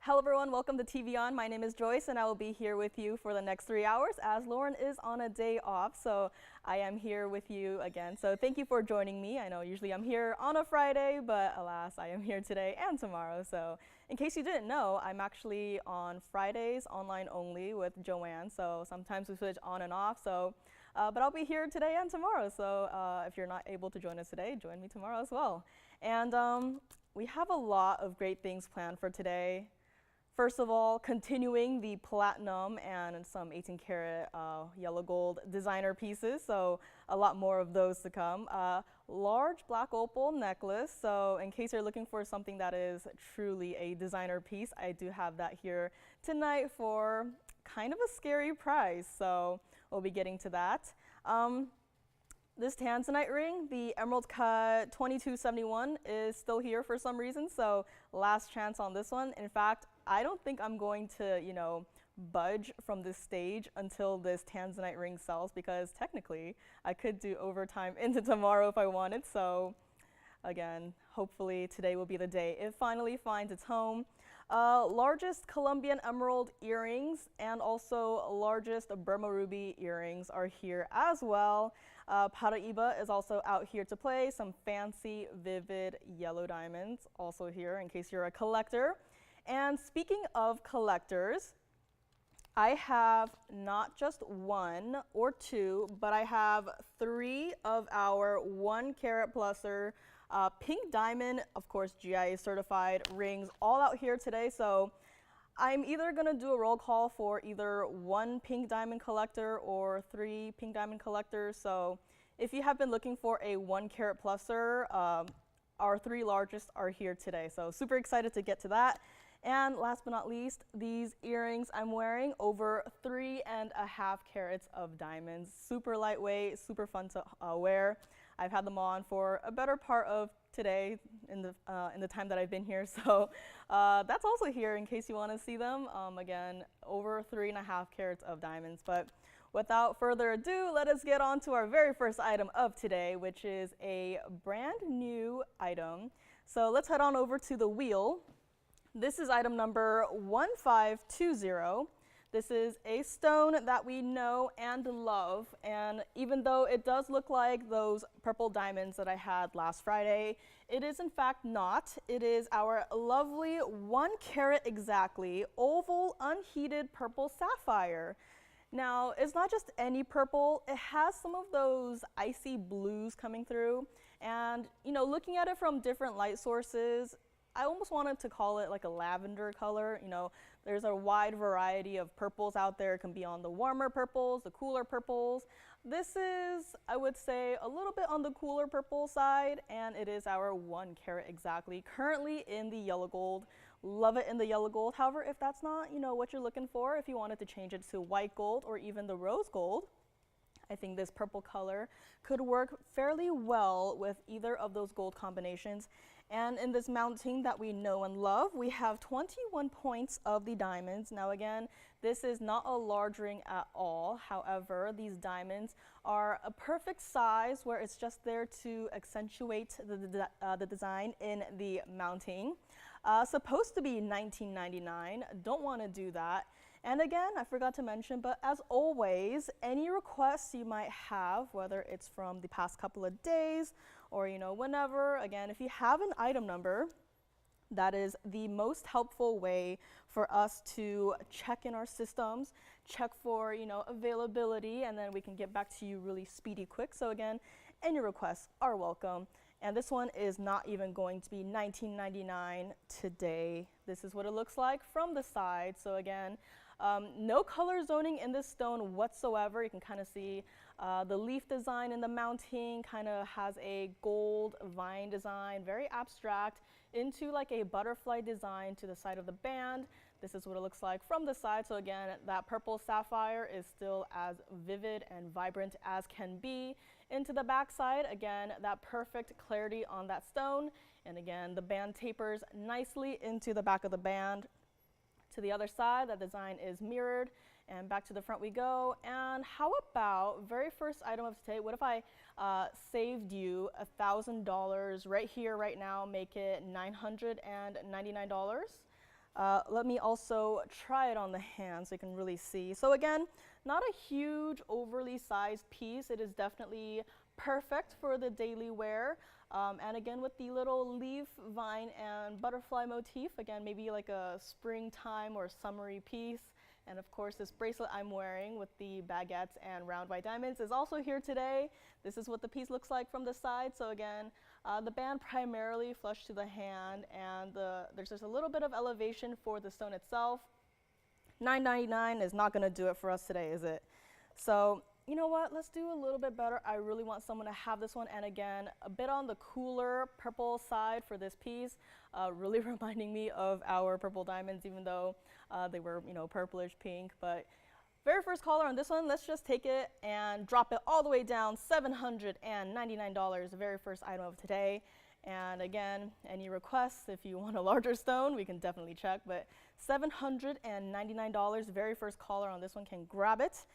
Hello everyone, welcome to TVON. My name is Joyce and I will be here with you for the next 3 hours as Lauren is on a day off, so I am here with you again. So thank you for joining me. I know usually I'm here on a Friday, but alas, I am here today and tomorrow. So in case you didn't know, I'm actually on Fridays online only with Joanne, so sometimes we switch on and off. But I'll be here today and tomorrow, so if you're not able to join us today, join me tomorrow as well. And we have a lot of great things planned for today. First of all, continuing the platinum and some 18-karat yellow gold designer pieces, so a lot more of those to come. Large black opal necklace, so in case you're looking for something that is truly a designer piece, I do have that here tonight for kind of a scary price, so we'll be getting to that. This Tanzanite ring, the emerald cut 2271, is still here for some reason, so last chance on this one. In fact, I don't think I'm going to, budge from this stage until this Tanzanite ring sells, because technically I could do overtime into tomorrow if I wanted. So again, hopefully today will be the day it finally finds its home. Largest Colombian emerald earrings and also largest Burma ruby earrings are here as well. Paraiba is also out here to play. Some fancy, vivid yellow diamonds also here in case you're a collector. And speaking of collectors, I have not just one or two, but I have 3 of our 1 carat pluser pink diamond, of course, GIA certified rings all out here today. So I'm either going to do a roll call for either 1 pink diamond collector or 3 pink diamond collectors. So if you have been looking for a 1 carat pluser, our 3 largest are here today. So super excited to get to that. And last but not least, these earrings I'm wearing, over 3.5 carats of diamonds. Super lightweight, super fun to wear. I've had them on for a better part of today in the time that I've been here. So that's also here in case you want to see them. Again, over 3.5 carats of diamonds. But without further ado, let us get on to our very first item of today, which is a brand new item. So let's head on over to the wheel. This is item number 1520. This is a stone that we know and love, and even though it does look like those purple diamonds that I had last Friday, it is in fact not. It is our lovely 1 carat exactly oval unheated purple sapphire. Now, it's not just any purple, it has some of those icy blues coming through, and looking at it from different light sources, I almost wanted to call it like a lavender color. There's a wide variety of purples out there. It can be on the warmer purples, the cooler purples. This is, I would say, a little bit on the cooler purple side, and it is our 1 carat exactly, currently in the yellow gold. Love it in the yellow gold. However, if that's not, what you're looking for, if you wanted to change it to white gold or even the rose gold, I think this purple color could work fairly well with either of those gold combinations. And in this mounting that we know and love, we have 21 points of the diamonds. Now again, this is not a large ring at all. However, these diamonds are a perfect size where it's just there to accentuate the design in the mounting. Supposed to be $19.99. Don't want to do that. And again, I forgot to mention, but as always, any requests you might have, whether it's from the past couple of days or whenever, again, if you have an item number, that is the most helpful way for us to check in our systems, check for availability, and then we can get back to you really speedy quick. So again, any requests are welcome. And this one is not even going to be $19.99 today. This is what it looks like from the side. So again, no color zoning in this stone whatsoever. You can kind of see the leaf design in the mounting kind of has a gold vine design, very abstract, into like a butterfly design to the side of the band. This is what it looks like from the side. So again, that purple sapphire is still as vivid and vibrant as can be. Into the back side, again, that perfect clarity on that stone. And again, the band tapers nicely into the back of the band. To the other side, that design is mirrored, and back to the front we go. And how about very first item of today? What if I saved you $1,000 right here, right now, make it $999? Let me also try it on the hand so you can really see. So again, not a huge overly sized piece. It is definitely perfect for the daily wear. And again, with the little leaf, vine, and butterfly motif, again, maybe like a springtime or summery piece. And of course, this bracelet I'm wearing with the baguettes and round white diamonds is also here today. This is what the piece looks like from the side. So again, the band primarily flush to the hand, and there's just a little bit of elevation for the stone itself. $9.99 is not going to do it for us today, is it? So you know what, let's do a little bit better. I really want someone to have this one, and again, a bit on the cooler purple side for this piece, really reminding me of our purple diamonds, even though they were, you know, purplish pink. But very first caller on this one, let's just take it and drop it all the way down, $799, the very first item of today. And again, any requests, if you want a larger stone, we can definitely check, but $799, very first caller on this one can grab it.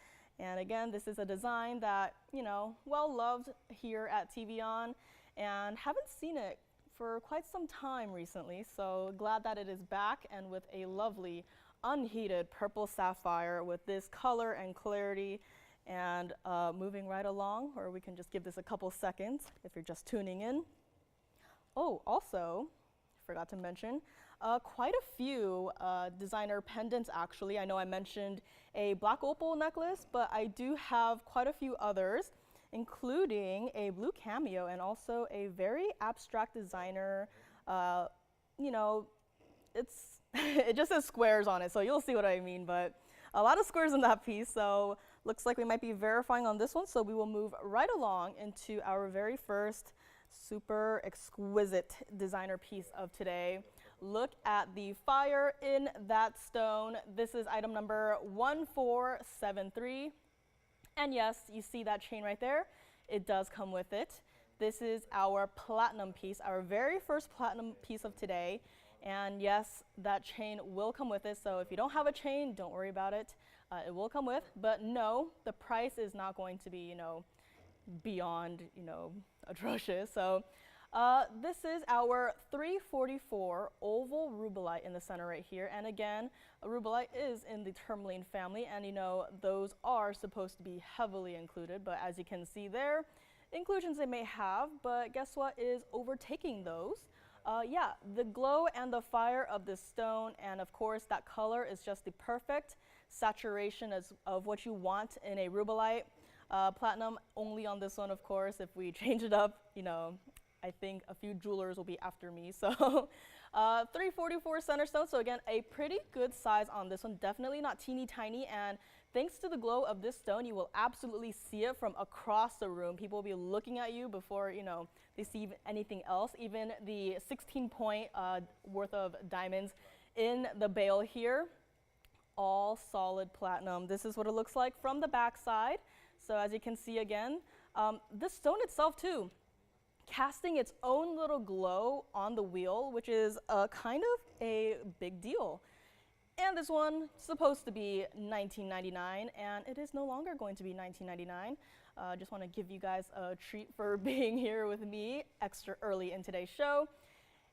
And again, this is a design that, you know, well loved here at TVON, and haven't seen it for quite some time recently, so glad that it is back, and with a lovely unheated purple sapphire with this color and clarity. And moving right along, or we can just give this a couple seconds if you're just tuning in. Oh, also, forgot to mention, quite a few designer pendants actually. I know I mentioned a black opal necklace, but I do have quite a few others, including a blue cameo and also a very abstract designer, you know, it just says squares on it, so you'll see what I mean, but a lot of squares in that piece, so looks like we might be verifying on this one, so we will move right along into our very first super exquisite designer piece of today. Look at the fire in that stone. This is item number 1473. And yes, you see that chain right there? It does come with it. This is our platinum piece, our very first platinum piece of today. And yes, that chain will come with it. So if you don't have a chain, don't worry about it. It will come with, but no, the price is not going to be, you know, beyond, you know, atrocious. So this is our 344 oval rubellite in the center right here. And again, a rubellite is in the tourmaline family, and you know, those are supposed to be heavily included, but as you can see there, inclusions they may have, but guess what is overtaking those? Yeah, the glow and the fire of the stone, and of course that color is just the perfect saturation of what you want in a rubellite. Platinum only on this one, of course. If we change it up, you know, I think a few jewelers will be after me. So 344 center stone. So again, a pretty good size on this one. Definitely not teeny tiny. And thanks to the glow of this stone, you will absolutely see it from across the room. People will be looking at you before, you know, they see anything else. Even the 16-point worth of diamonds in the bail here, all solid platinum. This is what it looks like from the back side. So as you can see again, the stone itself too, casting its own little glow on the wheel, which is kind of a big deal. And this one supposed to be $19.99, and it is no longer going to be $19.99. Just want to give you guys a treat for being here with me extra early in today's show.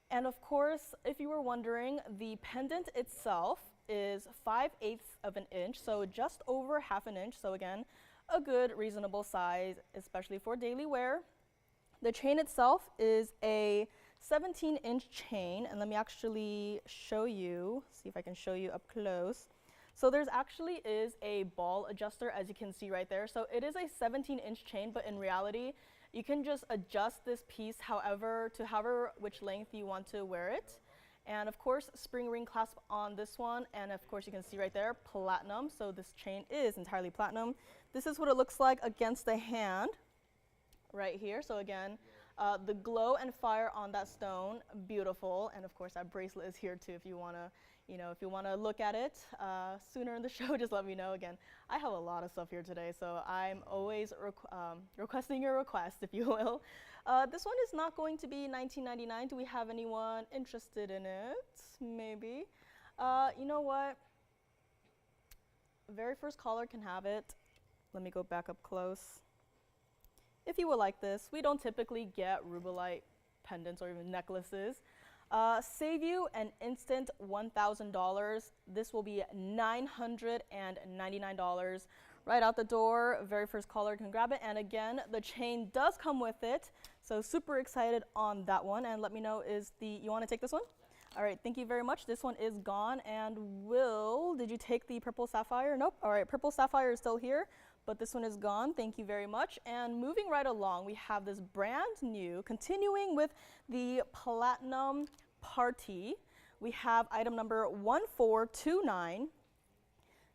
And of course, if you were wondering, the pendant itself is 5/8 of an inch, so just over half an inch. So again, a good reasonable size, especially for daily wear. The chain itself is a 17-inch chain, and let me actually show you, see if I can show you up close. So there's actually is a ball adjuster, as you can see right there. So it is a 17-inch chain, but in reality, you can just adjust this piece however which length you want to wear it. And of course, spring ring clasp on this one, and of course you can see right there, platinum. So this chain is entirely platinum. This is what it looks like against the hand right here. So again, the glow and fire on that stone, beautiful. And of course that bracelet is here too if you want to, you know, if you want to look at it sooner in the show, just let me know. Again, I have a lot of stuff here today, so I'm always requesting your request, if you will. This one is not going to be $19.99. Do we have anyone interested in it? Maybe. You know what? Very first caller can have it. Let me go back up close. If you would like this, we don't typically get rubellite pendants or even necklaces. Save you an instant $1,000. This will be $999 right out the door. Very first caller can grab it. And again, the chain does come with it. So super excited on that one. And let me know, you want to take this one? All right, thank you very much. This one is gone. And did you take the purple sapphire? Nope. All right, purple sapphire is still here, but this one is gone. Thank you very much. And moving right along, we have this brand new, continuing with the platinum party. We have item number 1429.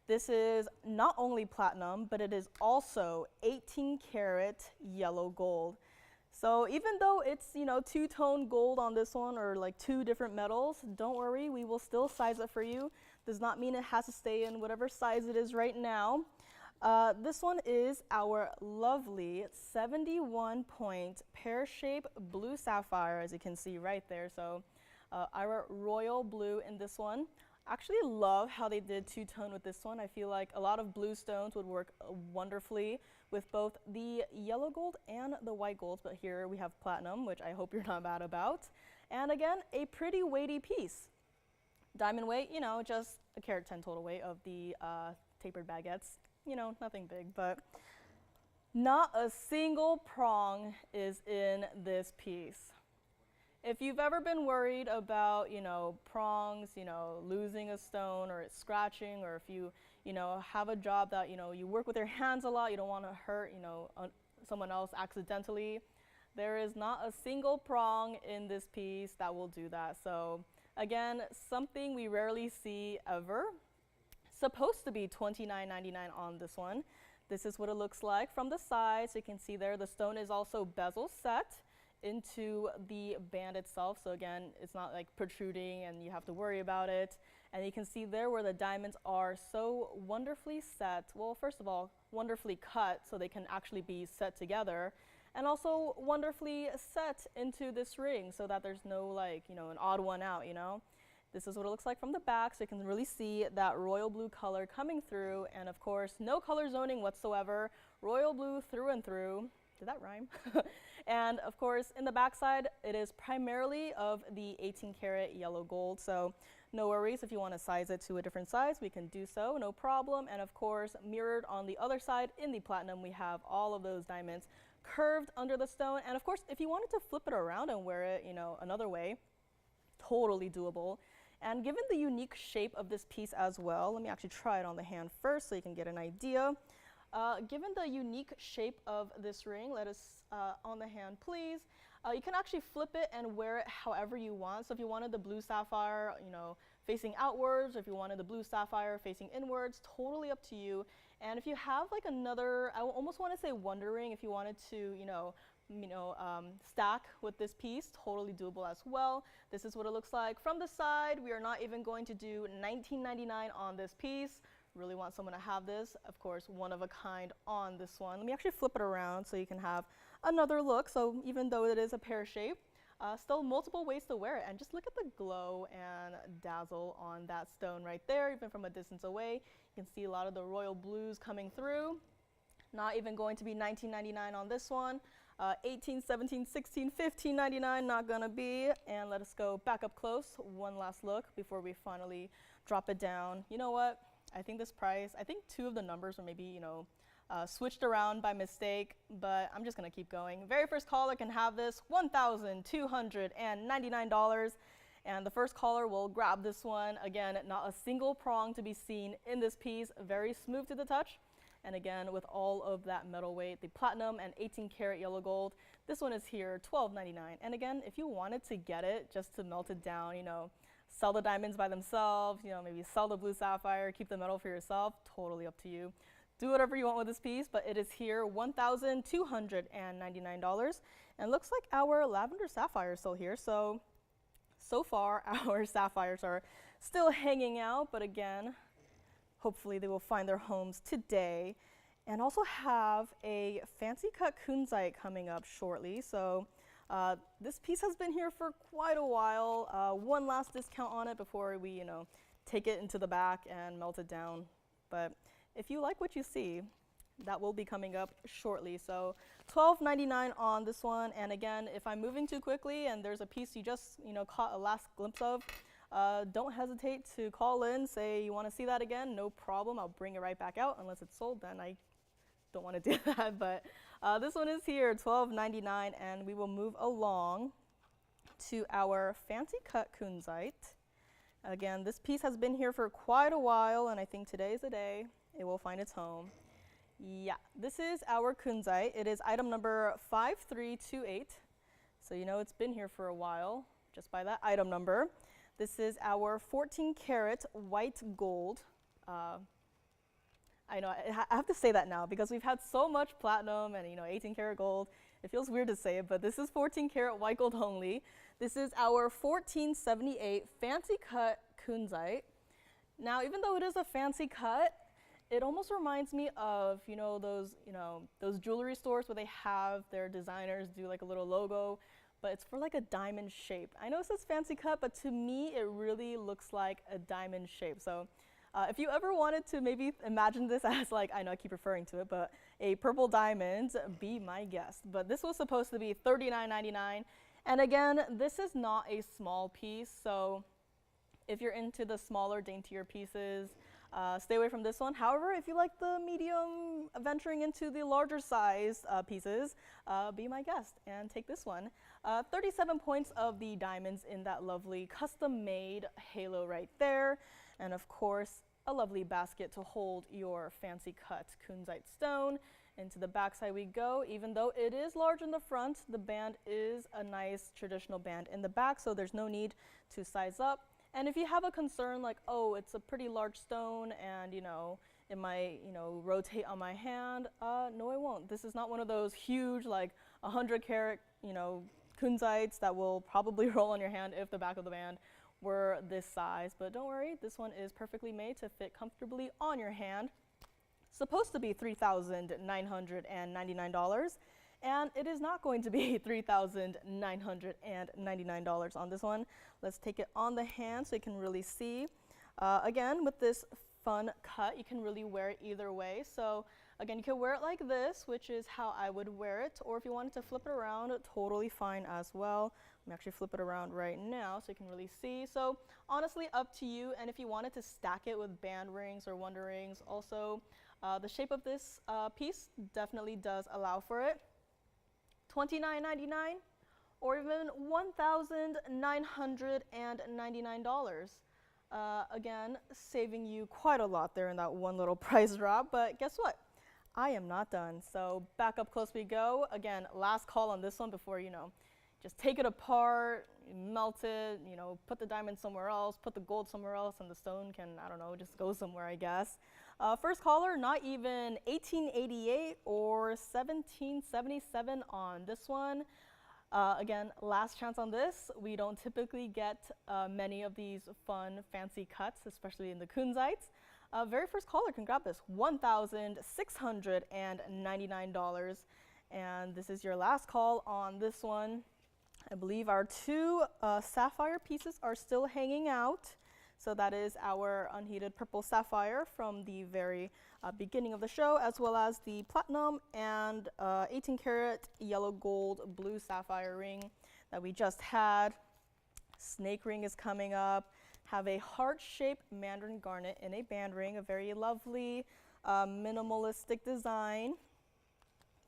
This is not only platinum, but it is also 18 karat yellow gold. So even though it's, two-tone gold on this one, or like two different metals, don't worry, we will still size it for you. Does not mean it has to stay in whatever size it is right now. This one is our lovely 71-point pear-shaped blue sapphire, as you can see right there. So our royal blue in this one. Actually love how they did two-tone with this one. I feel like a lot of blue stones would work wonderfully with both the yellow gold and the white golds, but here we have platinum, which I hope you're not mad about. And again, a pretty weighty piece. Diamond weight, just a carat 10 total weight of the tapered baguettes. Nothing big, but not a single prong is in this piece. If you've ever been worried about, prongs, losing a stone or it's scratching, or if you, have a job that, you work with your hands a lot, you don't want to hurt, someone else accidentally, there is not a single prong in this piece that will do that. So again, something we rarely see ever. Supposed to be $29.99 on this one. This is what it looks like from the side. So you can see there, the stone is also bezel set into the band itself. So again, it's not like protruding and you have to worry about it. And you can see there where the diamonds are so wonderfully set. Well, first of all, wonderfully cut so they can actually be set together, and also wonderfully set into this ring so that there's no an odd one out, This is what it looks like from the back, so you can really see that royal blue color coming through, and of course, no color zoning whatsoever, royal blue through and through. Did that rhyme? And of course, in the back side, it is primarily of the 18 karat yellow gold, so no worries if you want to size it to a different size, we can do so, no problem. And of course, mirrored on the other side in the platinum, we have all of those diamonds curved under the stone. And of course, if you wanted to flip it around and wear it, another way, totally doable. And given the unique shape of this piece as well, let me actually try it on the hand first so you can get an idea. Given the unique shape of this ring, let us on the hand please. You can actually flip it and wear it however you want. So if you wanted the blue sapphire, facing outwards, or if you wanted the blue sapphire facing inwards, totally up to you. And if you have another, I almost want to say wonder ring, if you wanted to, stack with this piece, totally doable as well. This is what it looks like from the side. We are not even going to do $19.99 on this piece. Really want someone to have this. Of course, one of a kind on this one. Let me actually flip it around so you can have another look. So even though it is a pear shape, still multiple ways to wear it. And just look at the glow and dazzle on that stone right there. Even from a distance away, you can see a lot of the royal blues coming through. Not even going to be $19.99 on this one. $18, $17, $16, $15.99, not gonna be. And let us go back up close. One last look before we finally drop it down. You know what? I think this price, I think two of the numbers were maybe, switched around by mistake, but I'm just gonna keep going. Very first caller can have this, $1,299. And the first caller will grab this one. Again, not a single prong to be seen in this piece. Very smooth to the touch. And again, with all of that metal weight, the platinum and 18 karat yellow gold, this one is here, $12.99. And again, if you wanted to get it just to melt it down, sell the diamonds by themselves, maybe sell the blue sapphire, keep the metal for yourself, totally up to you. Do whatever you want with this piece, but it is here, $1,299. And looks like our lavender sapphire is still here. So far, our sapphires are still hanging out, but again, hopefully they will find their homes today. And also have a fancy cut kunzite coming up shortly. So this piece has been here for quite a while. One last discount on it before we, take it into the back and melt it down. But if you like what you see, that will be coming up shortly. So $12.99 on this one. And again, if I'm moving too quickly and there's a piece you just caught a last glimpse of, don't hesitate to call in, say you want to see that again, no problem. I'll bring it right back out. Unless it's sold, then I don't want to do that. But this one is here, $12.99, and we will move along to our fancy cut kunzite. Again, this piece has been here for quite a while, and I think today is the day it will find its home. Yeah, this is our kunzite. It is item number 5328. So it's been here for a while, just by that item number. This is our 14 karat white gold. I know, I have to say that now because we've had so much platinum and 18 karat gold. It feels weird to say it, but this is 14 karat white gold only. This is our 1478 fancy cut kunzite. Now, even though it is a fancy cut, it almost reminds me of those jewelry stores where they have their designers do like a little logo, but it's for like a diamond shape. I know it says fancy cut, but to me it really looks like a diamond shape. So if you ever wanted to maybe imagine this as like, I know I keep referring to it, but a purple diamond, be my guest. But this was supposed to be $39.99. And again, this is not a small piece, so if you're into the smaller, daintier pieces, stay away from this one. However, if you like the medium, venturing into the larger size pieces, be my guest and take this one. 37 points of the diamonds in that lovely custom-made halo right there. And of course, a lovely basket to hold your fancy cut kunzite stone. Into the back side we go. Even though it is large in the front, the band is a nice traditional band in the back, so there's no need to size up. And if you have a concern like, oh, it's a pretty large stone and it might rotate on my hand, no, it won't. This is not one of those huge like 100 karat kunzites that will probably roll on your hand if the back of the band were this size. But don't worry, this one is perfectly made to fit comfortably on your hand. Supposed to be $3,999, and it is not going to be $3,999 on this one. Let's take it on the hand so you can really see. Again, with this fun cut, you can really wear it either way. So again, you can wear it like this, which is how I would wear it, or if you wanted to flip it around, totally fine as well. Let me actually flip it around right now so you can really see. So honestly, up to you. And if you wanted to stack it with band rings or wonder rings, also the shape of this piece definitely does allow for it. $29.99 or even $1,999. Again, saving you quite a lot there in that one little price drop. But guess what? I am not done. So back up close we go. Again, last call on this one before, just take it apart, melt it, put the diamond somewhere else, put the gold somewhere else, and the stone can, I don't know, just go somewhere, I guess. First caller, not even 1888 or 1777 on this one. Again, last chance on this. We don't typically get many of these fun, fancy cuts, especially in the kunzites. Very first caller can grab this, $1,699. And this is your last call on this one. I believe our two sapphire pieces are still hanging out. So that is our unheated purple sapphire from the very beginning of the show, as well as the platinum and 18 karat yellow gold blue sapphire ring that we just had. Snake ring is coming up. Have a heart-shaped Mandarin garnet in a band ring, a very lovely minimalistic design.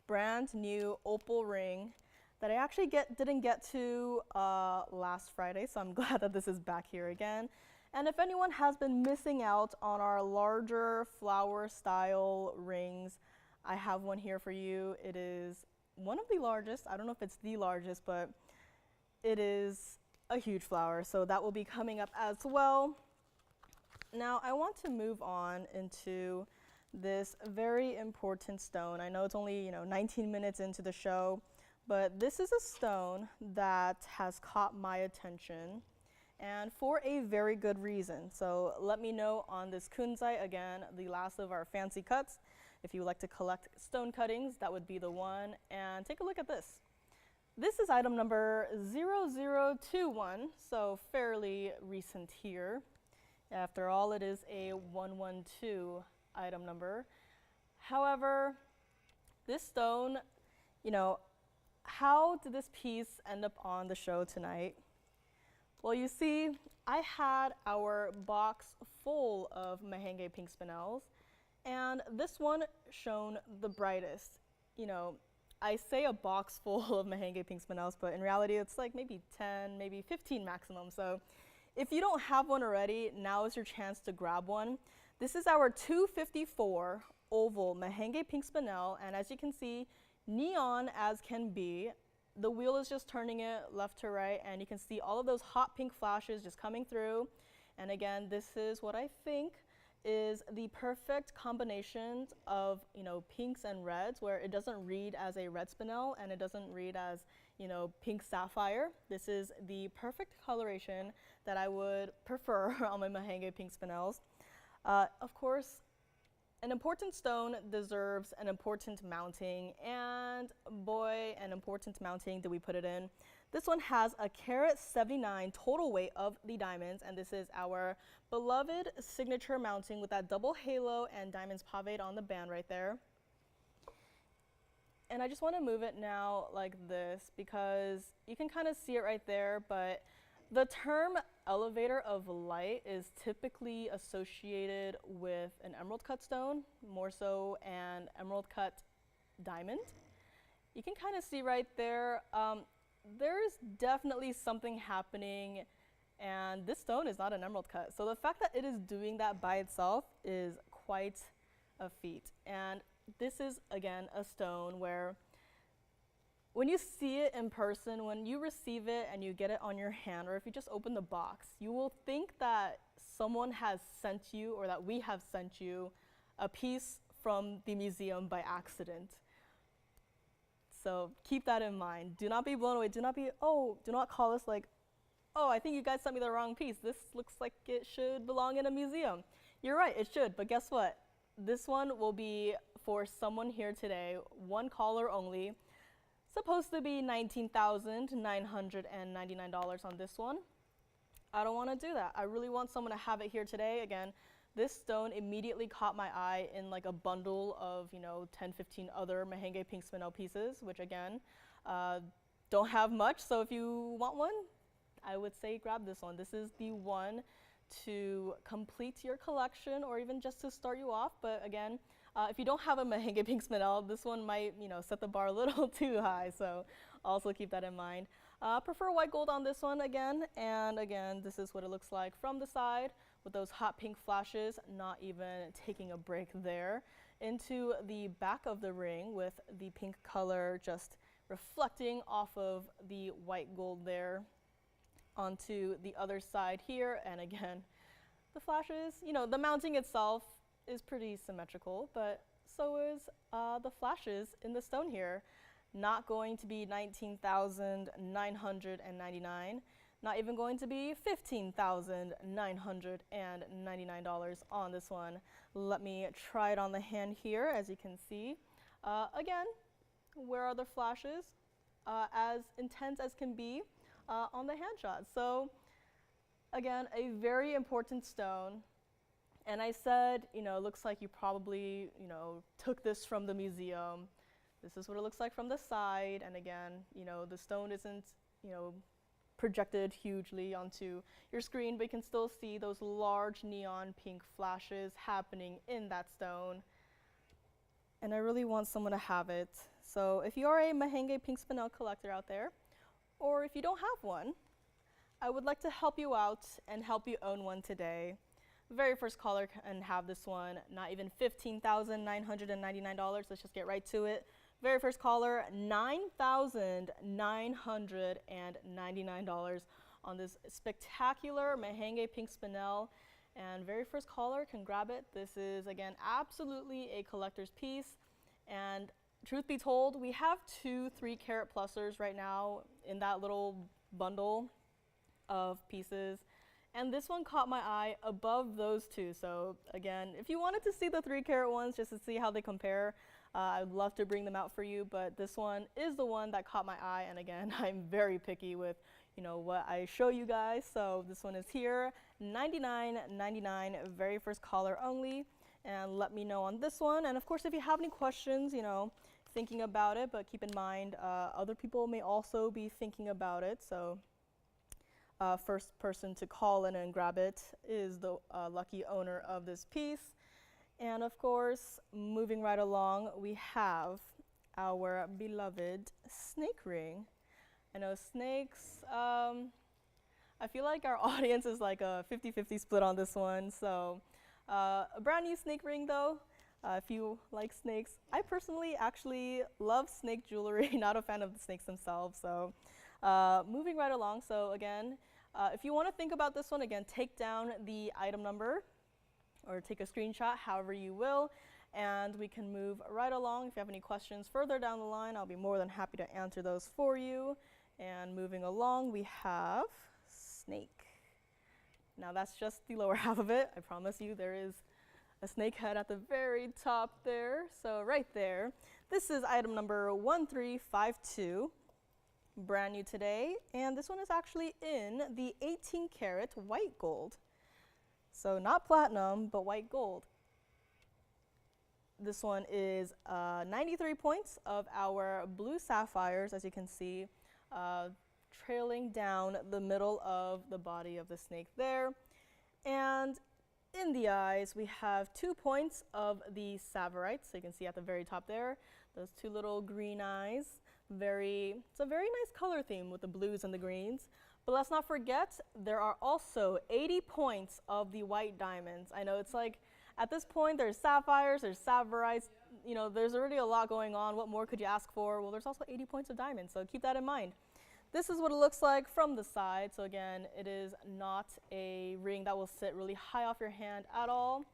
Brand new opal ring that I actually didn't get to last Friday, so I'm glad that this is back here again. And if anyone has been missing out on our larger flower style rings, I have one here for you. It is one of the largest. I don't know if it's the largest, but it is a huge flower. So that will be coming up as well. Now I want to move on into this very important stone. I know it's only 19 minutes into the show, but this is a stone that has caught my attention, and for a very good reason. So let me know on this kunzite, again, the last of our fancy cuts. If you would like to collect stone cuttings, that would be the one. And take a look at this. This is item number 0021, so fairly recent here. After all, it is a 112 item number. However, this stone, you know, how did this piece end up on the show tonight? Well, you see, I had our box full of Mahenge pink spinels, and this one shone the brightest. You know, I say a box full of Mahenge pink spinels, but in reality it's like maybe 10, maybe 15 maximum. So if you don't have one already, now is your chance to grab one. This is our 254 oval Mahenge pink spinel, and as you can see, neon as can be. The wheel is just turning it left to right, and you can see all of those hot pink flashes just coming through. And again, this is what I think is the perfect combination of, you know, pinks and reds, where it doesn't read as a red spinel and it doesn't read as, you know, pink sapphire. This is the perfect coloration that I would prefer on my Mahenge pink spinels. Of course, an important stone deserves an important mounting, and boy, an important mounting did we put it in. This one has a carat 79 total weight of the diamonds, and this is our beloved signature mounting with that double halo and diamonds paved on the band right there. And I just want to move it now like this because you can kind of see it right there, but the term elevator of light is typically associated with an emerald cut stone, more so an emerald cut diamond. You can kind of see right there, there's definitely something happening, and this stone is not an emerald cut. So the fact that it is doing that by itself is quite a feat. And this is, again, a stone where when you see it in person, when you receive it and you get it on your hand, or if you just open the box, you will think that someone has sent you, or that we have sent you, a piece from the museum by accident. So keep that in mind. Do not be blown away. Do not call us like, oh, I think you guys sent me the wrong piece. This looks like it should belong in a museum. You're right, it should, but guess what? This one will be for someone here today, one caller only. Supposed to be $19,999 on this one. I don't want to do that. I really want someone to have it here today. Again, this stone immediately caught my eye in like a bundle of, you know, 10, 15 other Mahenge pink spinel pieces, which again, don't have much. So if you want one, I would say grab this one. This is the one to complete your collection, or even just to start you off. But again, if you don't have a Mahenge pink spinel, this one might, you know, set the bar a little too high. So also keep that in mind. Prefer white gold on this one again. And again, this is what it looks like from the side with those hot pink flashes, not even taking a break there. Into the back of the ring with the pink color just reflecting off of the white gold there onto the other side here. And again, the flashes, you know, the mounting itself is pretty symmetrical, but so is the flashes in the stone here. Not going to be $19,999, not even going to be $15,999 on this one. Let me try it on the hand here, as you can see. Again, where are the flashes? As intense as can be on the hand shot. So again, a very important stone. And I said, you know, it looks like you probably, you know, took this from the museum. This is what it looks like from the side. And again, you know, the stone isn't, you know, projected hugely onto your screen, but you can still see those large neon pink flashes happening in that stone. And I really want someone to have it. So if you are a Mahenge pink spinel collector out there, or if you don't have one, I would like to help you out and help you own one today. Very first caller can have this one, not even $15,999. Let's just get right to it. Very first caller, $9,999 on this spectacular Mahenge pink spinel. And very first caller can grab it. This is, again, absolutely a collector's piece. And truth be told, we have 2 3-carat plusers right now in that little bundle of pieces. And this one caught my eye above those 2. So again, if you wanted to see the 3-carat ones just to see how they compare, I'd love to bring them out for you. But this one is the one that caught my eye. And again, I'm very picky with, you know, what I show you guys. So this one is here, $99.99, very first caller only. And let me know on this one. And of course, if you have any questions, you know, thinking about it, but keep in mind other people may also be thinking about it. So first person to call in and grab it is the lucky owner of this piece. And of course, moving right along, we have our beloved snake ring. I know snakes, I feel like our audience is like a 50-50 split on this one. So a brand new snake ring though, if you like snakes. I personally actually love snake jewelry, not a fan of the snakes themselves. So moving right along, so again, if you want to think about this one, again, take down the item number or take a screenshot, however you will, and we can move right along. If you have any questions further down the line, I'll be more than happy to answer those for you. And moving along, we have snake. Now that's just the lower half of it. I promise you there is a snake head at the very top there. So right there, this is item number 1352, brand new today. And this one is actually in the 18 karat white gold. So not platinum, but white gold. This one is 93 points of our blue sapphires, as you can see, trailing down the middle of the body of the snake there. And in the eyes, we have 2 points of the Tsavorite, so you can see at the very top there, those two little green eyes. It's a very nice color theme with the blues and the greens. But let's not forget, there are also 80 points of the white diamonds. I know it's like, at this point, there's sapphires, there's Tsavorites, you know, there's already a lot going on. What more could you ask for? Well, there's also 80 points of diamonds, so keep that in mind. This is what it looks like from the side. So again, it is not a ring that will sit really high off your hand at all.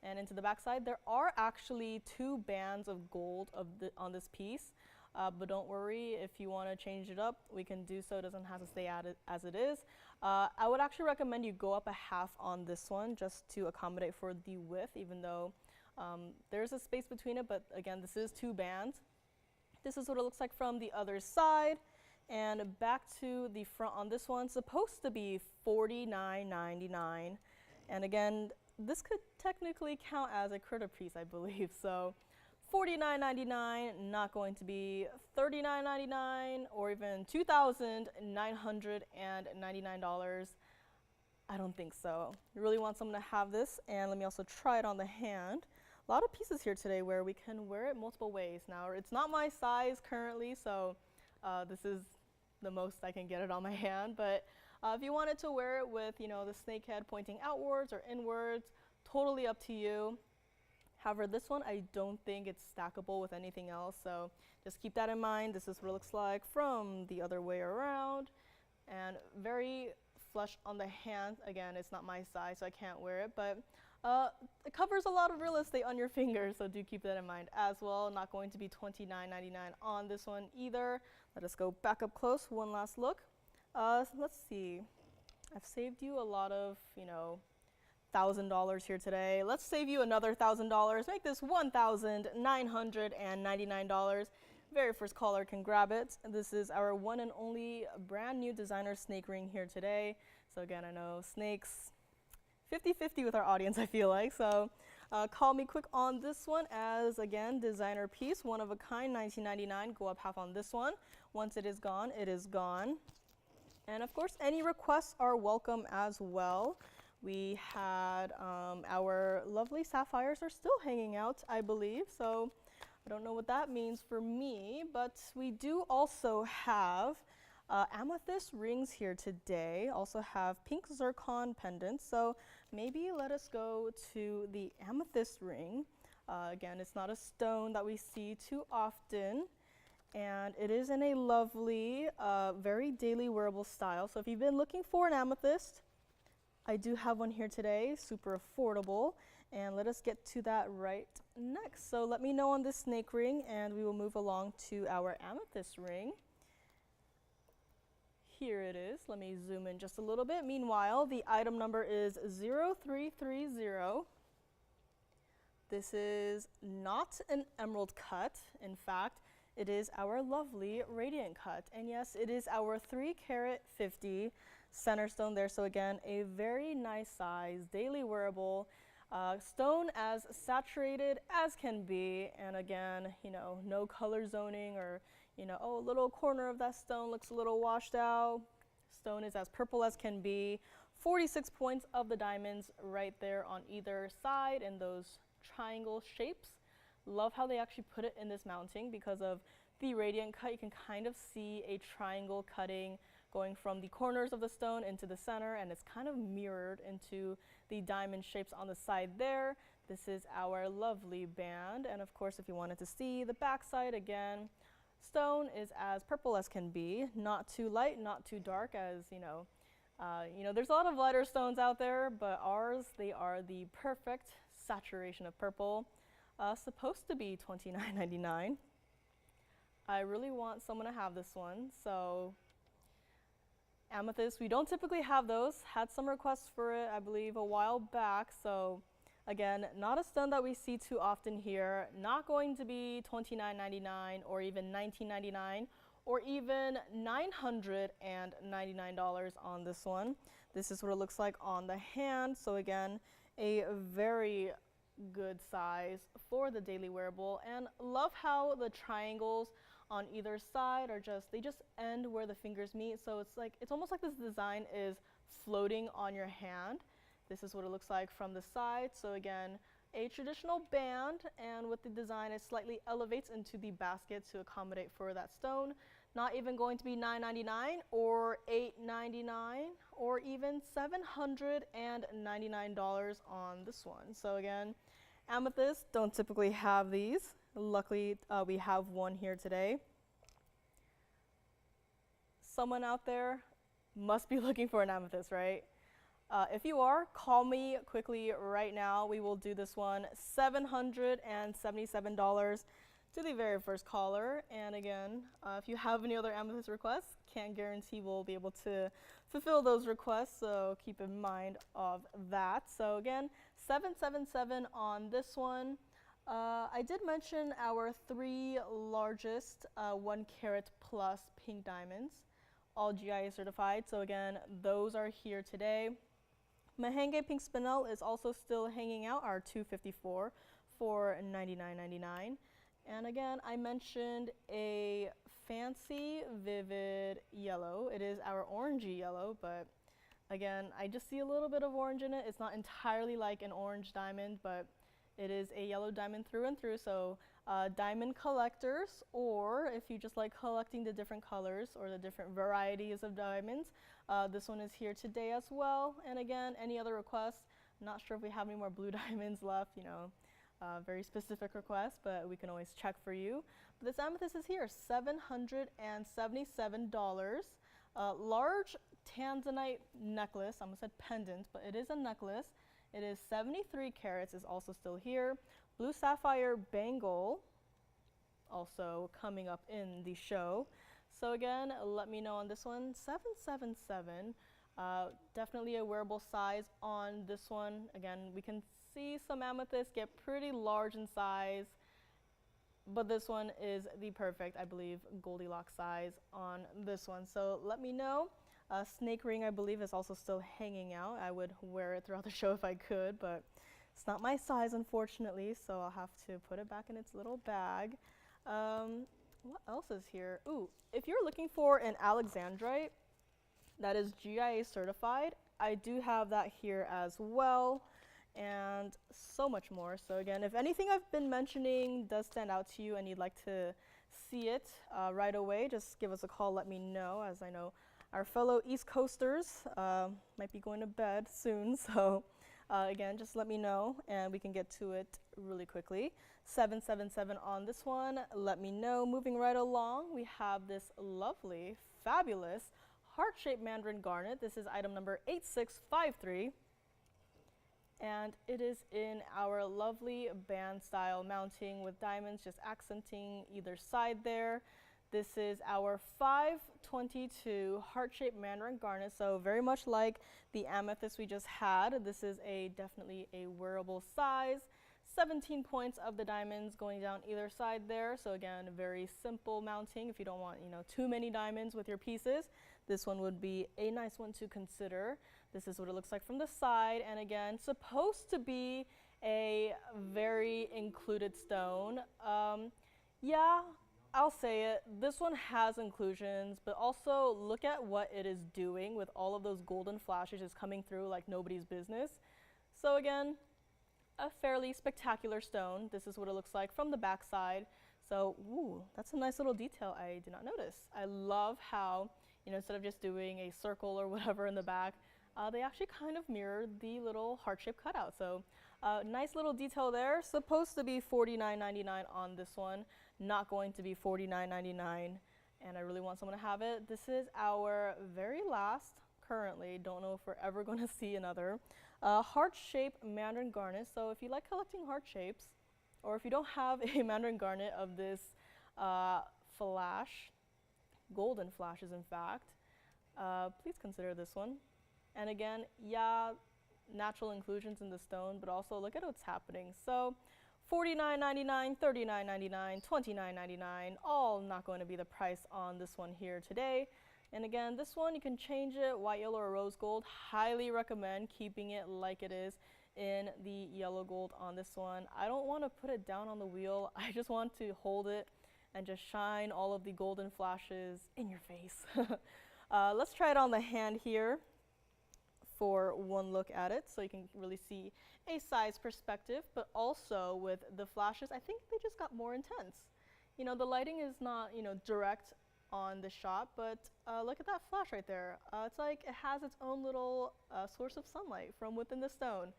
And into the back side, there are actually 2 bands of gold on this piece. But don't worry, if you want to change it up, we can do so. It doesn't have to stay as it is. I would actually recommend you go up a half on this one just to accommodate for the width, even though there's a space between it. But again, this is 2 bands. This is what it looks like from the other side. And back to the front on this one, supposed to be $49.99. And again, this could technically count as a critter piece, I believe. So $49.99, not going to be $39.99 or even $2,999. I don't think so. You really want someone to have this, and let me also try it on the hand. A lot of pieces here today where we can wear it multiple ways. Now, it's not my size currently, so this is the most I can get it on my hand, but if you wanted to wear it with, you know, the snake head pointing outwards or inwards, totally up to you. However, this one, I don't think it's stackable with anything else, so just keep that in mind. This is what it looks like from the other way around, and very flush on the hand. Again, it's not my size, so I can't wear it, but it covers a lot of real estate on your fingers, so do keep that in mind as well. Not going to be $29.99 on this one either. Let us go back up close, one last look. So let's see. I've saved you a lot of, you know, $1,000 here today. Let's save you another $1,000. Make this $1,999. Very first caller can grab it. This is our one and only brand new designer snake ring here today. So again, I know snakes, 50-50 with our audience, I feel like. So call me quick on this one as, again, designer piece, one of a kind, $19.99. Go up half on this one. Once it is gone, it is gone. And of course, any requests are welcome as well. We had our lovely sapphires are still hanging out, I believe. So I don't know what that means for me, but we do also have amethyst rings here today. Also have pink zircon pendants. So maybe let us go to the amethyst ring. Again, it's not a stone that we see too often. And it is in a lovely, very daily wearable style. So if you've been looking for an amethyst, I do have one here today, super affordable. And let us get to that right next. So let me know on this snake ring, and we will move along to our amethyst ring. Here it is. Let me zoom in just a little bit. Meanwhile, the item number is 0330. This is not an emerald cut. In fact, it is our lovely radiant cut. And yes, it is our 3 karat 50 center stone there. So again, a very nice size, daily wearable. Stone as saturated as can be, and again, no color zoning or, oh, a little corner of that stone looks a little washed out. Stone is as purple as can be. 46 points of the diamonds right there on either side in those triangle shapes. Love how they actually put it in this mounting because of the radiant cut. You can kind of see a triangle cutting going from the corners of the stone into the center, and it's kind of mirrored into the diamond shapes on the side there. This is our lovely band, and of course if you wanted to see the back side again, stone is as purple as can be, not too light, not too dark, as there's a lot of lighter stones out there, but ours, they are the perfect saturation of purple. Supposed to be $29.99. I really want someone to have this one, so amethyst, we don't typically have those. Had some requests for it, I believe, a while back. So again, not a stone that we see too often here. Not going to be $29.99 or even $19.99 or even $999 on this one. This is what it looks like on the hand. So again, a very good size for the daily wearable, and love how the triangles on either side are they just end where the fingers meet. So it's almost like this design is floating on your hand. This is what it looks like from the side. So again, a traditional band, and with the design, it slightly elevates into the basket to accommodate for that stone. Not even going to be $9.99 or $8.99 or even $799 on this one. So again, amethyst, don't typically have these. Luckily, we have one here today. Someone out there must be looking for an amethyst, right? If you are, call me quickly right now. We will do this one $777 to the very first caller. And again, if you have any other amethyst requests, can't guarantee we'll be able to fulfill those requests, so keep in mind of that. So again, 777 on this one. I did mention our 3 largest 1 carat plus pink diamonds, all GIA certified. So again, those are here today. Mahenge pink spinel is also still hanging out, our 254 for $99.99. And again, I mentioned a fancy vivid yellow. It is our orangey yellow, but again, I just see a little bit of orange in it. It's not entirely like an orange diamond, but it is a yellow diamond through and through. So diamond collectors, or if you just like collecting the different colors or the different varieties of diamonds, this one is here today as well. And again, any other requests, I'm not sure if we have any more blue diamonds left, very specific requests, but we can always check for you. But this amethyst is here, $777. Large Tanzanite necklace, I almost said pendant, but it is a necklace. It is 73 carats, is also still here. Blue sapphire bangle, also coming up in the show. So again, let me know on this one, 777. Definitely a wearable size on this one. Again, we can see some amethysts get pretty large in size, but this one is the perfect, I believe, Goldilocks size on this one. So let me know. Snake ring, I believe, is also still hanging out. I would wear it throughout the show if I could, but it's not my size, unfortunately, so I'll have to put it back in its little bag. What else is here? Ooh, if you're looking for an alexandrite that is GIA certified, I do have that here as well, and so much more. So again, if anything I've been mentioning does stand out to you and you'd like to see it right away, just give us a call, let me know, as I know our fellow East Coasters might be going to bed soon. So again, just let me know and we can get to it really quickly. 777 on this one, let me know. Moving right along, we have this lovely, fabulous heart-shaped Mandarin garnet. This is item number 8653. And it is in our lovely band style mounting with diamonds just accenting either side there. This is our 522 heart-shaped Mandarin garnet, so very much like the amethyst we just had. This is definitely a wearable size. 17 points of the diamonds going down either side there. So again, very simple mounting. If you don't want, too many diamonds with your pieces, this one would be a nice one to consider. This is what it looks like from the side, and again, supposed to be a very included stone. Yeah, I'll say it. This one has inclusions, but also look at what it is doing with all of those golden flashes just coming through like nobody's business. So again, a fairly spectacular stone. This is what it looks like from the back side. So, ooh, that's a nice little detail I did not notice. I love how, you know, instead of just doing a circle or whatever in the back, they actually kind of mirror the little heart-shaped cutout. So, nice little detail there. Supposed to be $49.99 on this one, not going to be $49.99, and I really want someone to have it. This is our very last, currently, don't know if we're ever going to see another, heart-shaped Mandarin garnet. So if you like collecting heart shapes, or if you don't have a Mandarin garnet of this flash, golden flashes in fact, please consider this one. And again, yeah, natural inclusions in the stone, but also look at what's happening. So $49.99, $39.99, $29.99, all not going to be the price on this one here today. And again, this one you can change it, white, yellow, or rose gold. Highly recommend keeping it like it is in the yellow gold on this one. I don't want to put it down on the wheel. I just want to hold it and just shine all of the golden flashes in your face. Let's try it on the hand here for one look at it, so you can really see a size perspective, but also with the flashes, I think they just got more intense. You know, the lighting is not, you know, direct on the shot, but look at that flash right there. It's like it has its own little source of sunlight from within the stone.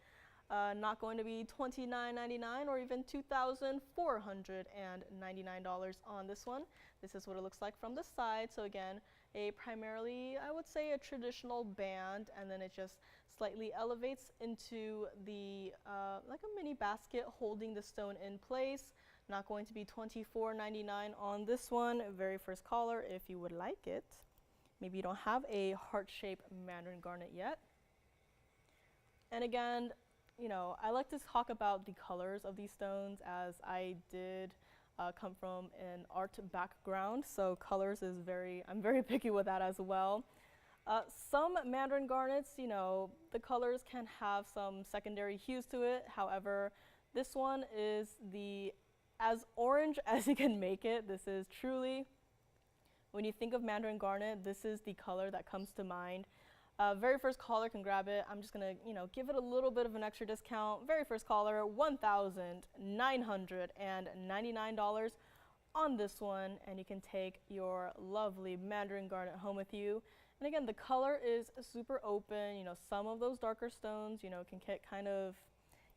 Not going to be $29.99 or even $2,499 on this one. This is what it looks like from the side. So again, a primarily, I would say, a traditional band, and then it just slightly elevates into the like a mini basket holding the stone in place. Not going to be $24.99 on this one. Very first caller, if you would like it. Maybe you don't have a heart-shaped Mandarin garnet yet. And again, you know, I like to talk about the colors of these stones, as I did come from an art background, so colors is I'm very picky with that as well. Some Mandarin garnets, you know, the colors can have some secondary hues to it. However, this one is as orange as you can make it. This is truly, when you think of Mandarin garnet, this is the color that comes to mind. Very first caller can grab it. I'm just gonna, you know, give it a little bit of an extra discount. Very first caller, $1,999 on this one, and you can take your lovely Mandarin garnet home with you. And again, the color is super open. You know, some of those darker stones, you know, can get kind of,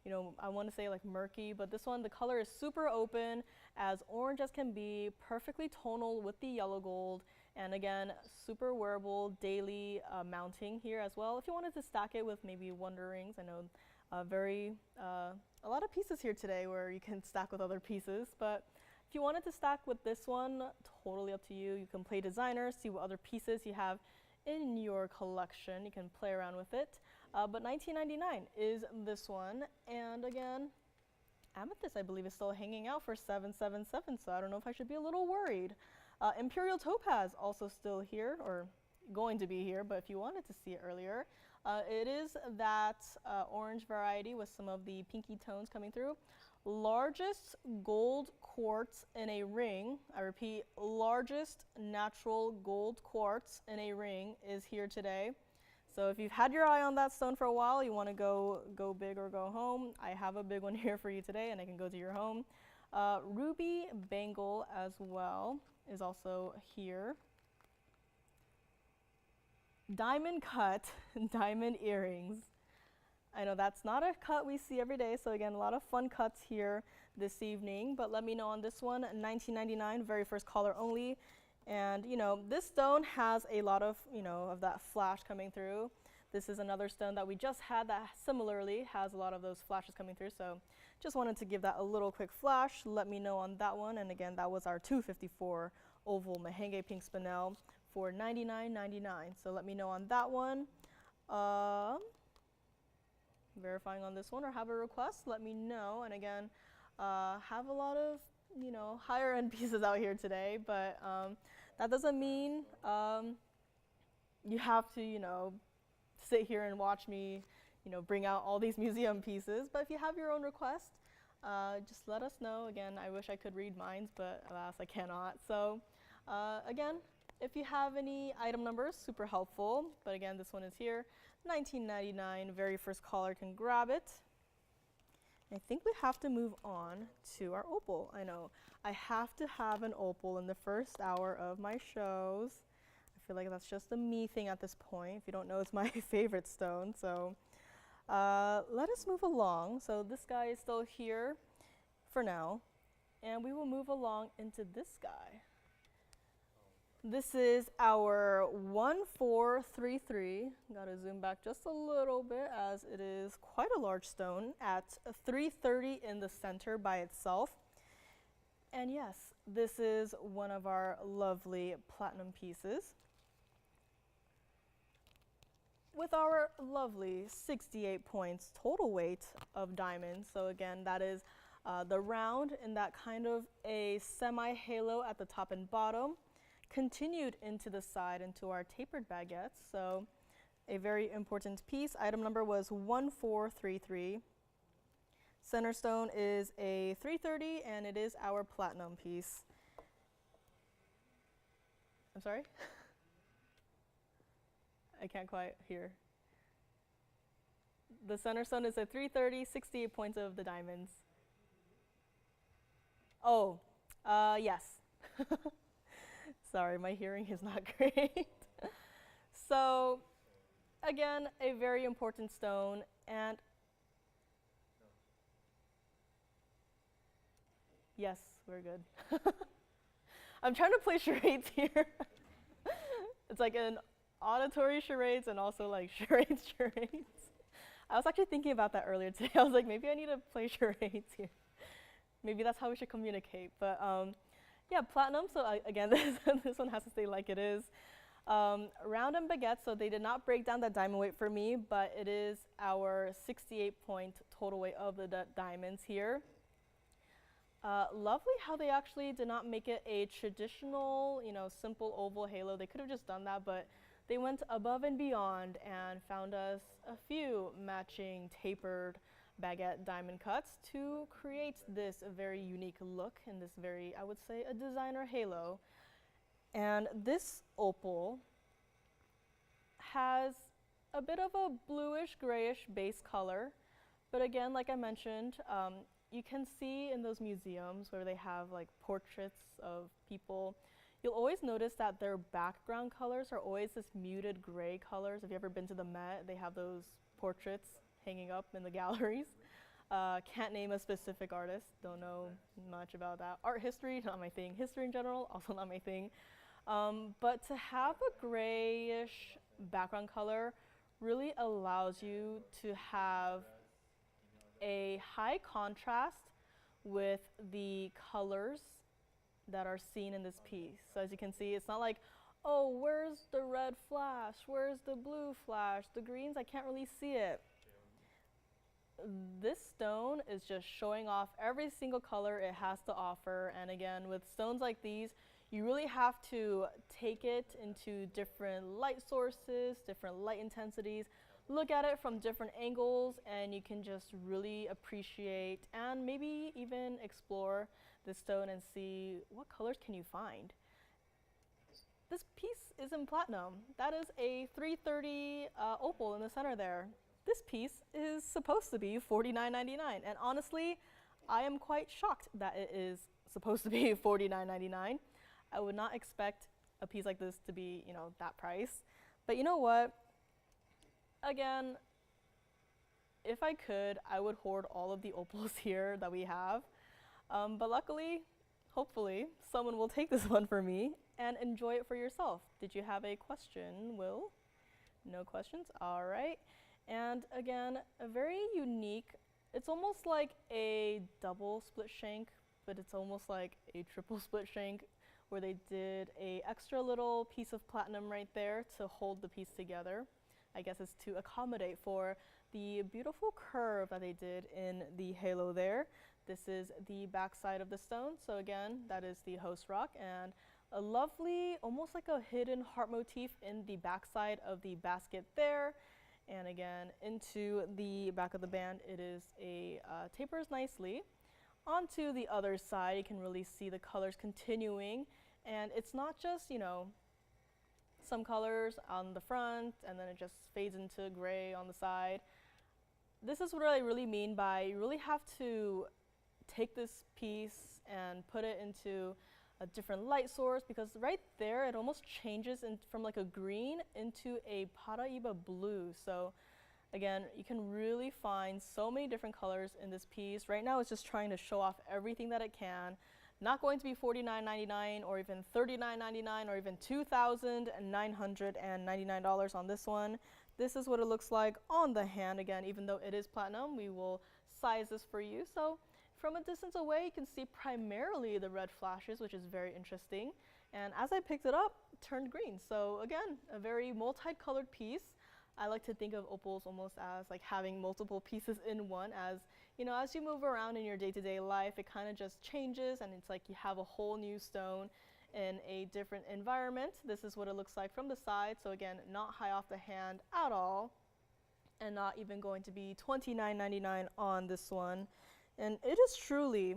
you know, I want to say like murky, but this one, the color is super open, as orange as can be, perfectly tonal with the yellow gold, and again, super wearable daily mounting here as well. If you wanted to stack it with maybe wonder rings, I know a lot of pieces here today where you can stack with other pieces, but if you wanted to stack with this one, totally up to you. You can play designer, see what other pieces you have in your collection. You can play around with it. But $19.99 is this one, and again, amethyst I believe is still hanging out for $777, so I don't know if I should be a little worried. Imperial topaz also still here, or going to be here, but if you wanted to see it earlier, it is that orange variety with some of the pinky tones coming through. Largest gold quartz in a ring, I repeat, largest natural gold quartz in a ring is here today. So if you've had your eye on that stone for a while, you want to go big or go home, I have a big one here for you today, and I can go to your home. Ruby bangle as well is also here. Diamond cut diamond earrings. I know that's not a cut we see every day, so again, a lot of fun cuts here this evening, but let me know on this one, $19.99, very first caller only. And you know, this stone has a lot of, you know, of that flash coming through. This is another stone that we just had that similarly has a lot of those flashes coming through, so just wanted to give that a little quick flash. Let me know on that one, and again, that was our 254 oval Mahenge pink spinel for $99.99, so let me know on that one. Verifying on this one or have a request, let me know. And again, have a lot of, you know, higher end pieces out here today, but that doesn't mean you have to, you know, sit here and watch me, bring out all these museum pieces. But if you have your own request, just let us know. Again, I wish I could read minds, but alas, I cannot. So again, if you have any item numbers, super helpful. But again, this one is here, $19.99. Very first caller can grab it. I think we have to move on to our opal. I know, I have to have an opal in the first hour of my shows. I feel like that's just a me thing at this point. If you don't know, it's my favorite stone. So let us move along. So this guy is still here for now. And we will move along into this guy. This is our 1433. Gotta zoom back just a little bit as it is quite a large stone at 330 in the center by itself. And yes, this is one of our lovely platinum pieces with our lovely 68 points total weight of diamonds. So again, that is the round in that kind of a semi-halo at the top and bottom, continued into the side into our tapered baguettes. So a very important piece. Item number was 1433. Center stone is a 330 and it is our platinum piece. I'm sorry? I can't quite hear. The center stone is a 330, 68 points of the diamonds. Oh, yes. Sorry, my hearing is not great. So, again, a very important stone, and yes, we're good. I'm trying to play charades here. It's like an auditory charades and also like charades. I was actually thinking about that earlier today. I was like, maybe I need to play charades here. Maybe that's how we should communicate. But yeah, platinum, so again, this one has to stay like it is. Round and baguette, so they did not break down that diamond weight for me, but it is our 68-point total weight of the diamonds here. Lovely how they actually did not make it a traditional, simple oval halo. They could have just done that, but they went above and beyond and found us a few matching tapered baguette diamond cuts to create this very unique look and this very, I would say, a designer halo. And this opal has a bit of a bluish grayish base color, but again, like I mentioned, you can see in those museums where they have like portraits of people, you'll always notice that their background colors are always this muted gray colors. If you've ever been to the Met, they have those portraits hanging up in the galleries. Can't name a specific artist, don't know much about that. Art history, not my thing. History in general, also not my thing. But to have a grayish background color really allows you to have a high contrast with the colors that are seen in this piece. So as you can see, it's not like, oh, where's the red flash? Where's the blue flash? The greens, I can't really see it. This stone is just showing off every single color it has to offer. And again, with stones like these, you really have to take it into different light sources, different light intensities, look at it from different angles, and you can just really appreciate and maybe even explore this stone and see what colors can you find. This piece is in platinum. That is a 330 opal in the center there. This piece is supposed to be $49.99, and honestly, I am quite shocked that it is supposed to be $49.99. I would not expect a piece like this to be, that price. But you know what? Again, if I could, I would hoard all of the opals here that we have. But luckily, hopefully, someone will take this one for me and enjoy it for yourself. Did you have a question, Will? No questions? All right. And again, a very unique, it's almost like a double split shank, but it's almost like a triple split shank where they did a extra little piece of platinum right there to hold the piece together. I guess it's to accommodate for the beautiful curve that they did in the halo there. This is the back side of the stone. So again, that is the host rock, and a lovely, almost like a hidden heart motif in the back side of the basket there. And again, into the back of the band, it is tapers nicely. Onto the other side, you can really see the colors continuing. And it's not just, you know, some colors on the front and then it just fades into gray on the side. This is what I really mean by you really have to take this piece and put it into a different light source, because right there it almost changes from like a green into a Paraiba blue. So again, you can really find so many different colors in this piece. Right now it's just trying to show off everything that it can. Not going to be $49.99 or even $39.99 or even $2,999 on this one. This is what it looks like on the hand. Again, even though it is platinum, we will size this for you. So from a distance away, you can see primarily the red flashes, which is very interesting. And as I picked it up, it turned green. So again, a very multicolored piece. I like to think of opals almost as like having multiple pieces in one, as you know, as you move around in your day-to-day life, it kind of just changes and it's like you have a whole new stone in a different environment. This is what it looks like from the side. So again, not high off the hand at all, and not even going to be $29.99 on this one. And it is truly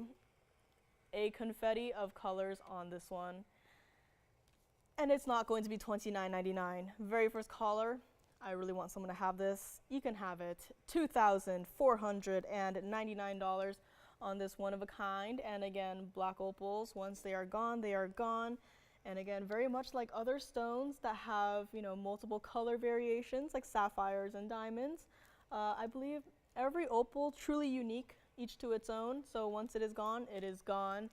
a confetti of colors on this one. And it's not going to be $29.99. Very first caller, I really want someone to have this. You can have it. $2,499 on this one of a kind. And again, black opals, once they are gone, they are gone. And again, very much like other stones that have, you know, multiple color variations like sapphires and diamonds, I believe every opal truly unique, each to its own. So once it is gone, it is gone.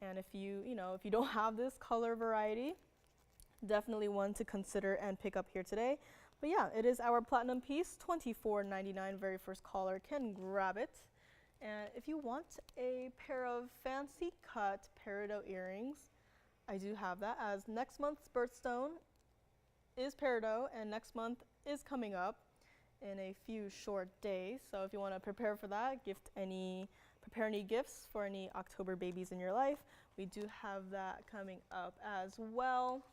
And if you don't have this color variety, definitely one to consider and pick up here today. But yeah, it is our platinum piece, $24.99. Very first caller can grab it. And if you want a pair of fancy cut peridot earrings, I do have that, as next month's birthstone is peridot and next month is coming up in a few short days. So if you want to prepare for that, prepare any gifts for any October babies in your life, we do have that coming up as well.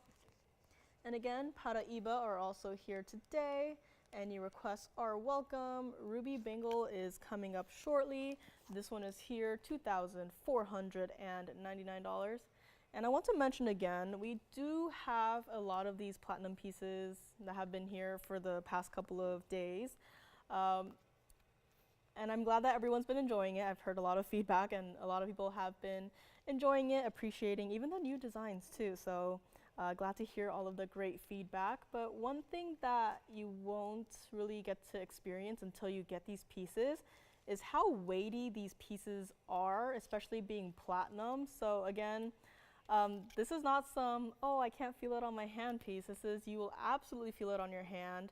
And again, Paraiba are also here today. Any requests are welcome. Ruby bangle is coming up shortly. This one is here, $2,499. And I want to mention again, we do have a lot of these platinum pieces that have been here for the past couple of days. And I'm glad that everyone's been enjoying it. I've heard a lot of feedback and a lot of people have been enjoying it, appreciating even the new designs too. So glad to hear all of the great feedback. But one thing that you won't really get to experience until you get these pieces is how weighty these pieces are, especially being platinum. So again, this is not some, oh, I can't feel it on my hand piece. This is, you will absolutely feel it on your hand.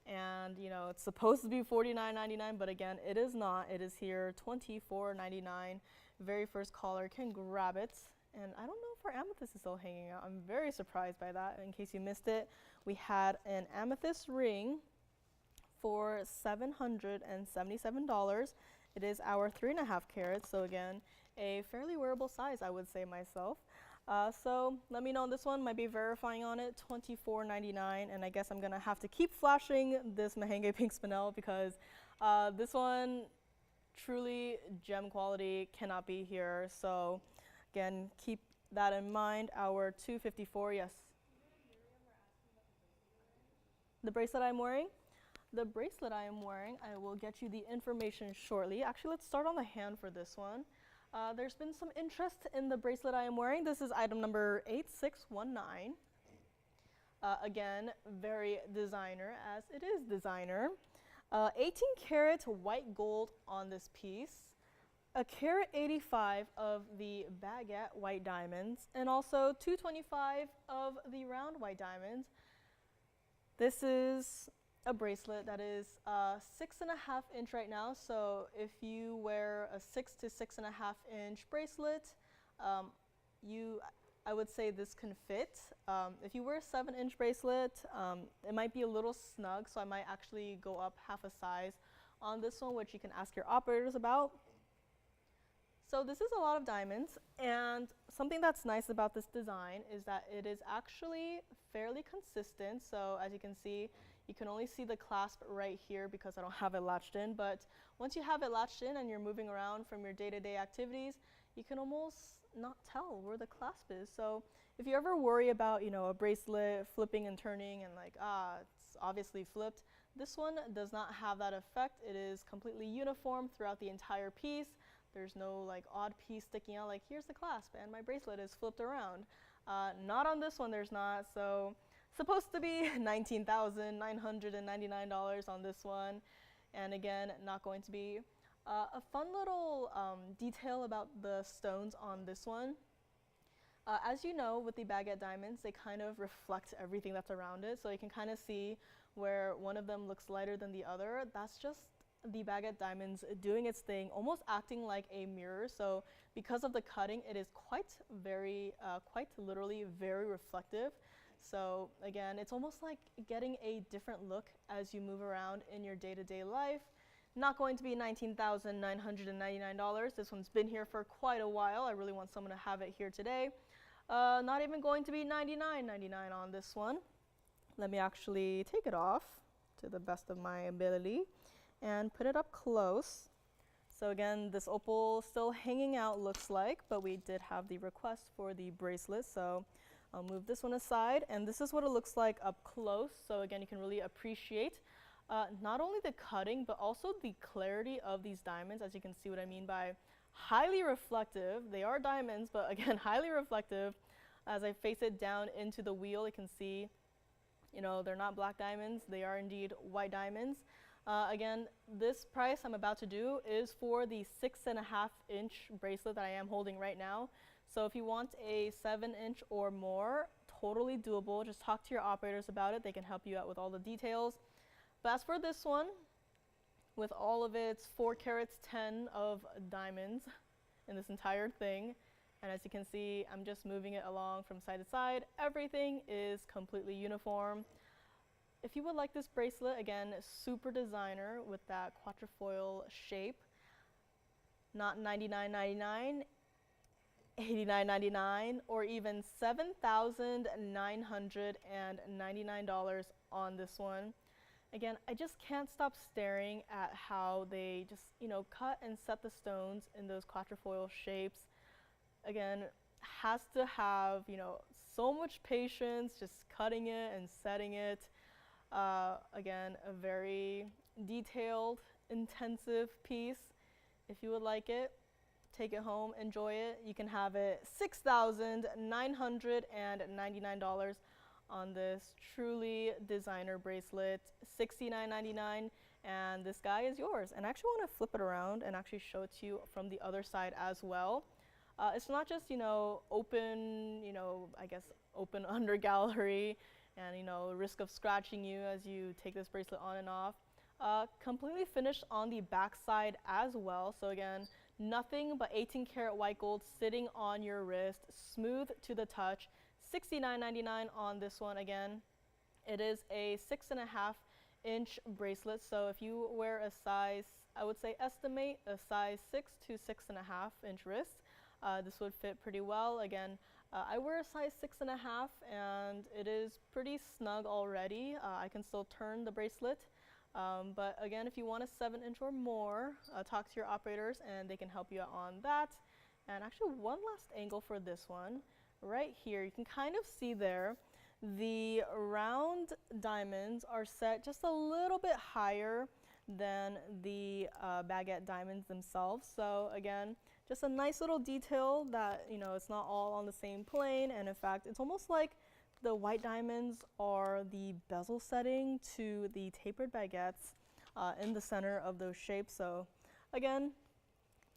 And you know, it's supposed to be $49.99, but again, it is not. It is here, $24.99. Very first caller can grab it. And I don't know if our amethyst is still hanging out. I'm very surprised by that. In case you missed it, we had an amethyst ring for $777. It is our 3.5 carats. So again, a fairly wearable size, I would say myself. So let me know on this one. Might be verifying on it, $24.99. And I guess I'm gonna have to keep flashing this Mahenge pink spinel because this one truly gem quality cannot be here. So again, keep that in mind. Our 254, yes. The bracelet I'm wearing? The bracelet I am wearing, I will get you the information shortly. Actually, let's start on the hand for this one. There's been some interest in the bracelet I am wearing. This is item number 8619. Again, very designer, as it is designer. 18 karat white gold on this piece. A carat 85 of the baguette white diamonds, and also 225 of the round white diamonds. This is a bracelet that is 6.5 inch right now. So if you wear a 6 to 6.5 inch bracelet, I would say this can fit. If you wear a 7 inch bracelet, it might be a little snug. So I might actually go up half a size on this one, which you can ask your operators about. So this is a lot of diamonds, and something that's nice about this design is that it is actually fairly consistent. So as you can see, You can only see the clasp right here because I don't have it latched in, but once you have it latched in and you're moving around from your day-to-day activities, you can almost not tell where the clasp is. So if you ever worry about, you know, a bracelet flipping and turning and like, it's obviously flipped, this one does not have that effect. It is completely uniform throughout the entire piece. There's no like odd piece sticking out like here's the clasp and my bracelet is flipped around. Not on this one, there's not. So supposed to be $19,999 on this one. And again, not going to be. A fun little detail about the stones on this one. As you know, with the baguette diamonds, they kind of reflect everything that's around it. So you can kind of see where one of them looks lighter than the other. That's just the baguette diamonds doing its thing, almost acting like a mirror. So because of the cutting, it is quite literally very reflective. So again, it's almost like getting a different look as you move around in your day-to-day life. Not going to be $19,999. This one's been here for quite a while. I really want someone to have it here today. Not even going to be $99.99 on this one. Let me actually take it off to the best of my ability and put it up close. So again, this opal still hanging out looks like, but we did have the request for the bracelet. So I'll move this one aside, and this is what it looks like up close. So again, you can really appreciate not only the cutting, but also the clarity of these diamonds, as you can see what I mean by highly reflective. They are diamonds, but again, highly reflective. As I face it down into the wheel, you can see, you know, they're not black diamonds. They are indeed white diamonds. Again, this price I'm about to do is for the 6.5-inch bracelet that I am holding right now. So if you want a 7-inch or more, totally doable. Just talk to your operators about it. They can help you out with all the details. But as for this one, with all of its 4 carats 10 of diamonds in this entire thing, and as you can see, I'm just moving it along from side to side. Everything is completely uniform. If you would like this bracelet, again, super designer with that quatrefoil shape, not $99.99, $89.99, or even $7,999 on this one. Again, I just can't stop staring at how they just, you know, cut and set the stones in those quatrefoil shapes. Again, has to have, you know, so much patience just cutting it and setting it. Again, a very detailed, intensive piece. If you would like it, take it home, enjoy it. You can have it $6,999 on this truly designer bracelet, $69.99, and this guy is yours. And I actually want to flip it around and actually show it to you from the other side as well. It's not just, you know, open, you know, I guess open under gallery and, you know, risk of scratching you as you take this bracelet on and off. Completely finished on the back side as well. So again, nothing but 18 karat white gold sitting on your wrist, smooth to the touch. $69.99 on this one. Again, it is a 6.5-inch bracelet. So if you wear a size, I would say estimate a size 6 to 6.5-inch wrist, this would fit pretty well. Again, I wear a size 6.5 and it is pretty snug already. I can still turn the bracelet. But again, if you want a 7-inch or more, talk to your operators and they can help you out on that. And actually one last angle for this one. Right here, you can kind of see there, the round diamonds are set just a little bit higher than the baguette diamonds themselves. So again, just a nice little detail that, you know, it's not all on the same plane. And in fact, it's almost like the white diamonds are the bezel setting to the tapered baguettes in the center of those shapes. So again,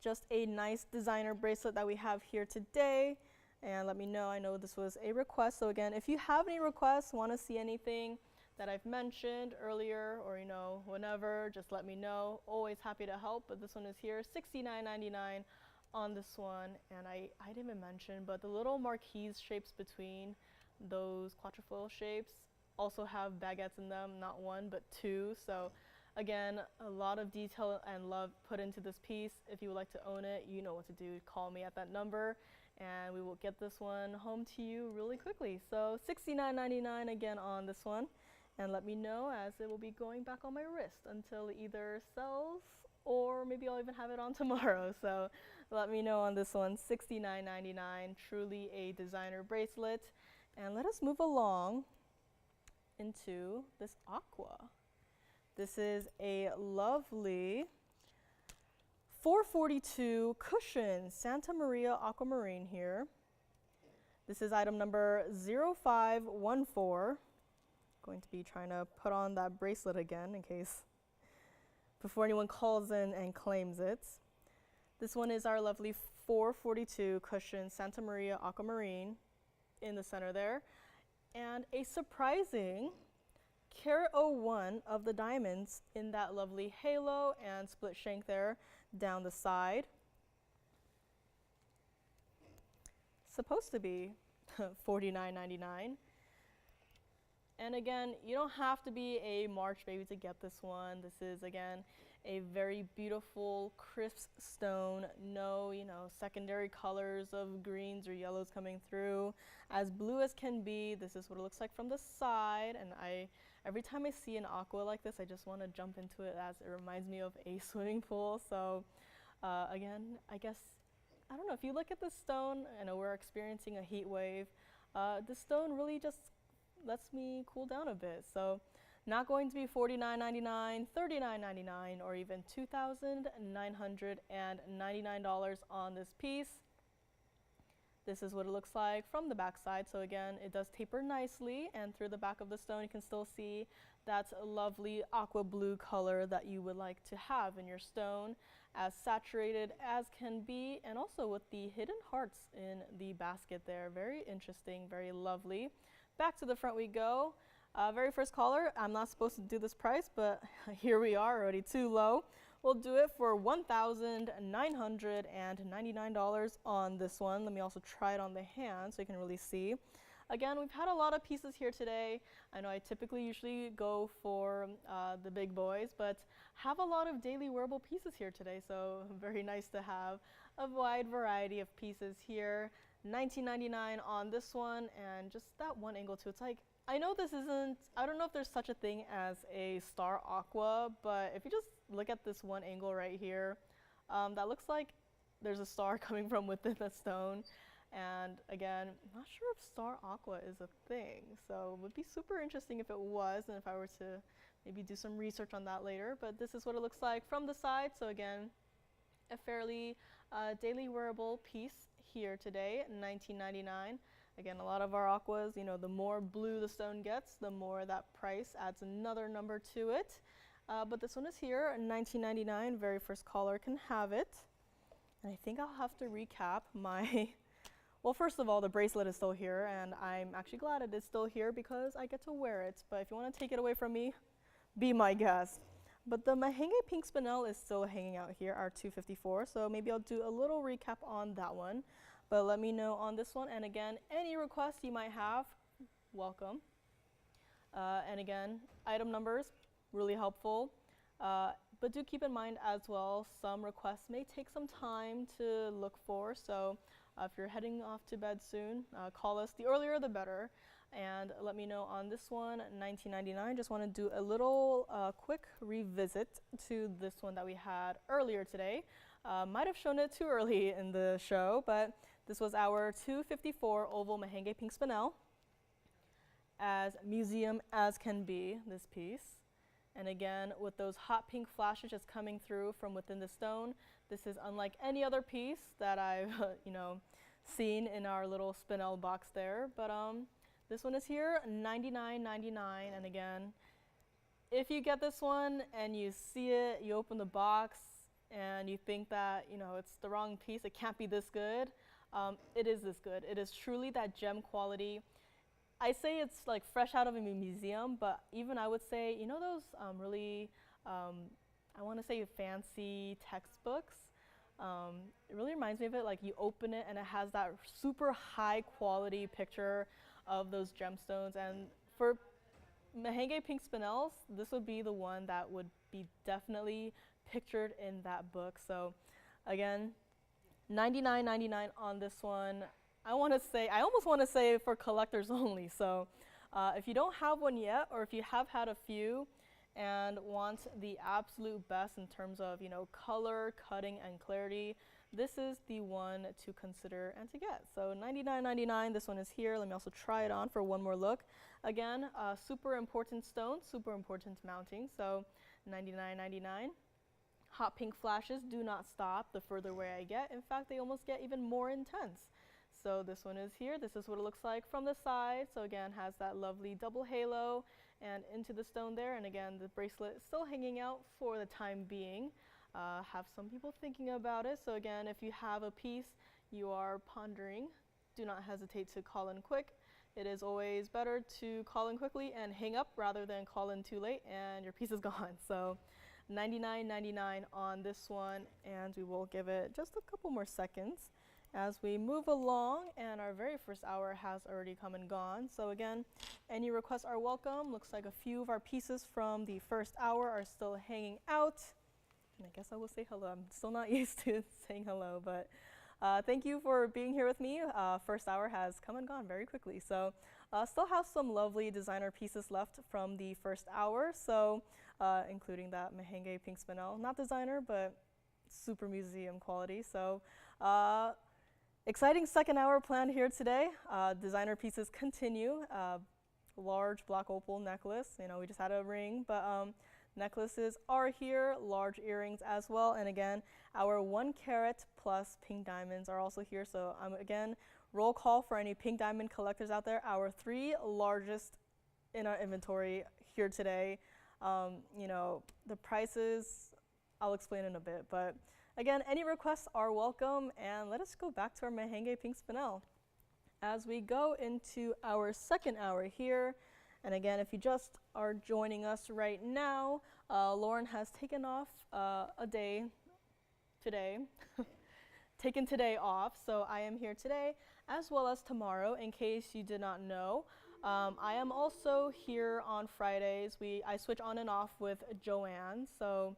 just a nice designer bracelet that we have here today. And let me know, I know this was a request. So again, if you have any requests, want to see anything that I've mentioned earlier or, you know, whenever, just let me know. Always happy to help. But this one is here, $69.99 on this one. And I didn't even mention, but the little marquise shapes between those quatrefoil shapes also have baguettes in them, not one, but two. So again, a lot of detail and love put into this piece. If you would like to own it, you know what to do. Call me at that number and we will get this one home to you really quickly. So $69.99 again on this one. and let me know, as it will be going back on my wrist until it either sells or maybe I'll even have it on tomorrow. So let me know on this one. $69.99, truly a designer bracelet. And let us move along into this aqua. This is a lovely 442 cushion Santa Maria aquamarine here. This is item number 0514. Going to be trying to put on that bracelet again in case before anyone calls in and claims it. This one is our lovely 442 cushion Santa Maria aquamarine in the center there, and a surprising carat 01 of the diamonds in that lovely halo and split shank there down the side. Supposed to be $49.99. And again, you don't have to be a March baby to get this one. This is, again, a very beautiful, crisp stone. No, secondary colors of greens or yellows coming through. As blue as can be. This is what it looks like from the side. And every time I see an aqua like this, I just want to jump into it, as it reminds me of a swimming pool. So again, I guess, I don't know, if you look at this stone, I know we're experiencing a heat wave. This stone really just lets me cool down a bit. So not going to be $49.99, $39.99, or even $2,999 on this piece. This is what it looks like from the back side. So again, it does taper nicely, and through the back of the stone you can still see that lovely aqua blue color that you would like to have in your stone, as saturated as can be, and also with the hidden hearts in the basket there. Very interesting, very lovely. Back to the front we go. Very first caller, I'm not supposed to do this price, but here we are, already too low. We'll do it for $1,999 on this one. Let me also try it on the hand so you can really see. Again, we've had a lot of pieces here today. I know I typically usually go for the big boys, but have a lot of daily wearable pieces here today, so very nice to have a wide variety of pieces here. $19.99 on this one, and just that one angle too. It's like, I know this isn't, I don't know if there's such a thing as a star aqua, but if you just look at this one angle right here, that looks like there's a star coming from within the stone. And again, I'm not sure if star aqua is a thing, so it would be super interesting if it was, and if I were to maybe do some research on that later. But this is what it looks like from the side. So again, a fairly daily wearable piece here today, $19.99. Again, a lot of our aquas, the more blue the stone gets, the more that price adds another number to it. But this one is here, $19.99. Very first caller can have it. And I think I'll have to recap my, well, first of all, the bracelet is still here, and I'm actually glad it is still here because I get to wear it. But if you want to take it away from me, be my guest. But the Mahenge pink spinel is still hanging out here, our 254, so maybe I'll do a little recap on that one. But let me know on this one, and again, any requests you might have, welcome. And again, item numbers, really helpful. But do keep in mind as well, some requests may take some time to look for, so if you're heading off to bed soon, call us. The earlier the better. And let me know on this one, $19.99. Just want to do a little quick revisit to this one that we had earlier today. Might have shown it too early in the show, but this was our 254 oval Mahenge pink spinel, as museum as can be, this piece. And again, with those hot pink flashes just coming through from within the stone, this is unlike any other piece that I've seen in our little spinel box there. But this one is here, $99.99. And again, if you get this one and you see it, you open the box and you think that it's the wrong piece, it can't be this good. It is this good. It is truly that gem quality. I say it's like fresh out of a museum, but even I would say, those really, I want to say fancy textbooks. It really reminds me of it, like you open it and it has that super high quality picture of those gemstones. And for Mahenge pink spinels, this would be the one that would be definitely pictured in that book. So again, $99.99 on this one. I almost want to say for collectors only. So if you don't have one yet, or if you have had a few and want the absolute best in terms of, you know, color, cutting, and clarity, this is the one to consider and to get. So $99.99, this one is here. Let me also try it on for one more look. Again, super important stone, super important mounting, so $99.99. Hot pink flashes do not stop the further away I get. In fact, they almost get even more intense. So this one is here. This is what it looks like from the side. So again, has that lovely double halo and into the stone there. And again, the bracelet is still hanging out for the time being. Have some people thinking about it. So again, if you have a piece you are pondering, do not hesitate to call in quick. It is always better to call in quickly and hang up rather than call in too late and your piece is gone. So $99.99 on this one, and we will give it just a couple more seconds as we move along, and our very first hour has already come and gone. So again, any requests are welcome. Looks like a few of our pieces from the first hour are still hanging out. And I guess I will say hello. I'm still not used to saying hello, but thank you for being here with me. First hour has come and gone very quickly. So still have some lovely designer pieces left from the first hour. So including that Mahenge pink spinel, not designer, but super museum quality. So exciting second hour planned here today. Designer pieces continue. Large black opal necklace. You know, we just had a ring, but necklaces are here, large earrings as well, and again, our 1 carat plus pink diamonds are also here. So again, roll call for any pink diamond collectors out there. Our 3 largest in our inventory here today. You know, the prices, I'll explain in a bit, but again, any requests are welcome, and let us go back to our Mahenge pink spinel. As we go into our second hour here, and again, if you just are joining us right now, Lauren has taken off a day today, taken today off, so I am here today as well as tomorrow, in case you did not know. I am also here on Fridays. I switch on and off with Joanne, so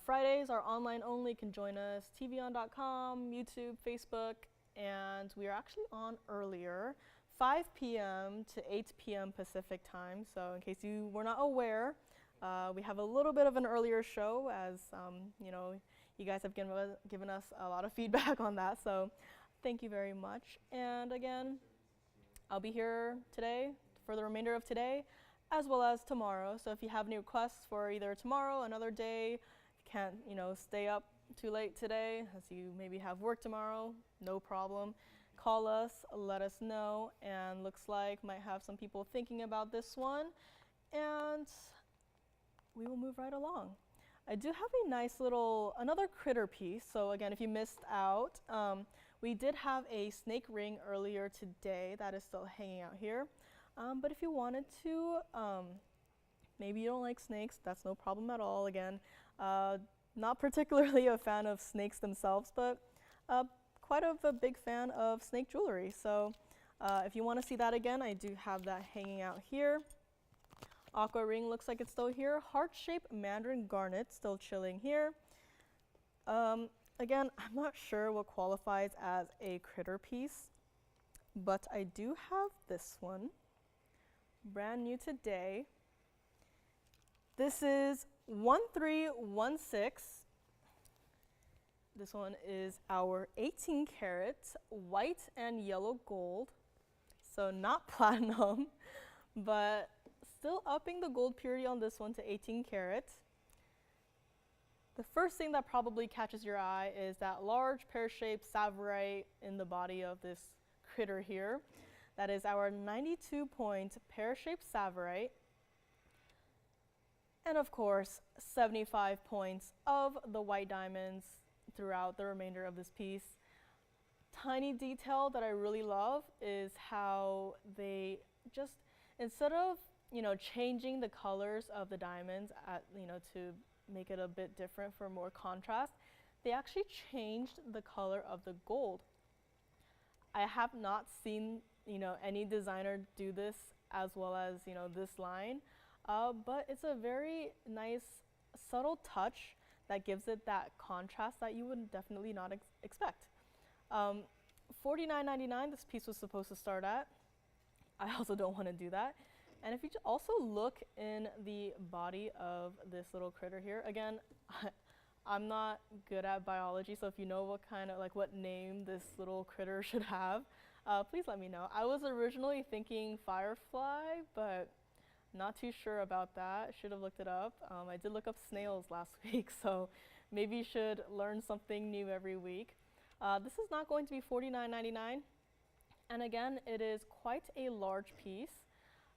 Fridays are online only. You can join us, TVON.com, YouTube, Facebook, and we are actually on earlier. 5 p.m. to 8 p.m. Pacific time. So in case you were not aware, we have a little bit of an earlier show, as you know, you guys have given us a lot of feedback on that. So thank you very much. And again, I'll be here today for the remainder of today, as well as tomorrow. So if you have any requests for either tomorrow, another day, if you can't, you know, stay up too late today, as you maybe have work tomorrow, no problem. Call us, let us know, and looks like might have some people thinking about this one, and we will move right along. I do have a nice little, another critter piece. So again, if you missed out, we did have a snake ring earlier today that is still hanging out here. But if you wanted to, maybe you don't like snakes, that's no problem at all. Again, not particularly a fan of snakes themselves, but quite of a big fan of snake jewelry. So if you want to see that again, I do have that hanging out here. Aqua ring looks like it's still here. Heart-shaped Mandarin garnet still chilling here. Again, I'm not sure what qualifies as a critter piece, but I do have this one, brand new today. This is 1316. This one is our 18 karat white and yellow gold. So not platinum, but still upping the gold purity on this one to 18 karat. The first thing that probably catches your eye is that large pear-shaped Tsavorite in the body of this critter here. That is our 92-point pear-shaped Tsavorite. And of course, 75 points of the white diamonds throughout the remainder of this piece. Tiny detail that I really love is how they just, instead of, you know, changing the colors of the diamonds to make it a bit different for more contrast, they actually changed the color of the gold. I have not seen, you know, any designer do this as well as, you know, this line, but it's a very nice subtle touch that gives it that contrast that you would definitely not expect. $49.99 this piece was supposed to start at. I also don't want to do that. And if you also look in the body of this little critter here, again, I'm not good at biology, so if you know what kind of, like what name this little critter should have, please let me know. I was originally thinking firefly, but not too sure about that. Should have looked it up. I did look up snails last week, so maybe you should learn something new every week. This is not going to be $49.99, and again, it is quite a large piece,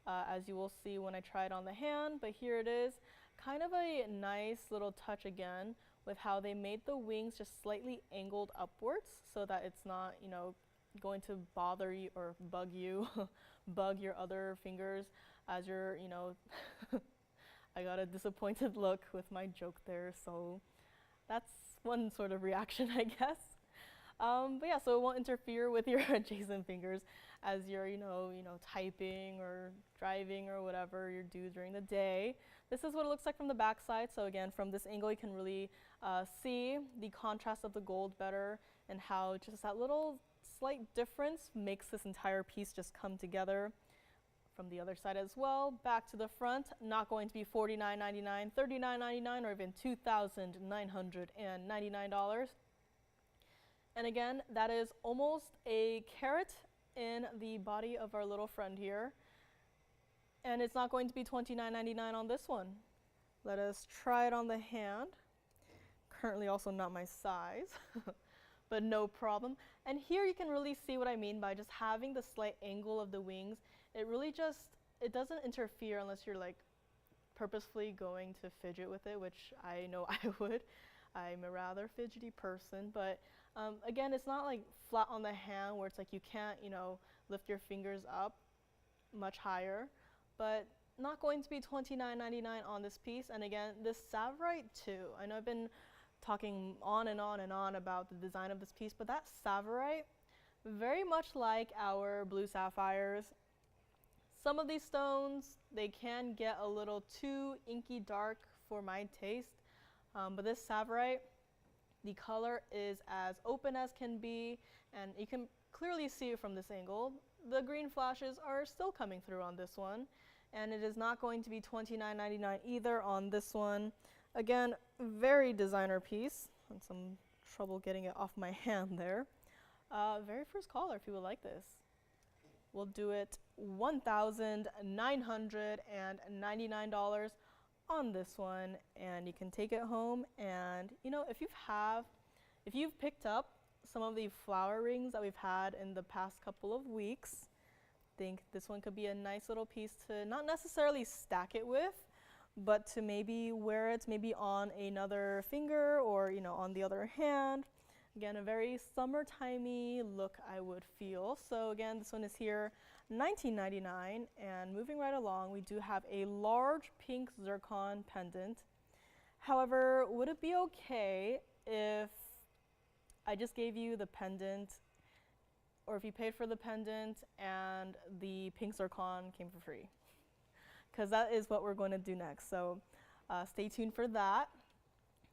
as you will see when I try it on the hand, but here it is. Kind of a nice little touch again with how they made the wings just slightly angled upwards so that it's not, you know, going to bother you or bug you, bug your other fingers as you're, you know, I got a disappointed look with my joke there, so that's one sort of reaction, I guess. But yeah, so it won't interfere with your adjacent fingers as you're, you know, typing or driving or whatever you do during the day. This is what it looks like from the back side. So again, from this angle, you can really see the contrast of the gold better and how just that little slight difference makes this entire piece just come together. From the other side as well, back to the front, not going to be $49.99, $39.99, or even $2,999. And again, that is almost a carat in the body of our little friend here. And it's not going to be $29.99 on this one. Let us try it on the hand. Currently also not my size, but no problem. And here you can really see what I mean by just having the slight angle of the wings. It really just, it doesn't interfere unless you're like purposefully going to fidget with it, which I know I would. I'm a rather fidgety person, but again, it's not like flat on the hand where it's like you can't, you know, lift your fingers up much higher, but not going to be $29.99 on this piece. And again, this Tsavorite too. I know I've been talking on and on and on about the design of this piece, but that Tsavorite, very much like our blue sapphires, some of these stones, they can get a little too inky dark for my taste, but this Tsavorite, the color is as open as can be, and you can clearly see it from this angle. The green flashes are still coming through on this one, and it is not going to be $29.99 either on this one. Again, very designer piece, and some trouble getting it off my hand there. Very first caller, if you would like this. We'll do it $1,999 on this one, and you can take it home. And you know, if you've picked up some of the flower rings that we've had in the past couple of weeks, I think this one could be a nice little piece to not necessarily stack it with, but to maybe wear it maybe on another finger or, you know, on the other hand. Again, a very summertimey look, I would feel. So again, this one is here, $19.99, and moving right along, we do have a large pink zircon pendant. However, would it be okay if I just gave you the pendant, or if you paid for the pendant and the pink zircon came for free? Because that is what we're going to do next. So stay tuned for that.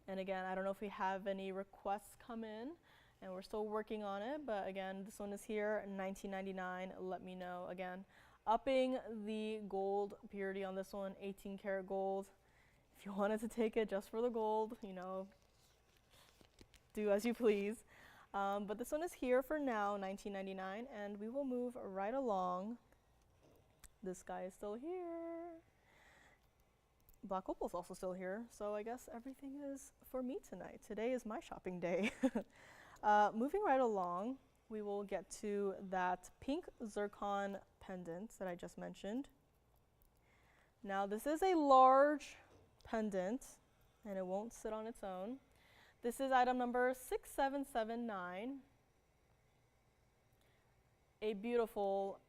And again, I don't know if we have any requests come in, and we're still working on it, but again, this one is here, $19.99. Let me know. Again, upping the gold purity on this one, 18 karat gold. If you wanted to take it just for the gold, you know, do as you please. But this one is here for now, $19.99, and we will move right along. This guy is still here. Black opal is also still here, so I guess everything is for me tonight. Today is my shopping day. Moving right along, we will get to that pink zircon pendant that I just mentioned. Now this is a large pendant, and it won't sit on its own. This is item number 6779. A beautiful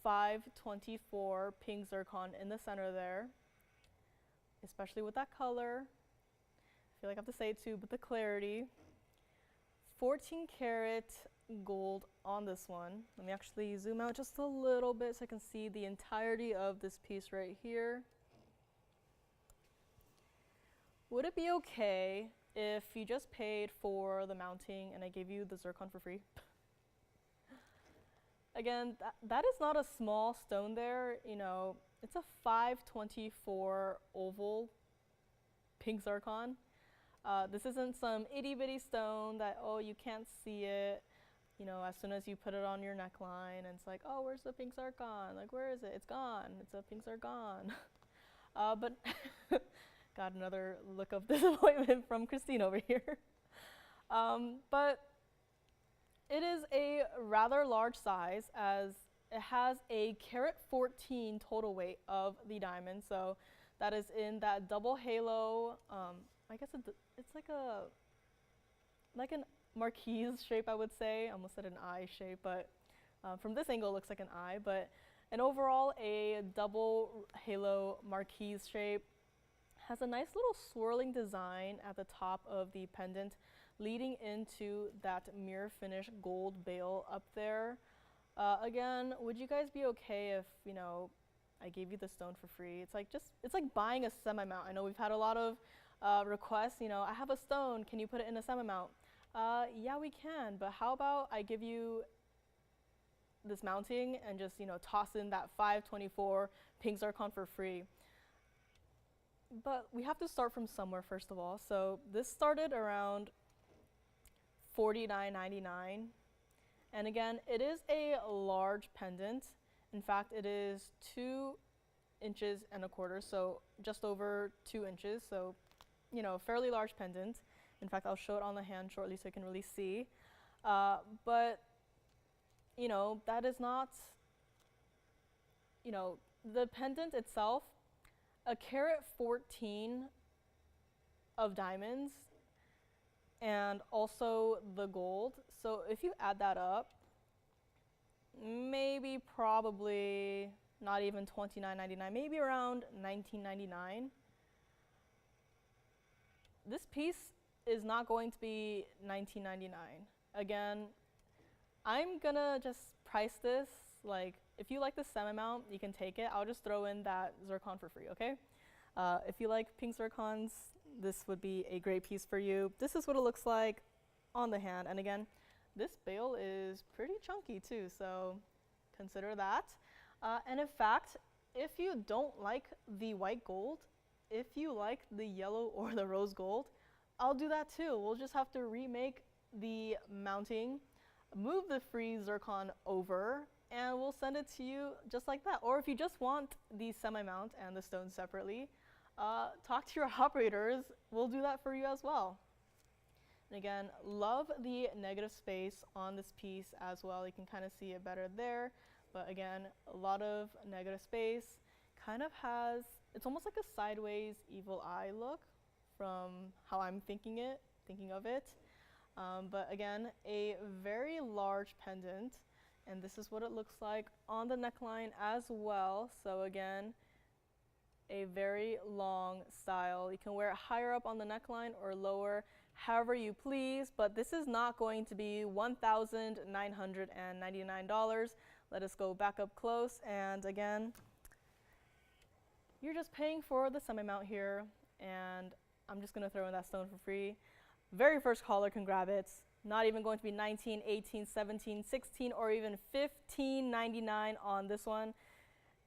524 pink zircon in the center there, especially with that color. I feel like I have to say it too, but the clarity. 14 karat gold on this one. Let me actually zoom out just a little bit so I can see the entirety of this piece right here. Would it be okay if you just paid for the mounting and I gave you the zircon for free? Again, that is not a small stone there. You know, it's a 524 oval pink zircon. This isn't some itty bitty stone that, oh, you can't see it, you know, as soon as you put it on your neckline, and it's like, oh, where's the pink zircon? Like, where is it? It's gone. It's a pink zircon. But got another look of disappointment from Christine over here. But it is a rather large size, as it has a carat 14 total weight of the diamond. So that is in that double halo. I guess it's like an marquise shape, I would say. I almost said an eye shape, but from this angle it looks like an eye. But an overall, a double halo marquise shape. Has a nice little swirling design at the top of the pendant, leading into that mirror finish gold bail up there. Again, would you guys be okay if, you know, I gave you the stone for free? It's like buying a semi-mount. I know we've had a lot of requests, you know, I have a stone, can you put it in a semi-mount? Yeah, we can, but how about I give you this mounting and just, you know, toss in that 524 pink zircon for free? But we have to start from somewhere, first of all. So this started around $49.99. And again, it is a large pendant. In fact, it is 2 inches and a quarter, so just over 2 inches. So, you know, fairly large pendant. In fact, I'll show it on the hand shortly so you can really see. But, you know, that is not, you know, the pendant itself, a carat 14 of diamonds, and also the gold. So if you add that up, maybe probably not even $29.99, maybe around $19.99. This piece is not going to be $19.99. Again, I'm gonna just price this, like, if you like the semi-mount, you can take it. I'll just throw in that zircon for free, okay? If you like pink zircons, this would be a great piece for you. This is what it looks like on the hand. And again, this bail is pretty chunky too, so consider that. And in fact, if you don't like the white gold, if you like the yellow or the rose gold, I'll do that too. We'll just have to remake the mounting, move the free zircon over, and we'll send it to you just like that. Or if you just want the semi-mount and the stones separately, talk to your operators. We'll do that for you as well. And again, love the negative space on this piece as well. You can kind of see it better there. But again, a lot of negative space. Kind of has, it's almost like a sideways evil eye look from how I'm thinking of it. But again, a very large pendant. And this is what it looks like on the neckline as well. So again, a very long style. You can wear it higher up on the neckline or lower, however you please, but this is not going to be $1,999. Let us go back up close, and again, you're just paying for the semi-mount here, and I'm just gonna throw in that stone for free. Very first caller can grab it. Not even going to be 19, 18, 17, 16, or even $15.99 on this one.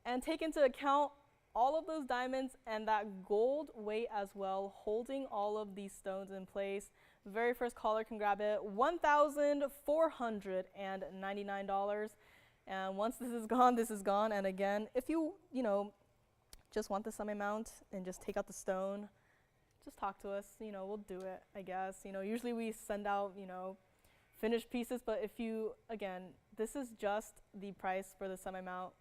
And take into account all of those diamonds and that gold weight as well, holding all of these stones in place. Very first caller can grab it, $1,499. And once this is gone, this is gone. And again, if you just want the semi-mount and just take out the stone, just talk to us, we'll do it, I guess. Usually we send out, finished pieces, but if you, again, this is just the price for the semi-mount.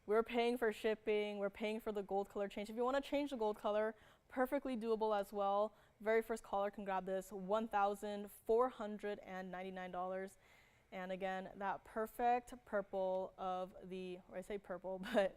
We're paying for shipping, we're paying for the gold color change. If you want to change the gold color, perfectly doable as well. Very first caller can grab this, $1,499. And again, that perfect purple of the, or I say purple, but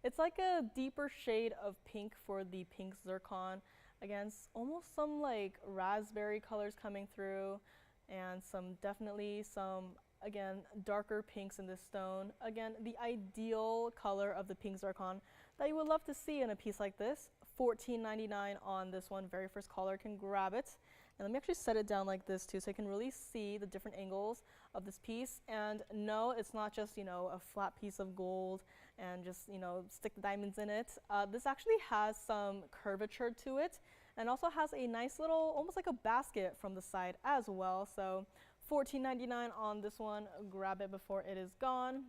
it's like a deeper shade of pink for the pink zircon. Again, almost some like raspberry colors coming through, and definitely some, again, darker pinks in this stone. Again, the ideal color of the pink zircon that you would love to see in a piece like this. $14.99 on this one. Very first caller can grab it. And let me actually set it down like this too, so you can really see the different angles of this piece. And no, it's not just, you know, a flat piece of gold and just, you know, stick the diamonds in it. This actually has some curvature to it, and also has a nice little, almost like a basket from the side as well. So $14.99 on this one. Grab it before it is gone.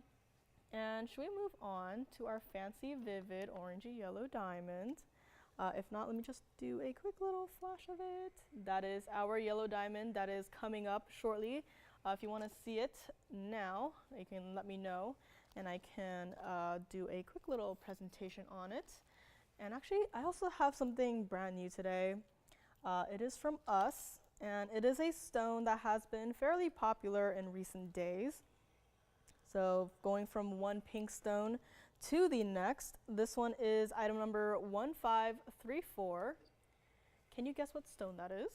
And should we move on to our fancy vivid orangey yellow diamond? If not, let me just do a quick little flash of it. That is our yellow diamond that is coming up shortly. If you want to see it now, you can let me know, and I can do a quick little presentation on it. And actually, I also have something brand new today. It is from us, and it is a stone that has been fairly popular in recent days. So going from one pink stone to the next, this one is item number 1534. Can you guess what stone that is?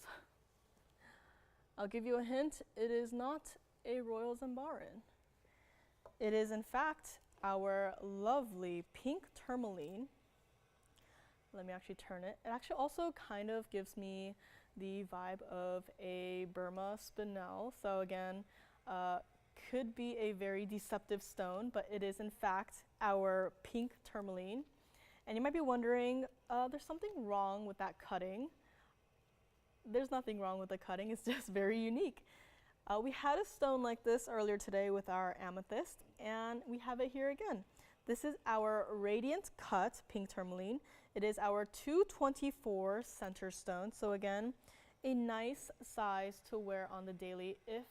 I'll give you a hint. It is not a royal Zambaran. It is in fact our lovely pink tourmaline. Let me actually turn it. It actually also kind of gives me the vibe of a Burma spinel. So again, could be a very deceptive stone, but it is in fact our pink tourmaline. And you might be wondering, there's something wrong with that cutting. There's nothing wrong with the cutting, it's just very unique. We had a stone like this earlier today with our amethyst, and we have it here again. This is our radiant cut pink tourmaline. It is our 224 center stone. So again, a nice size to wear on the daily if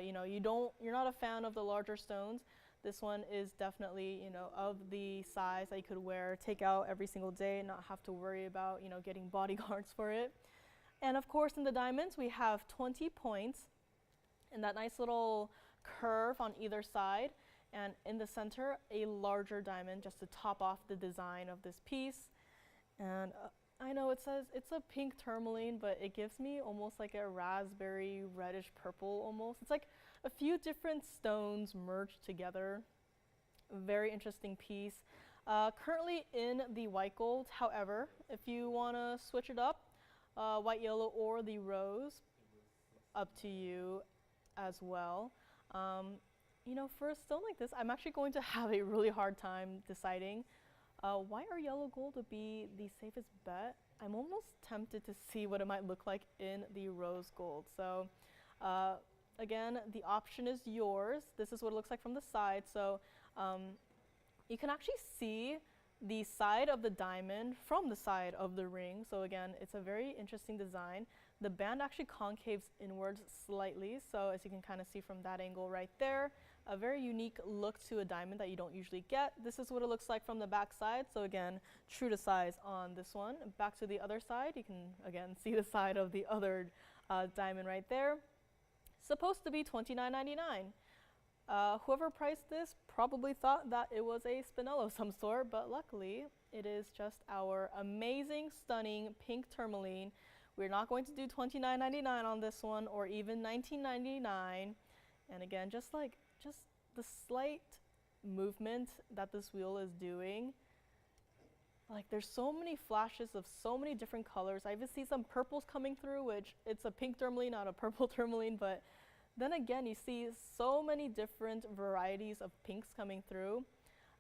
you know, you're not a fan of the larger stones. This one is definitely, you know, of the size that you could wear, take out every single day and not have to worry about, you know, getting bodyguards for it. And of course, in the diamonds, we have 20 points and that nice little curve on either side. And in the center, a larger diamond just to top off the design of this piece. And I know it says it's a pink tourmaline, but it gives me almost like a raspberry reddish purple almost. It's like a few different stones merged together. Very interesting piece. Currently in the white gold. However, if you want to switch it up, white, yellow, or the rose, up to you as well. You know, for a stone like this, I'm actually going to have a really hard time deciding. White or yellow gold would be the safest bet. I'm almost tempted to see what it might look like in the rose gold. So again, the option is yours. This is what it looks like from the side. So you can actually see the side of the diamond from the side of the ring. So again, it's a very interesting design. The band actually concaves inwards slightly. So as you can kind of see from that angle right there, a very unique look to a diamond that you don't usually get. This is what it looks like from the back side. So again, true to size on this one. Back to the other side, you can again see the side of the other diamond right there. Supposed to be $29.99. Whoever priced this probably thought that it was a spinel of some sort, but luckily it is just our amazing, stunning pink tourmaline. We're not going to do $29.99 on this one, or even $19.99. And again, just the slight movement that this wheel is doing, like there's so many flashes of so many different colors. I even see some purples coming through, which it's a pink tourmaline, not a purple tourmaline, but then again, you see so many different varieties of pinks coming through.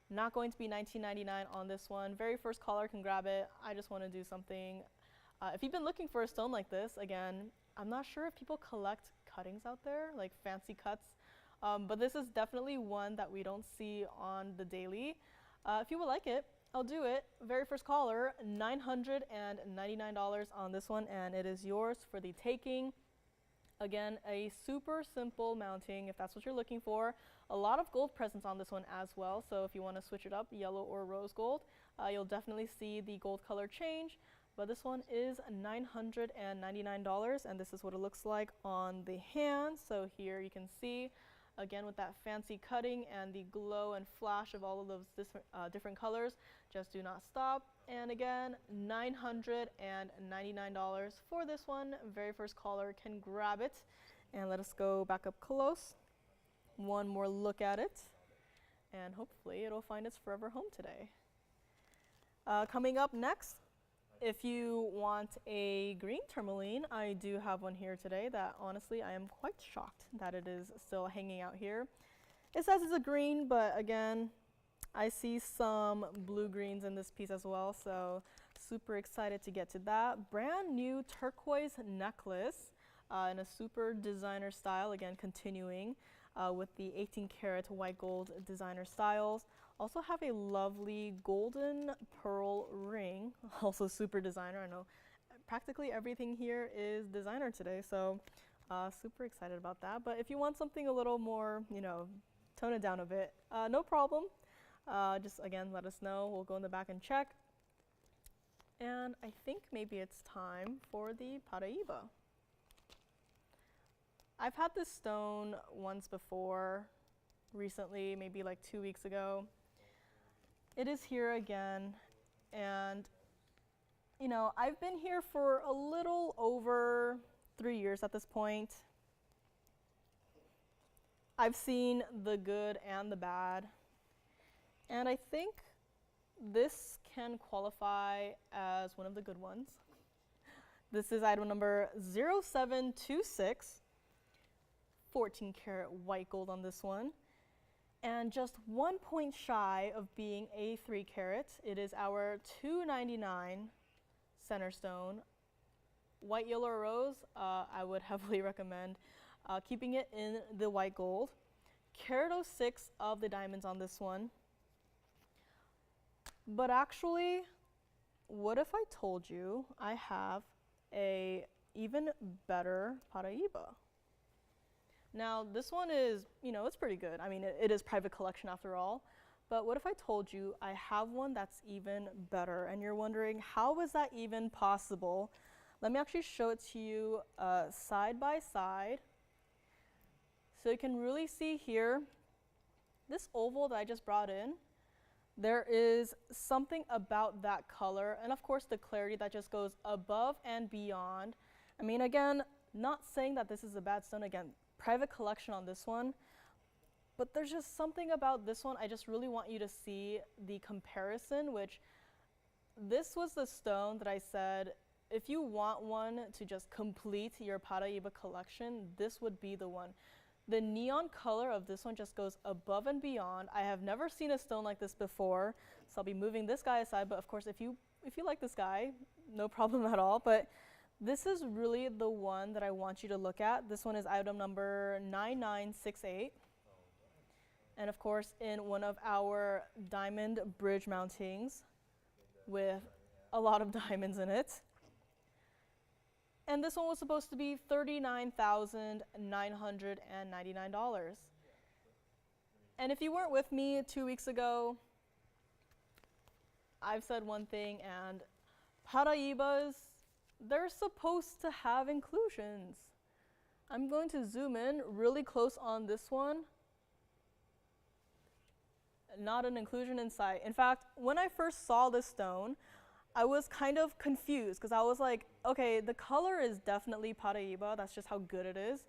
Not going to be $19.99 on this one. Very first caller can grab it. I just want to do something. If you've been looking for a stone like this, again, I'm not sure if people collect cuttings out there, like fancy cuts, but this is definitely one that we don't see on the daily. If you would like it, I'll do it. Very first caller, $999 on this one, and it is yours for the taking. Again, a super simple mounting if that's what you're looking for. A lot of gold presents on this one as well, so if you want to switch it up, yellow or rose gold, you'll definitely see the gold color change. But this one is $999, and this is what it looks like on the hand. So here you can see, again, with that fancy cutting and the glow and flash of all of those different colors. Just do not stop. And again, $999 for this one. Very first caller can grab it. And let us go back up close. One more look at it. And hopefully it'll find its forever home today. Coming up next if you want a green tourmaline, I do have one here today that honestly I am quite shocked that it is still hanging out here. It says it's a green, but again, I see some blue greens in this piece as well, so super excited to get to that. Brand new turquoise necklace in a super designer style, again continuing with the 18 karat white gold designer styles. Also have a lovely golden pearl ring, also super designer. I know practically everything here is designer today, so super excited about that. But if you want something a little more, you know, tone it down a bit, no problem. Just again, let us know. We'll go in the back and check. And I think maybe it's time for the Paraiba. I've had this stone once before, recently, maybe like 2 weeks ago. It is here again, and you know, I've been here for a little over 3 years at this point. I've seen the good and the bad, and I think this can qualify as one of the good ones. This is item number 0726, 14 karat white gold on this one. And just 1 point shy of being a 3 carat. It is our $2.99 center stone. White, yellow, or rose, I would heavily recommend keeping it in the white gold. Carat 06 of the diamonds on this one. But actually, what if I told you I have a even better Paraiba? Now, this one is, you know, it's pretty good. I mean, it is private collection after all. But what if I told you I have one that's even better? And you're wondering, how is that even possible? Let me actually show it to you side by side. So you can really see here, this oval that I just brought in, there is something about that color. And of course, the clarity that just goes above and beyond. I mean, again, not saying that this is a bad stone. Again, private collection on this one, but there's just something about this one. I just really want you to see the comparison, which this was the stone that I said, if you want one to just complete your Paraiba collection, this would be the one. The neon color of this one just goes above and beyond. I have never seen a stone like this before, so I'll be moving this guy aside, but of course if you like this guy, no problem at all. But this is really the one that I want you to look at. This one is item number 9968. And of course, in one of our diamond bridge mountings with a lot of diamonds in it. And this one was supposed to be $39,999. And if you weren't with me 2 weeks ago, I've said one thing, and Paraibas, they're supposed to have inclusions. I'm going to zoom in really close on this one. Not an inclusion in sight. In fact, when I first saw this stone, I was kind of confused because I was like, okay, the color is definitely Paraiba, that's just how good it is.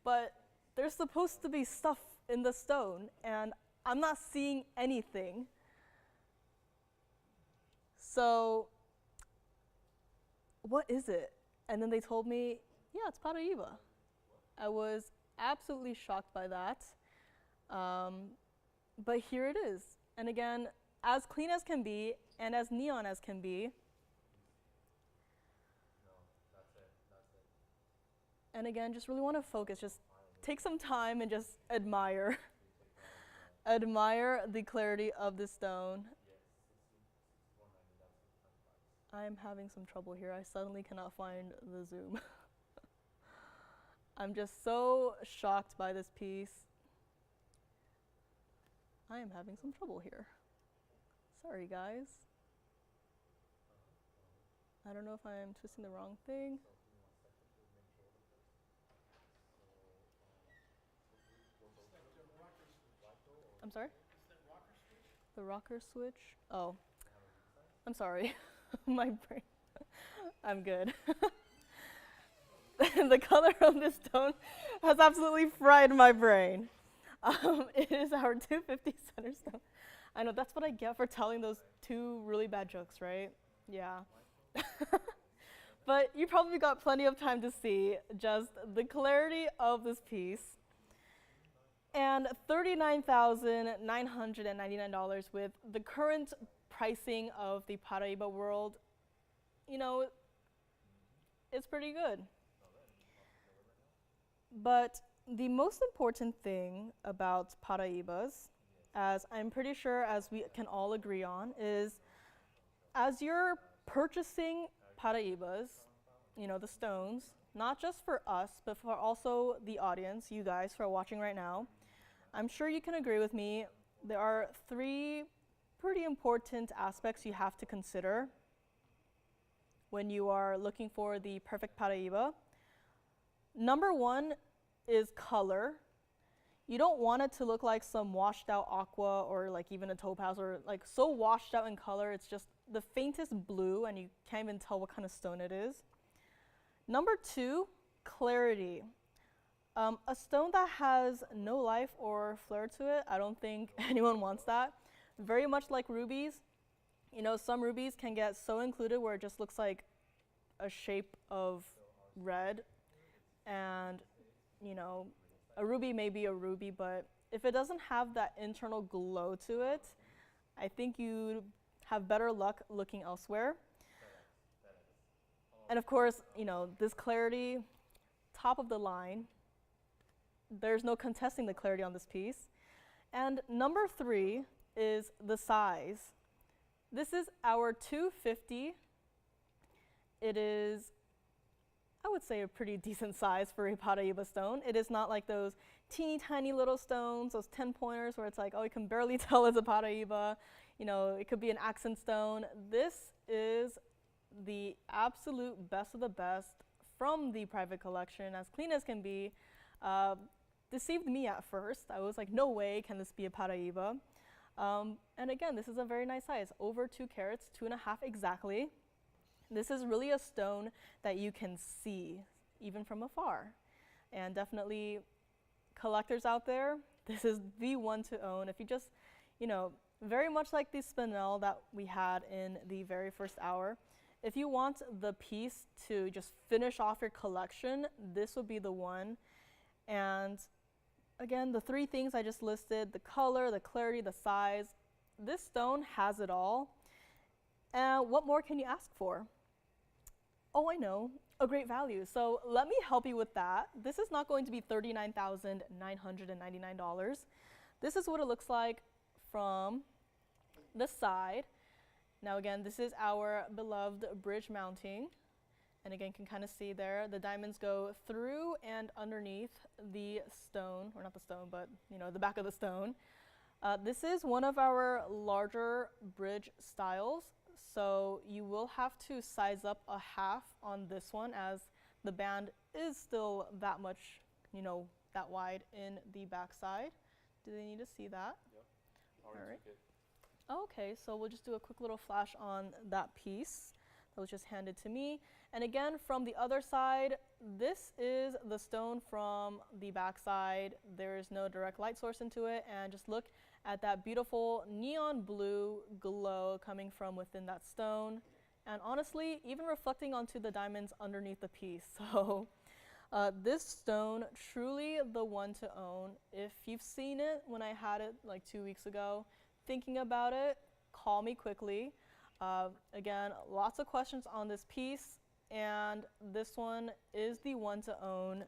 But there's supposed to be stuff in the stone, and I'm not seeing anything. So what is it? And then they told me, yeah, it's Paraiba. I was absolutely shocked by that. But here it is. And again, as clean as can be and as neon as can be. No, that's it. And again, just really want to focus. Just take some time and just admire. Admire the clarity of the stone. I'm having some trouble here. I suddenly cannot find the zoom. I'm just so shocked by this piece. I am having some trouble here. Sorry, guys. I don't know if I'm twisting the wrong thing. I'm sorry? The rocker switch? Oh, I'm sorry. My brain. I'm good. The color of this stone has absolutely fried my brain. It is our 250 center stone. I know, that's what I get for telling those two really bad jokes, right? Yeah. But you probably got plenty of time to see just the clarity of this piece. And $39,999 with the current pricing of the Paraiba world, you know, it's pretty good. But the most important thing about Paraibas, as I'm pretty sure as we can all agree on, is as you're purchasing Paraibas, you know, the stones, not just for us, but for also the audience, you guys who are watching right now, I'm sure you can agree with me, there are three pretty important aspects you have to consider when you are looking for the perfect Paraiba. Number one is color. You don't want it to look like some washed out aqua or like even a topaz or like so washed out in color, it's just the faintest blue and you can't even tell what kind of stone it is. Number two, clarity. A stone that has no life or flair to it, I don't think anyone wants that. Very much like rubies. You know, some rubies can get so included where it just looks like a shape of red. And, you know, a ruby may be a ruby, but if it doesn't have that internal glow to it, I think you have better luck looking elsewhere. And of course, you know, this clarity, top of the line, there's no contesting the clarity on this piece. And number three is the size. This is our 250. It is, I would say, a pretty decent size for a Paraiba stone. It is not like those teeny tiny little stones, those 10-pointers where it's like, oh, you can barely tell it's a Paraiba. You know, it could be an accent stone. This is the absolute best of the best from the private collection, as clean as can be. Deceived me at first. I was like, no way can this be a Paraiba. And again, this is a very nice size, over 2 carats, 2.5 exactly. This is really a stone that you can see even from afar. And definitely collectors out there, this is the one to own. If you just, you know, very much like the spinel that we had in the very first hour, if you want the piece to just finish off your collection, this would be the one. And again, the three things I just listed, the color, the clarity, the size, this stone has it all. And what more can you ask for? Oh, I know, a great value. So let me help you with that. This is not going to be $39,999. This is what it looks like from the side. Now again, this is our beloved bridge mounting. And again, you can kind of see there, the diamonds go through and underneath the stone, or not the stone, but you know, the back of the stone. This is one of our larger bridge styles. So you will have to size up a half on this one as the band is still that much, you know, that wide in the back side. Do they need to see that? Yep. All right. Okay, so we'll just do a quick little flash on that piece that was just handed to me. And again, from the other side, this is the stone from the back side. There is no direct light source into it, and just look at that beautiful neon blue glow coming from within that stone. And honestly, even reflecting onto the diamonds underneath the piece. So this stone, truly the one to own. If you've seen it when I had it like 2 weeks ago, thinking about it, call me quickly. Again, lots of questions on this piece, and this one is the one to own.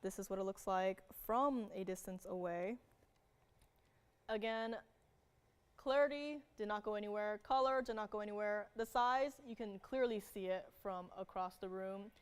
This is what it looks like from a distance away. Again, clarity did not go anywhere, color did not go anywhere. The size, you can clearly see it from across the room.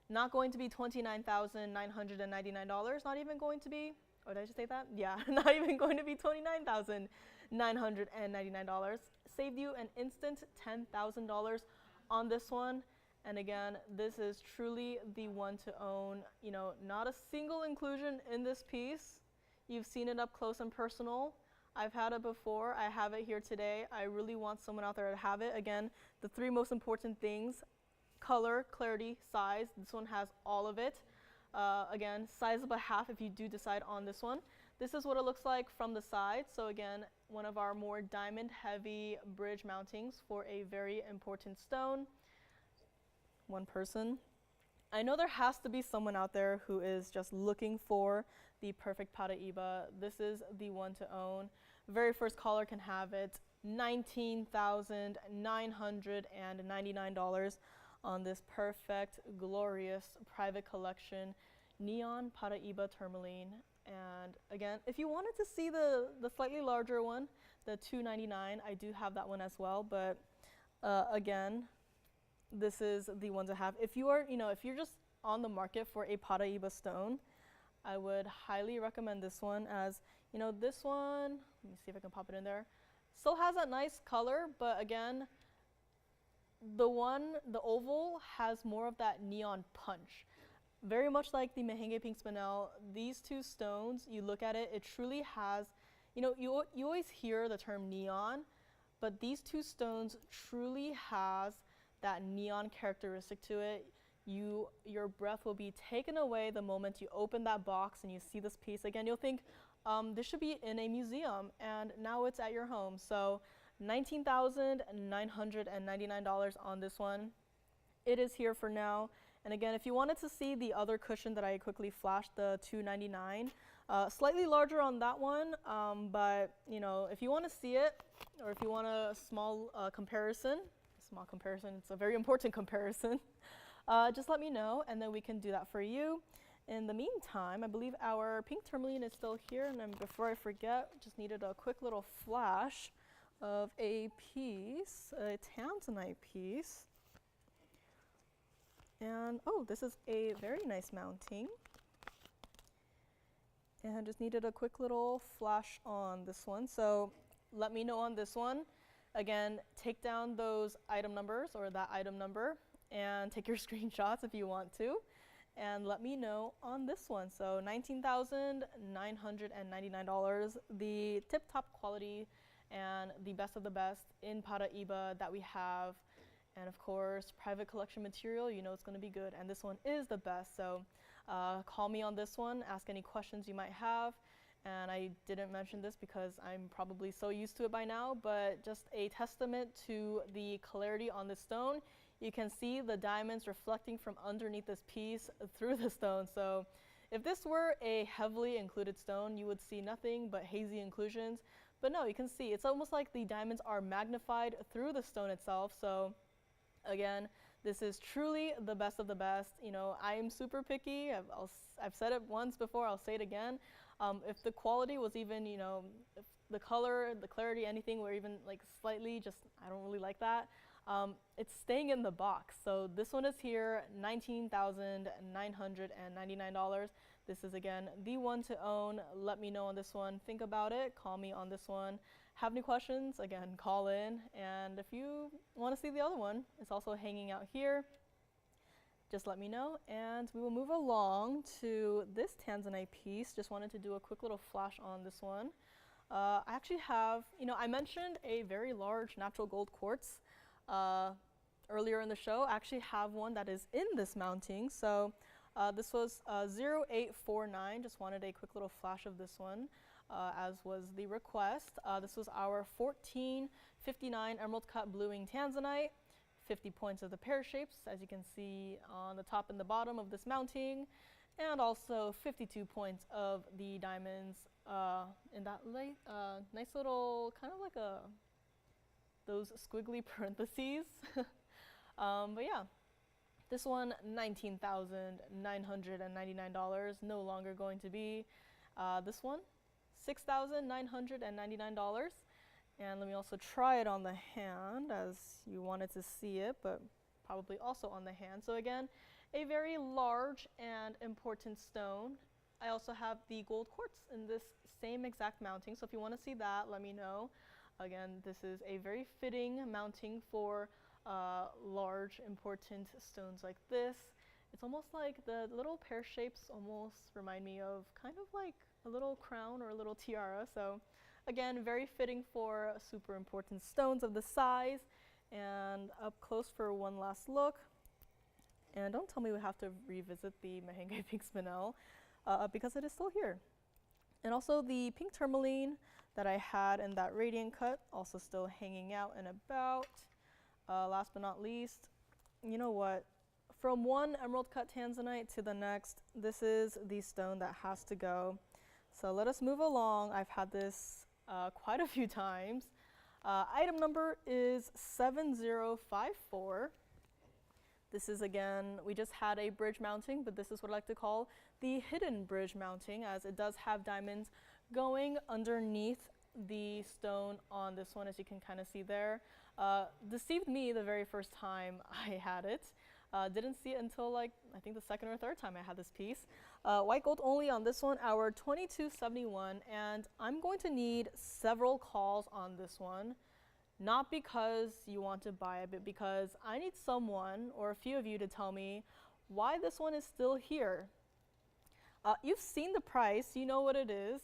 Not going to be $29,999, not even going to be, oh, did I just say that? Yeah, not even going to be $29,999. Saved you an instant $10,000 on this one. And again, this is truly the one to own. You know, not a single inclusion in this piece. You've seen it up close and personal. I've had it before. I have it here today. I really want someone out there to have it. Again, the three most important things: color, clarity, size. This one has all of it. Again, size of a half if you do decide on this one. This is what it looks like from the side. So again, one of our more diamond heavy bridge mountings for a very important stone. one person. I know there has to be someone out there who is just looking for the perfect Paraiba. This is the one to own. Very first caller can have it. $19,999 on this perfect, glorious private collection neon Paraiba tourmaline. And again, if you wanted to see the slightly larger one, the $299, I do have that one as well. But again, this is the one to have. If you are, if you're just on the market for a Paraiba stone, I would highly recommend this one. As this one, let me see if I can pop it in there, still has that nice color, but again, the oval has more of that neon punch. Very much like the Mahenge pink spinel, these two stones, you look at it, it truly has, you always hear the term neon, but these two stones truly has that neon characteristic to it. Your breath will be taken away the moment you open that box and you see this piece. Again, you'll think this should be in a museum, and now it's at your home. So $19,999 on this one. It is here for now. And again, if you wanted to see the other cushion that I quickly flashed, the $299, slightly larger on that one, but if you want to see it, or if you want a small comparison, it's a very important comparison, just let me know, and then we can do that for you. In the meantime, I believe our pink tourmaline is still here, and then before I forget, just needed a quick little flash of a piece, a Tanzanite piece. And oh, this is a very nice mounting. And just needed a quick little flash on this one. So let me know on this one. Again, take down those item numbers or that item number and take your screenshots if you want to. And let me know on this one. So $19,999, the tip-top quality and the best of the best in Paraiba that we have. And of course, private collection material, it's going to be good. And this one is the best. So call me on this one, ask any questions you might have. And I didn't mention this because I'm probably so used to it by now, but just a testament to the clarity on the stone. You can see the diamonds reflecting from underneath this piece through the stone. So if this were a heavily included stone, you would see nothing but hazy inclusions. But no, you can see it's almost like the diamonds are magnified through the stone itself. So again, this is truly the best of the best. I'm super picky. I've said it once before, I'll say it again. If the quality was even, if the color, the clarity, anything were even like slightly just, I don't really like that. It's staying in the box. So this one is here, $19,999. This is again the one to own. Let me know on this one. Think about it. Call me on this one. Have any questions? Again, call in. And if you want to see the other one, it's also hanging out here. Just let me know, and we will move along to this Tanzanite piece. Just wanted to do a quick little flash on this one. I actually have, I mentioned a very large natural gold quartz earlier in the show. I actually have one that is in this mounting. So this was 0849. Just wanted a quick little flash of this one, as was the request. This was our 1459 emerald cut bluing Tanzanite. 50 points of the pear shapes, as you can see on the top and the bottom of this mounting, and also 52 points of the diamonds in that nice little, kind of like those squiggly parentheses. But yeah, this one, $19,999, no longer going to be. This one, $6,999. And let me also try it on the hand, as you wanted to see it, but probably also on the hand. So again, a very large and important stone. I also have the gold quartz in this same exact mounting. So if you want to see that, let me know. Again, this is a very fitting mounting for large, important stones like this. It's almost like the little pear shapes almost remind me of kind of like a little crown or a little tiara. So again, very fitting for super important stones of the size. And up close for one last look. And don't tell me we have to revisit the Mahenge pink spinel because it is still here. And also the pink tourmaline that I had in that radiant cut, also still hanging out and about. Last but not least, you know what? From one emerald cut Tanzanite to the next, this is the stone that has to go. So let us move along. I've had this quite a few times. Item number is 7054. This is, again, we just had a bridge mounting, but this is what I like to call the hidden bridge mounting, as it does have diamonds going underneath the stone on this one, as you can kind of see there. Deceived me the very first time I had it. Didn't see it until like, I think the second or third time I had this piece. White gold only on this one, our 2271, and I'm going to need several calls on this one. Not because you want to buy it, but because I need someone or a few of you to tell me why this one is still here. You've seen the price, you know what it is.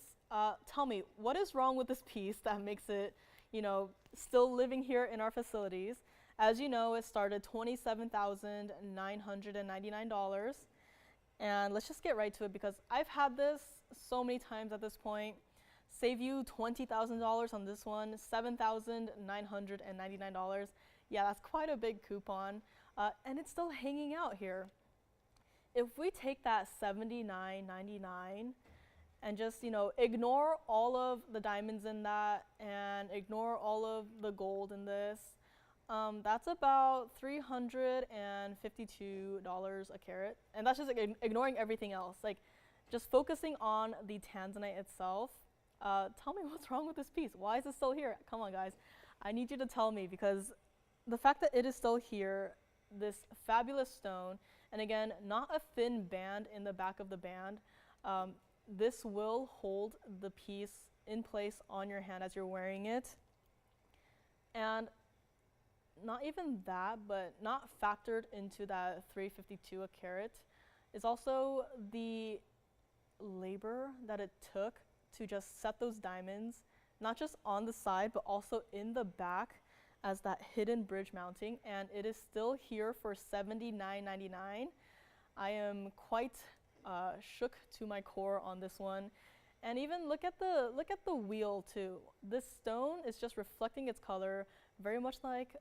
Tell me, what is wrong with this piece that makes it, you know, still living here in our facilities? As you know, it started $27,999. And let's just get right to it, because I've had this so many times at this point. Save you $20,000 on this one, $7,999. Yeah, that's quite a big coupon, and it's still hanging out here. If we take that $79.99 and just, you know, ignore all of the diamonds in that and ignore all of the gold in this, that's about $352 a carat, and that's just like, ignoring everything else. Like, just focusing on the Tanzanite itself. Tell me what's wrong with this piece. Why is it still here? Come on, guys. I need you to tell me, because the fact that it is still here, this fabulous stone, and again, not a thin band in the back of the band, this will hold the piece in place on your hand as you're wearing it. And not even that, but not factored into that $352 a carat is also the labor that it took to just set those diamonds, not just on the side, but also in the back as that hidden bridge mounting, and it is still here for $79.99. I am quite shook to my core on this one. And even look at the wheel too. This stone is just reflecting its color, very much like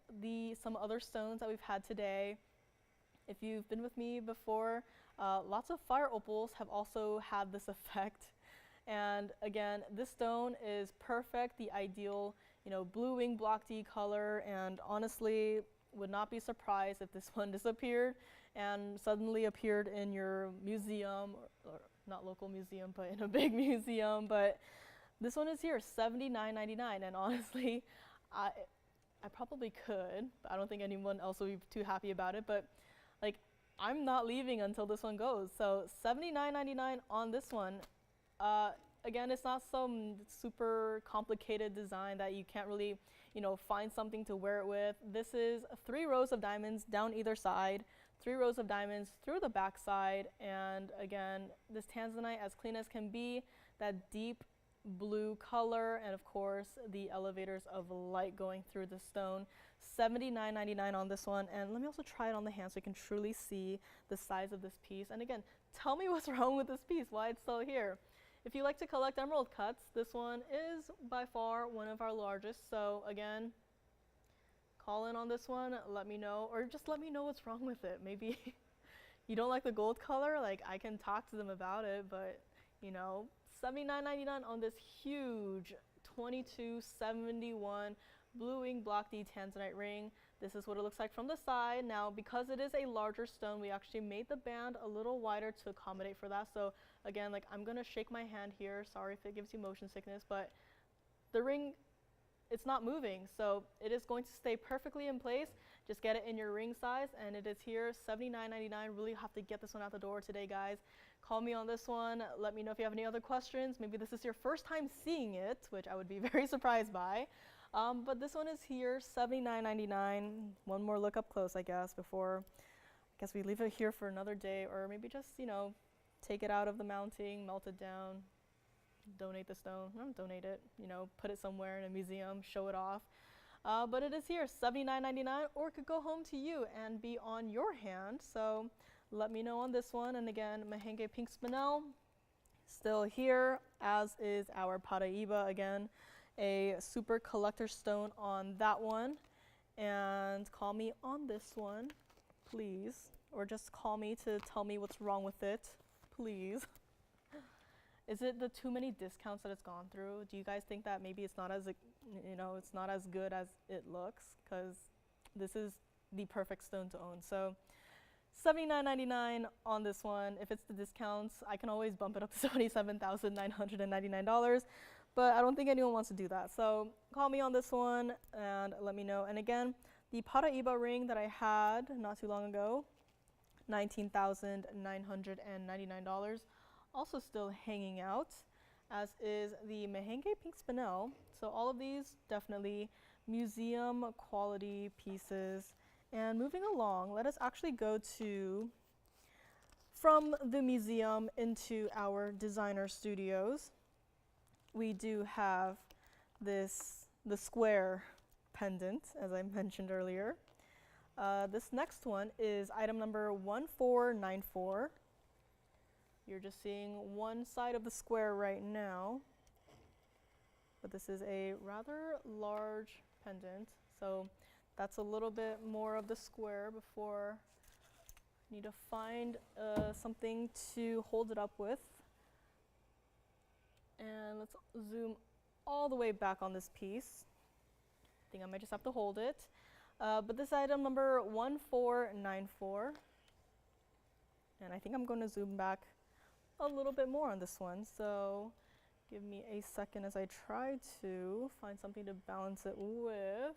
some other stones that we've had today. If you've been with me before, lots of fire opals have also had this effect. And again, this stone is perfect, the ideal, you know, blue wing block D color, and honestly would not be surprised if this one disappeared and suddenly appeared in your museum, or not local museum, but in a big museum. But this one is here, $79.99, and honestly, I probably could, but I don't think anyone else would be too happy about it, but like, I'm not leaving until this one goes. So $79.99 on this one. Again, it's not some super complicated design that you can't really, you know, find something to wear it with. This is 3 rows of diamonds down either side, 3 rows of diamonds through the back side, and again, this Tanzanite as clean as can be, that deep blue color, and of course the elevators of light going through the stone. $79.99 on this one, and let me also try it on the hand so you can truly see the size of this piece. And again, tell me what's wrong with this piece, why it's still here. If you like to collect emerald cuts, this one is by far one of our largest. So again, call in on this one, let me know, or just let me know what's wrong with it. Maybe you don't like the gold color, like I can talk to them about it, but you know, $79.99 on this huge 2271 blue wing block D Tanzanite ring. This is what it looks like from the side. Now, because it is a larger stone, we actually made the band a little wider to accommodate for that. So again, like, I'm gonna shake my hand here. Sorry if it gives you motion sickness, but the ring, it's not moving. So it is going to stay perfectly in place. Just get it in your ring size, and it is here, $79.99. Really have to get this one out the door today, guys. Call me on this one. Let me know if you have any other questions. Maybe this is your first time seeing it, which I would be very surprised by. But this one is here, $79.99. One more look up close, I guess, before I guess we leave it here for another day, or maybe just, you know, take it out of the mounting, melt it down, donate the stone. Not donate it, you know, put it somewhere in a museum, show it off. But it is here, $79.99, or it could go home to you and be on your hand. So let me know on this one. And again, Mahenge pink spinel, still here, as is our Paraiba again. A super collector stone on that one. And call me on this one, please. or just call me to tell me what's wrong with it, please. Is it the too many discounts that it's gone through? Do you guys think that maybe it's not as, it's not as good as it looks? Because this is the perfect stone to own. So $79.99 on this one. If it's the discounts, I can always bump it up to $77,999, but I don't think anyone wants to do that. So call me on this one and let me know. And again, the Paraiba ring that I had not too long ago, $19,999. Also still hanging out, as is the Mahenge pink spinel. So all of these definitely museum quality pieces. And moving along, let us actually go from the museum into our designer studios. We do have the square pendant, as I mentioned earlier. This next one is item number 1494. You're just seeing one side of the square right now, but this is a rather large pendant. So that's a little bit more of the square before I need to find something to hold it up with. And let's zoom all the way back on this piece. I think I might just have to hold it. But this item number 1494, and I think I'm going to zoom back a little bit more on this one. So give me a second as I try to find something to balance it with.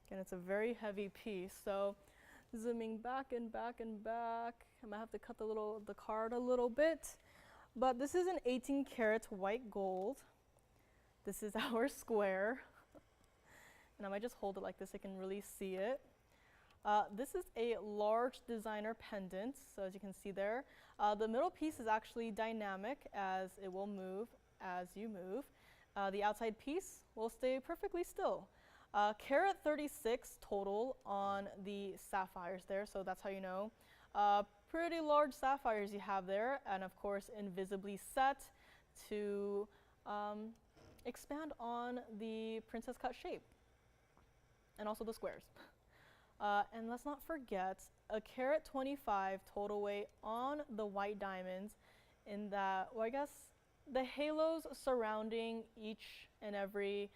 Again, it's a very heavy piece, so zooming back and back and back. I might have to cut the card a little bit. But this is an 18 karat white gold. This is our square. And I might just hold it like this so I can really see it. This is a large designer pendant, so as you can see there. The middle piece is actually dynamic, as it will move as you move. The outside piece will stay perfectly still. Carat 36 total on the sapphires there, so that's how you know. Pretty large sapphires you have there, and of course invisibly set to expand on the princess cut shape, and also the squares. And let's not forget a carat 25 total weight on the white diamonds, in that, well, I guess the halos surrounding each and every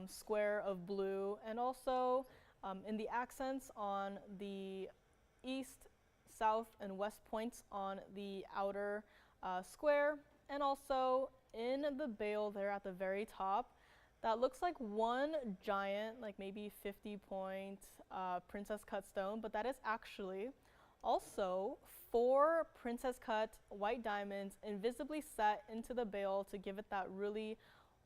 square of blue, and also in the accents on the east, south, and west points on the outer square, and also in the bail there at the very top. That looks like one giant, like maybe 50-point princess cut stone, but that is actually also 4 princess cut white diamonds invisibly set into the bail to give it that really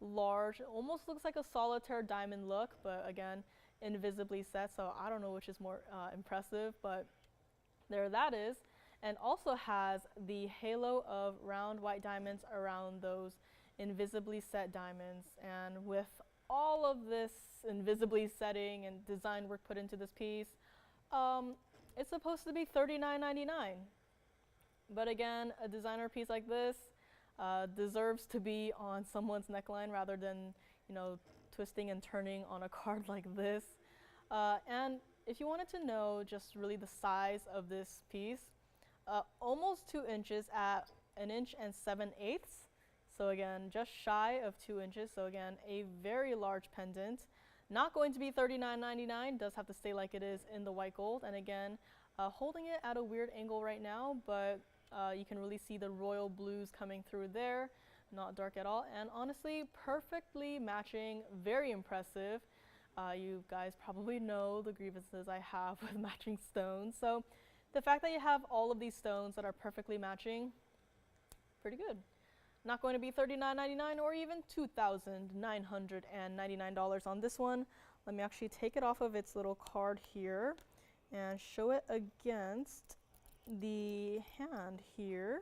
large, almost looks like a solitaire diamond look, but again, invisibly set, so I don't know which is more impressive, but there that is. And also has the halo of round white diamonds around those invisibly set diamonds. And with all of this invisibly setting and design work put into this piece, it's supposed to be $39.99. But again, a designer piece like this deserves to be on someone's neckline rather than, twisting and turning on a card like this. And if you wanted to know just really the size of this piece, almost 2 inches at 1 7/8 inches. So again, just shy of 2 inches. So again, a very large pendant. Not going to be $39.99, does have to stay like it is in the white gold. And again, holding it at a weird angle right now, but you can really see the royal blues coming through there. Not dark at all. And honestly, perfectly matching, very impressive. You guys probably know the grievances I have with matching stones. So the fact that you have all of these stones that are perfectly matching, pretty good. Not going to be $39.99 or even $2,999 on this one. Let me actually take it off of its little card here and show it against the hand here.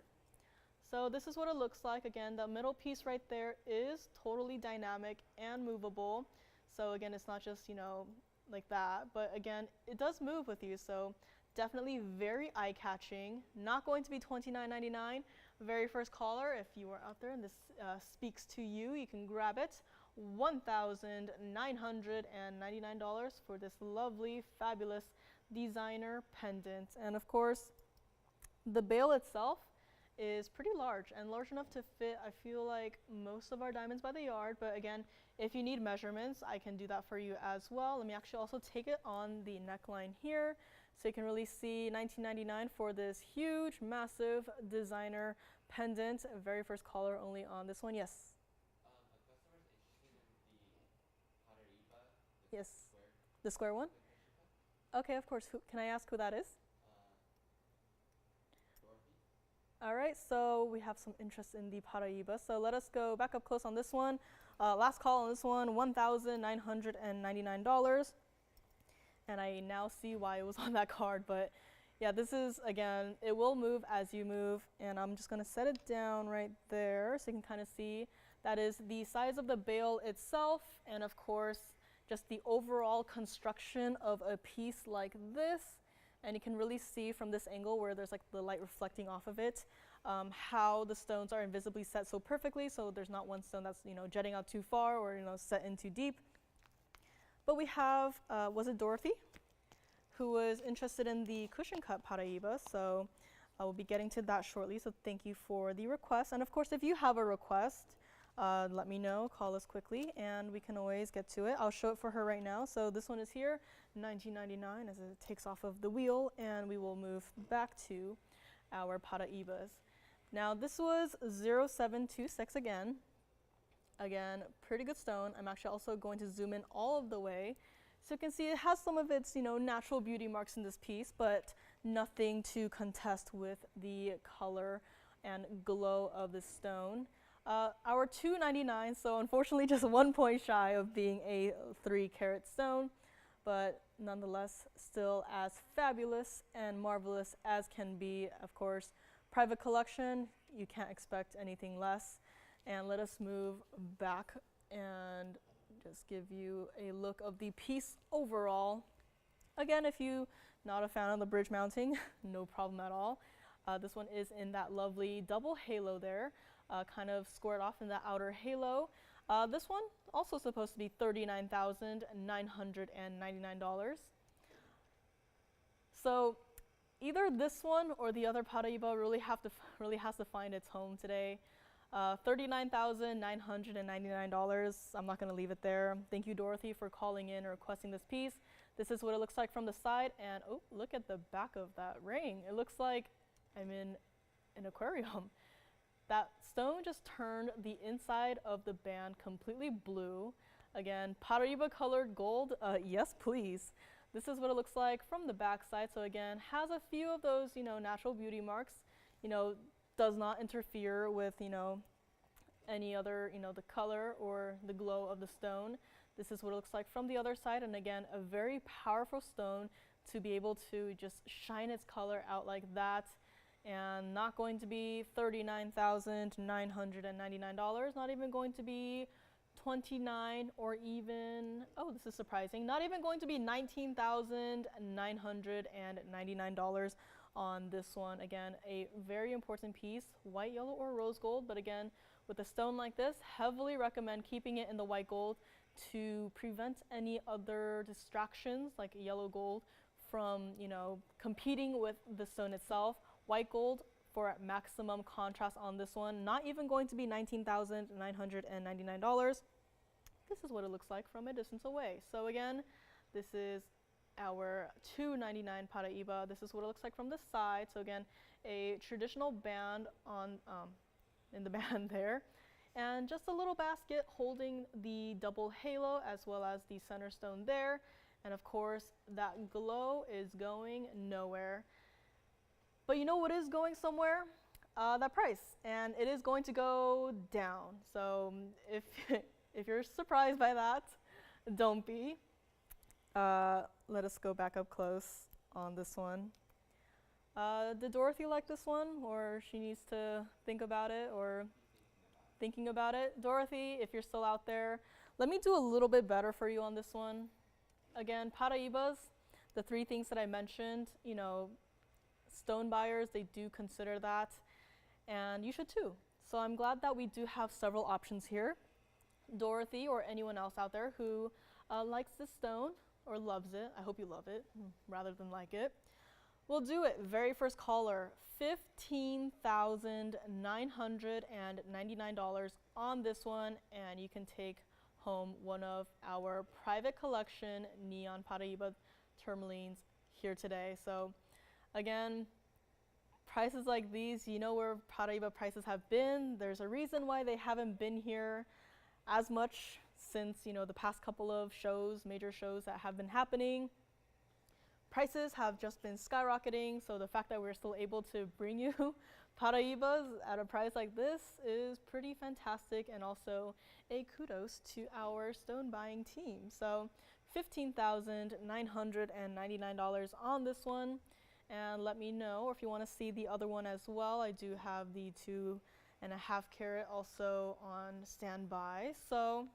So this is what it looks like. Again, the middle piece right there is totally dynamic and movable. So again, it's not just, like that, but again, it does move with you. So definitely very eye-catching. Not going to be $29.99. Very first caller, if you are out there and this speaks to you, you can grab it. $1,999 for this lovely, fabulous designer pendant. And of course, the bail itself is pretty large and large enough to fit, I feel like, most of our diamonds by the yard. But again, if you need measurements, I can do that for you as well. Let me actually also take it on the neckline here so you can really see $19.99 for this huge, massive designer pendant. Very first caller only on this one. Yes? A customer is interested in the Paraiba, Yes. square. The square one? Okay, of course. Can I ask who that is? All right, so we have some interest in the Paraiba. So let us go back up close on this one. Last call on this one, $1,999. And I now see why it was on that card. But yeah, this is, again, it will move as you move. And I'm just going to set it down right there so you can kind of see. That is the size of the bail itself. And of course, just the overall construction of a piece like this. And you can really see from this angle where there's like the light reflecting off of it, how the stones are invisibly set so perfectly, so there's not one stone that's, you know, jetting out too far or, you know, set in too deep. But we have, was it Dorothy, who was interested in the cushion cut Paraiba, so I will be getting to that shortly, so thank you for the request. And of course, if you have a request, let me know, call us quickly, and we can always get to it. I'll show it for her right now. So this one is here, $19.99 as it takes off of the wheel, and we will move back to our Paraibas. Now this was 0726 again. Again, pretty good stone. I'm actually also going to zoom in all of the way. So you can see it has some of its, you know, natural beauty marks in this piece, but nothing to contest with the color and glow of the stone. Our $2.99, so unfortunately just 1 point shy of being a 3-carat stone, but nonetheless still as fabulous and marvelous as can be. Of course, private collection, you can't expect anything less. And let us move back and just give you a look of the piece overall. Again, if you're not a fan of the bridge mounting, no problem at all. This one is in that lovely double halo there. Kind of squared off in the outer halo. This one also supposed to be $39,999. So either this one or the other Paraiba really has to find its home today. $39,999. I'm not going to leave it there. Thank you, Dorothy, for calling in and requesting this piece. This is what it looks like from the side, and oh, look at the back of that ring. It looks like I'm in an aquarium. That stone just turned the inside of the band completely blue. Again, Paraiba colored gold, yes please. This is what it looks like from the back side. So again, has a few of those, you know, natural beauty marks, you know, does not interfere with, you know, any other, you know, the color or the glow of the stone. This is what it looks like from the other side. And again, a very powerful stone to be able to just shine its color out like that. And not going to be $39,999, not even going to be $29 or even, oh, this is surprising, not even going to be $19,999 on this one. Again, a very important piece, white, yellow, or rose gold, but again, with a stone like this, heavily recommend keeping it in the white gold to prevent any other distractions like yellow gold from, you know, competing with the stone itself. White gold for maximum contrast on this one, not even going to be $19,999. This is what it looks like from a distance away. So again, this is our $2.99 Paraiba. This is what it looks like from the side. So again, a traditional band on in the band there. And just a little basket holding the double halo as well as the center stone there. And of course, that glow is going nowhere. But you know what is going somewhere? That price, and it is going to go down. So if you're surprised by that, don't be. Let us go back up close on this one. Did Dorothy like this one, or she needs to think about it, or thinking about it? Dorothy, if you're still out there, let me do a little bit better for you on this one. Again, Paraibas, the 3 things that I mentioned, you know, stone buyers, they do consider that, and you should too. So I'm glad that we do have several options here. Dorothy or anyone else out there who likes this stone, or loves it. I hope you love it rather than like it. We'll do it. Very first caller, $15,999 on this one, and you can take home one of our private collection neon Paraiba tourmalines here today. So again, prices like these, you know where Paraiba prices have been. There's a reason why they haven't been here as much since, you know, the past couple of shows, major shows that have been happening. Prices have just been skyrocketing, so the fact that we're still able to bring you Paraibas at a price like this is pretty fantastic, and also a kudos to our stone buying team. So $15,999 on this one, and let me know if you want to see the other one as well. I do have the 2.5 carat also on standby, so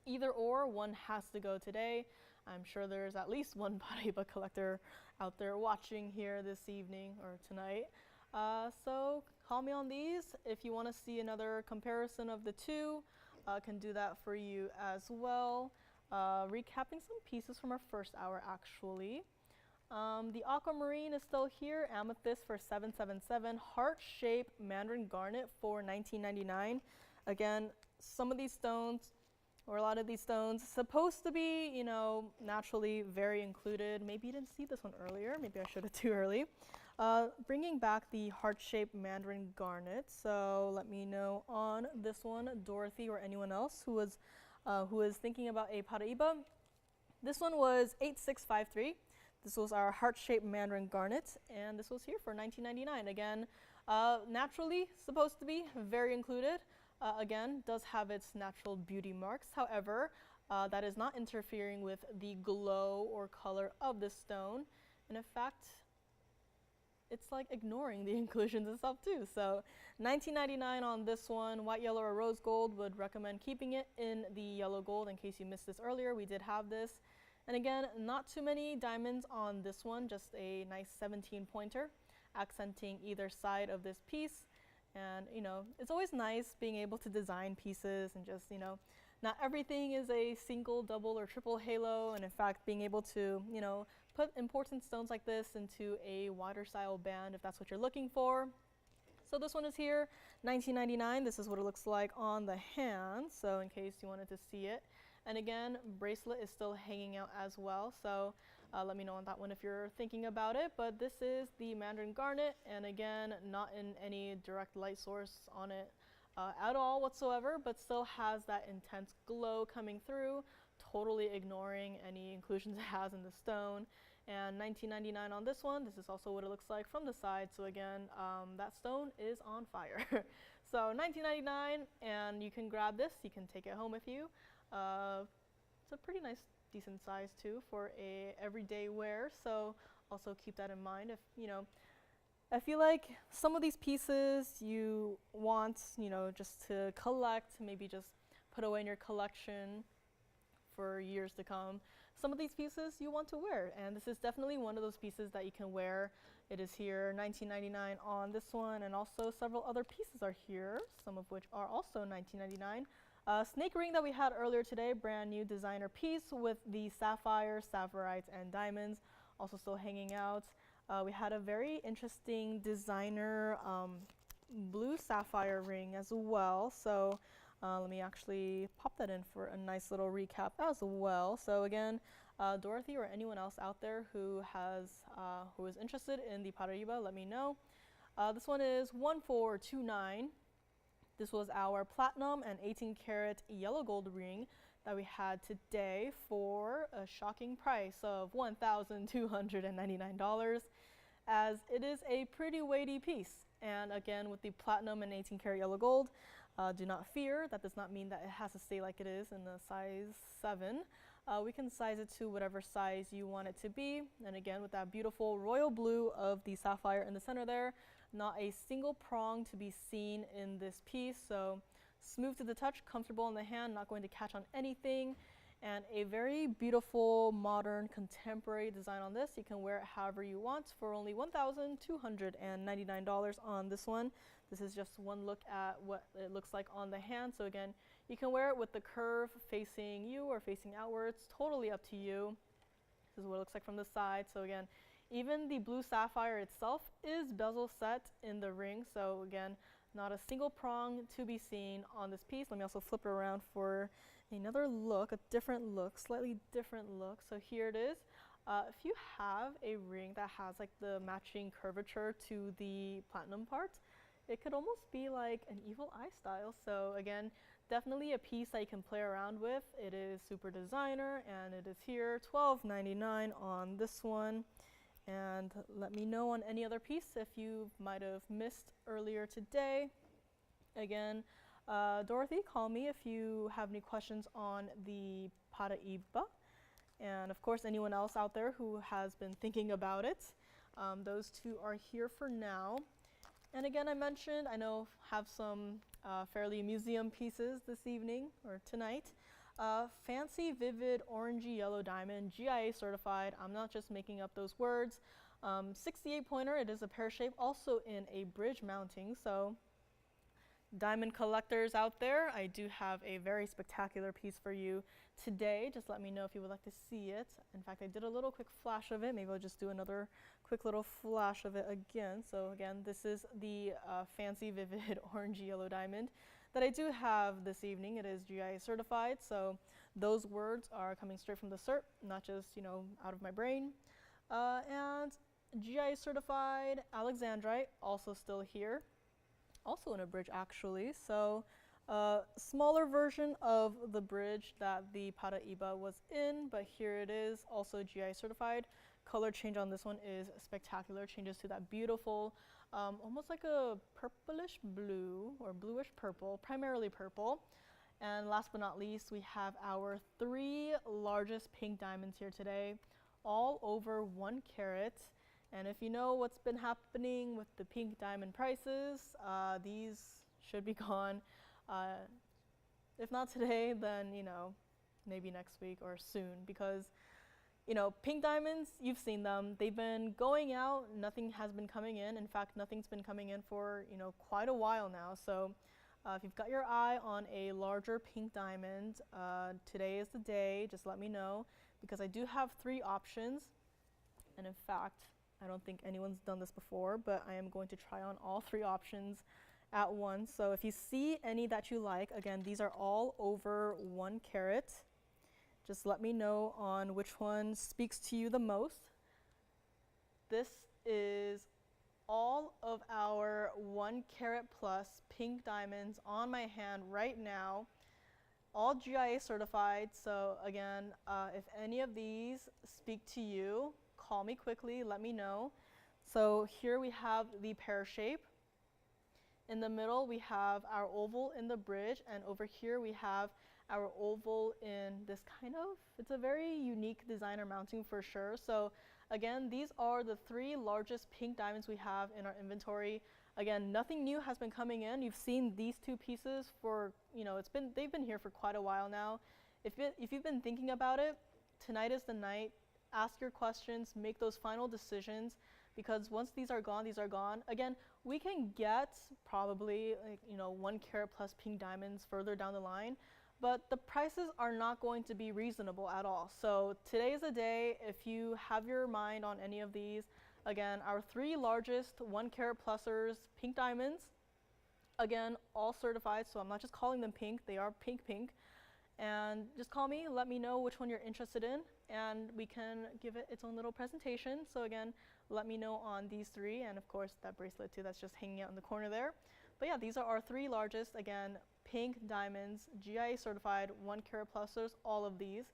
either or, one has to go today. I'm sure there's at least one Paraiba collector out there watching here this evening or tonight. So call me on these. If you want to see another comparison of the two, can do that for you as well. Recapping some pieces from our first hour actually. The aquamarine is still here, amethyst for $777, heart-shaped Mandarin garnet for $19.99. Again, some of these stones, or a lot of these stones, supposed to be, you know, naturally very included. Maybe you didn't see this one earlier. Maybe I showed it too early. Bringing back the heart-shaped Mandarin garnet. So let me know on this one, Dorothy or anyone else who is thinking about a Paraiba. This one was 8653. This was our heart-shaped Mandarin garnet, and this was here for $19.99. Again, naturally supposed to be very included. Again, does have its natural beauty marks. However, that is not interfering with the glow or color of the stone. And in fact, it's like ignoring the inclusions itself too. So $19.99 on this one. White, yellow, or rose gold. Would recommend keeping it in the yellow gold in case you missed this earlier. We did have this. And again, not too many diamonds on this one, just a nice 17 pointer accenting either side of this piece. And, you know, it's always nice being able to design pieces and just, you know, not everything is a single, double, or triple halo. And in fact, being able to, you know, put important stones like this into a wider style band if that's what you're looking for. So this one is here, $19.99. This is what it looks like on the hand, so in case you wanted to see it. And again, bracelet is still hanging out as well, so let me know on that one if you're thinking about it. But this is the Mandarin garnet, and again, not in any direct light source on it at all whatsoever, but still has that intense glow coming through, totally ignoring any inclusions it has in the stone. And $19.99 on this one. This is also what it looks like from the side. So again, that stone is on fire. So $19.99, and you can grab this. You can take it home with you. It's a pretty nice, decent size too for a everyday wear. So also keep that in mind. If you know, I feel like some of these pieces you want, you know, just to collect, maybe just put away in your collection for years to come. Some of these pieces you want to wear, and this is definitely one of those pieces that you can wear. It is here, $19.99 on this one, and also several other pieces are here, some of which are also $19.99. Snake ring that we had earlier today, brand new designer piece with the sapphire, Tsavorite, and diamonds, also still hanging out. We had a very interesting designer blue sapphire ring as well, so let me actually pop that in for a nice little recap as well. So again, Dorothy or anyone else out there who is interested in the Paraiba, let me know. This one is 1429. This was our platinum and 18 karat yellow gold ring that we had today for a shocking price of $1,299, as it is a pretty weighty piece. And again, with the platinum and 18 karat yellow gold, do not fear, that does not mean that it has to stay like it is in the size 7. We can size it to whatever size you want it to be. And again, with that beautiful royal blue of the sapphire in the center there, not a single prong to be seen in this piece. So smooth to the touch, comfortable in the hand, not going to catch on anything. And a very beautiful, modern, contemporary design on this. You can wear it however you want for only $1,299 on this one. This is just one look at what it looks like on the hand. So again, you can wear it with the curve facing you or facing outwards, totally up to you. This is what it looks like from the side. So again, even the blue sapphire itself is bezel set in the ring. So again, not a single prong to be seen on this piece. Let me also flip it around for another look, a different look, slightly different look. So here it is. If you have a ring that has like the matching curvature to the platinum part, it could almost be like an evil eye style. So again, definitely a piece that you can play around with. It is super designer, and it is here, $12.99 on this one. And let me know on any other piece if you might have missed earlier today. Again, Dorothy, call me if you have any questions on the Paraiba. And of course, anyone else out there who has been thinking about it. Those two are here for now. And again, I mentioned, I know have some fairly museum pieces this evening or tonight. Fancy, vivid, orangey yellow diamond, GIA certified. I'm not just making up those words. 68 pointer, it is a pear shape, also in a bridge mounting. So diamond collectors out there, I do have a very spectacular piece for you today. Just let me know if you would like to see it. In fact, I did a little quick flash of it. Maybe I'll just do another quick little flash of it again. So again, this is the fancy, vivid, orangey yellow diamond that I do have this evening. It is GIA certified, so those words are coming straight from the cert, not just, you know, out of my brain. And GIA certified alexandrite, also still here. Also in a bridge actually, so smaller version of the bridge that the Paraiba was in, but here it is, also GI certified. Color change on this one is spectacular, changes to that beautiful, almost like a purplish blue or bluish purple, primarily purple. And last but not least, we have our 3 largest pink diamonds here today, all over 1 carat. And if you know what's been happening with the pink diamond prices, these should be gone. If not today, then, you know, maybe next week or soon, because, you know, pink diamonds, you've seen them. They've been going out, nothing has been coming in. In fact, nothing's been coming in for, you know, quite a while now. So if you've got your eye on a larger pink diamond, today is the day. Just let me know, because I do have 3 options. And in fact, I don't think anyone's done this before, but I am going to try on all 3 options at once. So if you see any that you like, again, these are all over 1 carat. Just let me know on which one speaks to you the most. This is all of our 1 carat plus pink diamonds on my hand right now, all GIA certified. So again, if any of these speak to you, call me quickly, let me know. So here we have the pear shape. In the middle, we have our oval in the bridge, and over here we have our oval in this kind of, it's a very unique designer mounting for sure. So again, these are the 3 largest pink diamonds we have in our inventory. Again, nothing new has been coming in. You've seen these 2 pieces for, you know, they've been here for quite a while now. If you've been thinking about it, tonight is the night. Ask your questions, make those final decisions, because once these are gone, these are gone. Again, we can get probably, like, you know, 1 carat plus pink diamonds further down the line, but the prices are not going to be reasonable at all. So today is the day. If you have your mind on any of these, again, our 3 largest 1 carat plusers pink diamonds, again, all certified, so I'm not just calling them pink, they are pink. And just call me, let me know which one you're interested in, and we can give it its own little presentation. So again, let me know on these 3, and of course that bracelet too that's just hanging out in the corner there. But yeah, these are our 3 largest, again, pink diamonds, GIA certified, 1 carat plusers, all of these.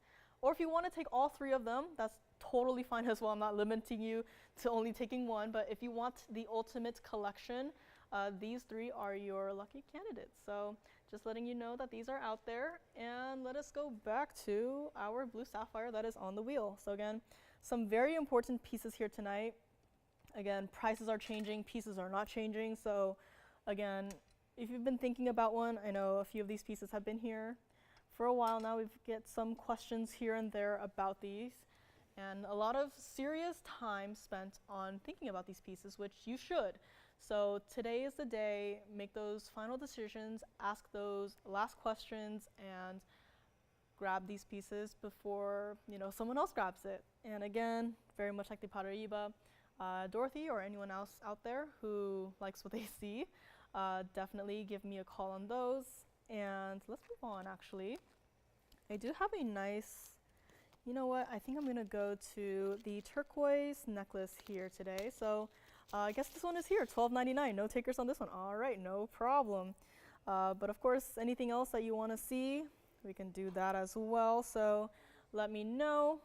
Or if you want to take all 3 of them, that's totally fine as well. I'm not limiting you to only taking one, but if you want the ultimate collection, these 3 are your lucky candidates. So just letting you know that these are out there, and let us go back to our blue sapphire that is on the wheel. So again, some very important pieces here tonight. Again, prices are changing, pieces are not changing. So again, if you've been thinking about one, I know a few of these pieces have been here for a while now. We've get some questions here and there about these, and a lot of serious time spent on thinking about these pieces, which you should. So today is the day, make those final decisions, ask those last questions, and grab these pieces before, you know, someone else grabs it. And again, very much like the Paraiba, Dorothy or anyone else out there who likes what they see, definitely give me a call on those. And let's move on, actually. I do have a nice, you know what, I think I'm gonna go to the turquoise necklace here today. So I guess this one is here, $12.99, no takers on this one. All right, no problem. But of course, anything else that you wanna see, we can do that as well. So let me know.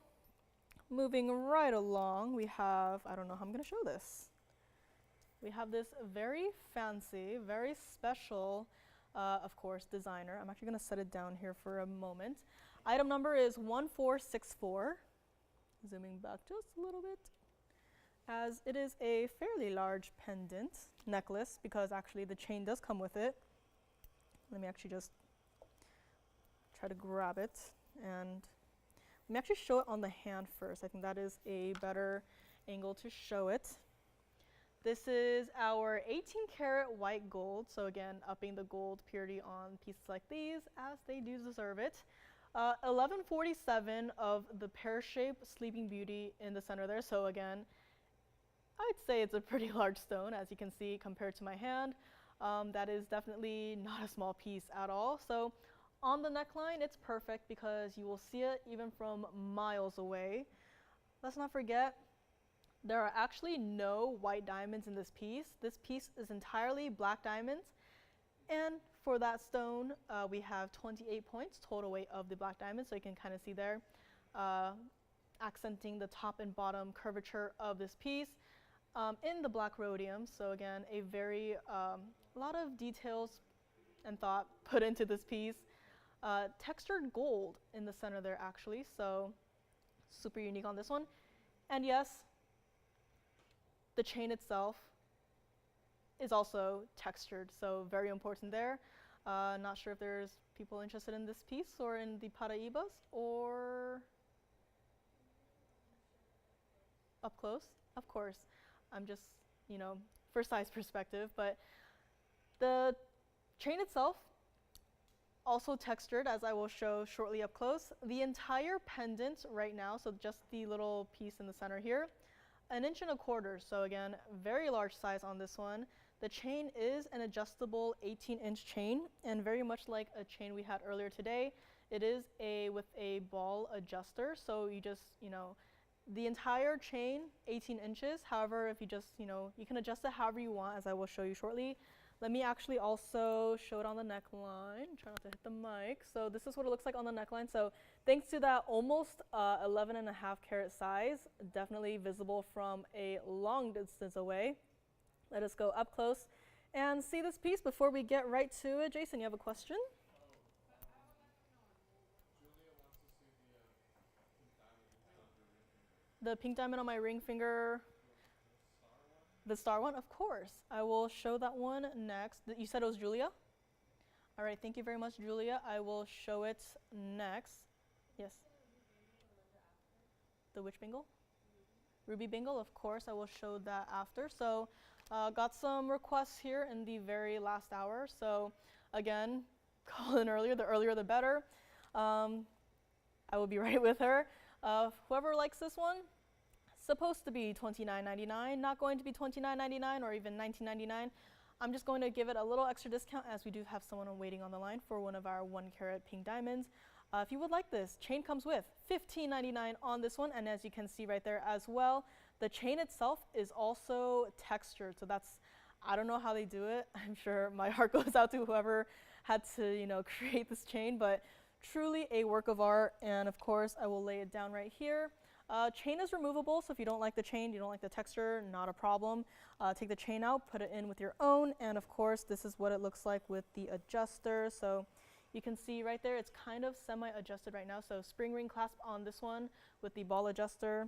Moving right along, we have, I don't know how I'm gonna show this. We have this very fancy, very special, of course, designer. I'm actually gonna set it down here for a moment. Item number is 1464. Zooming back just a little bit. As it is a fairly large pendant necklace, because actually the chain does come with it. Let me actually just try to grab it, and let me actually show it on the hand first. I think that is a better angle to show it. This is our 18 karat white gold. So again, upping the gold purity on pieces like these, as they do deserve it. 1147 of the pear-shaped Sleeping Beauty in the center there. So again, I'd say it's a pretty large stone, as you can see, compared to my hand. That is definitely not a small piece at all. So on the neckline, it's perfect because you will see it even from miles away. Let's not forget, there are actually no white diamonds in this piece. This piece is entirely black diamonds. And for that stone, we have 28 points total weight of the black diamonds. So you can kind of see there, accenting the top and bottom curvature of this piece in the black rhodium. So again, a very lot of details and thought put into this piece. Textured gold in the center there, actually. So super unique on this one. And yes, the chain itself is also textured, so very important there. Not sure if there's people interested in this piece or in the Paraibas or up close. Of course, I'm just, you know, for size perspective, but the chain itself also textured, as I will show shortly up close. The entire pendant right now, so just the little piece in the center here, 1 1/4 inches, so again, very large size on this one. The chain is an adjustable 18-inch chain, and very much like a chain we had earlier today, it is with a ball adjuster, so you just, you know, the entire chain, 18 inches. However, if you just, you know, you can adjust it however you want, as I will show you shortly. Let me actually also show it on the neckline. Try not to hit the mic. So this is what it looks like on the neckline. So thanks to that almost 11.5 carat size, definitely visible from a long distance away. Let us go up close and see this piece before we get right to it. Jason, you have a question? The pink diamond on my ring finger. The star one, of course. I will show that one next. You said it was Julia? All right, thank you very much, Julia. I will show it next. Yes. The which bangle? Ruby bangle, of course. I will show that after. So got some requests here in the very last hour. So again, call in earlier. The earlier the better. I will be right with her. Whoever likes this one, supposed to be $29.99, not going to be $29.99 or even $19.99. I'm just going to give it a little extra discount, as we do have someone waiting on the line for one of our 1 carat pink diamonds. If you would like this, chain comes with $15.99 on this one, and as you can see right there as well, the chain itself is also textured. So that's, I don't know how they do it. I'm sure my heart goes out to whoever had to, you know, create this chain, but truly a work of art. And of course, I will lay it down right here. Chain is removable, so if you don't like the chain, you don't like the texture, not a problem. Take the chain out, put it in with your own, and of course, this is what it looks like with the adjuster. So you can see right there, it's kind of semi-adjusted right now. So spring ring clasp on this one with the ball adjuster.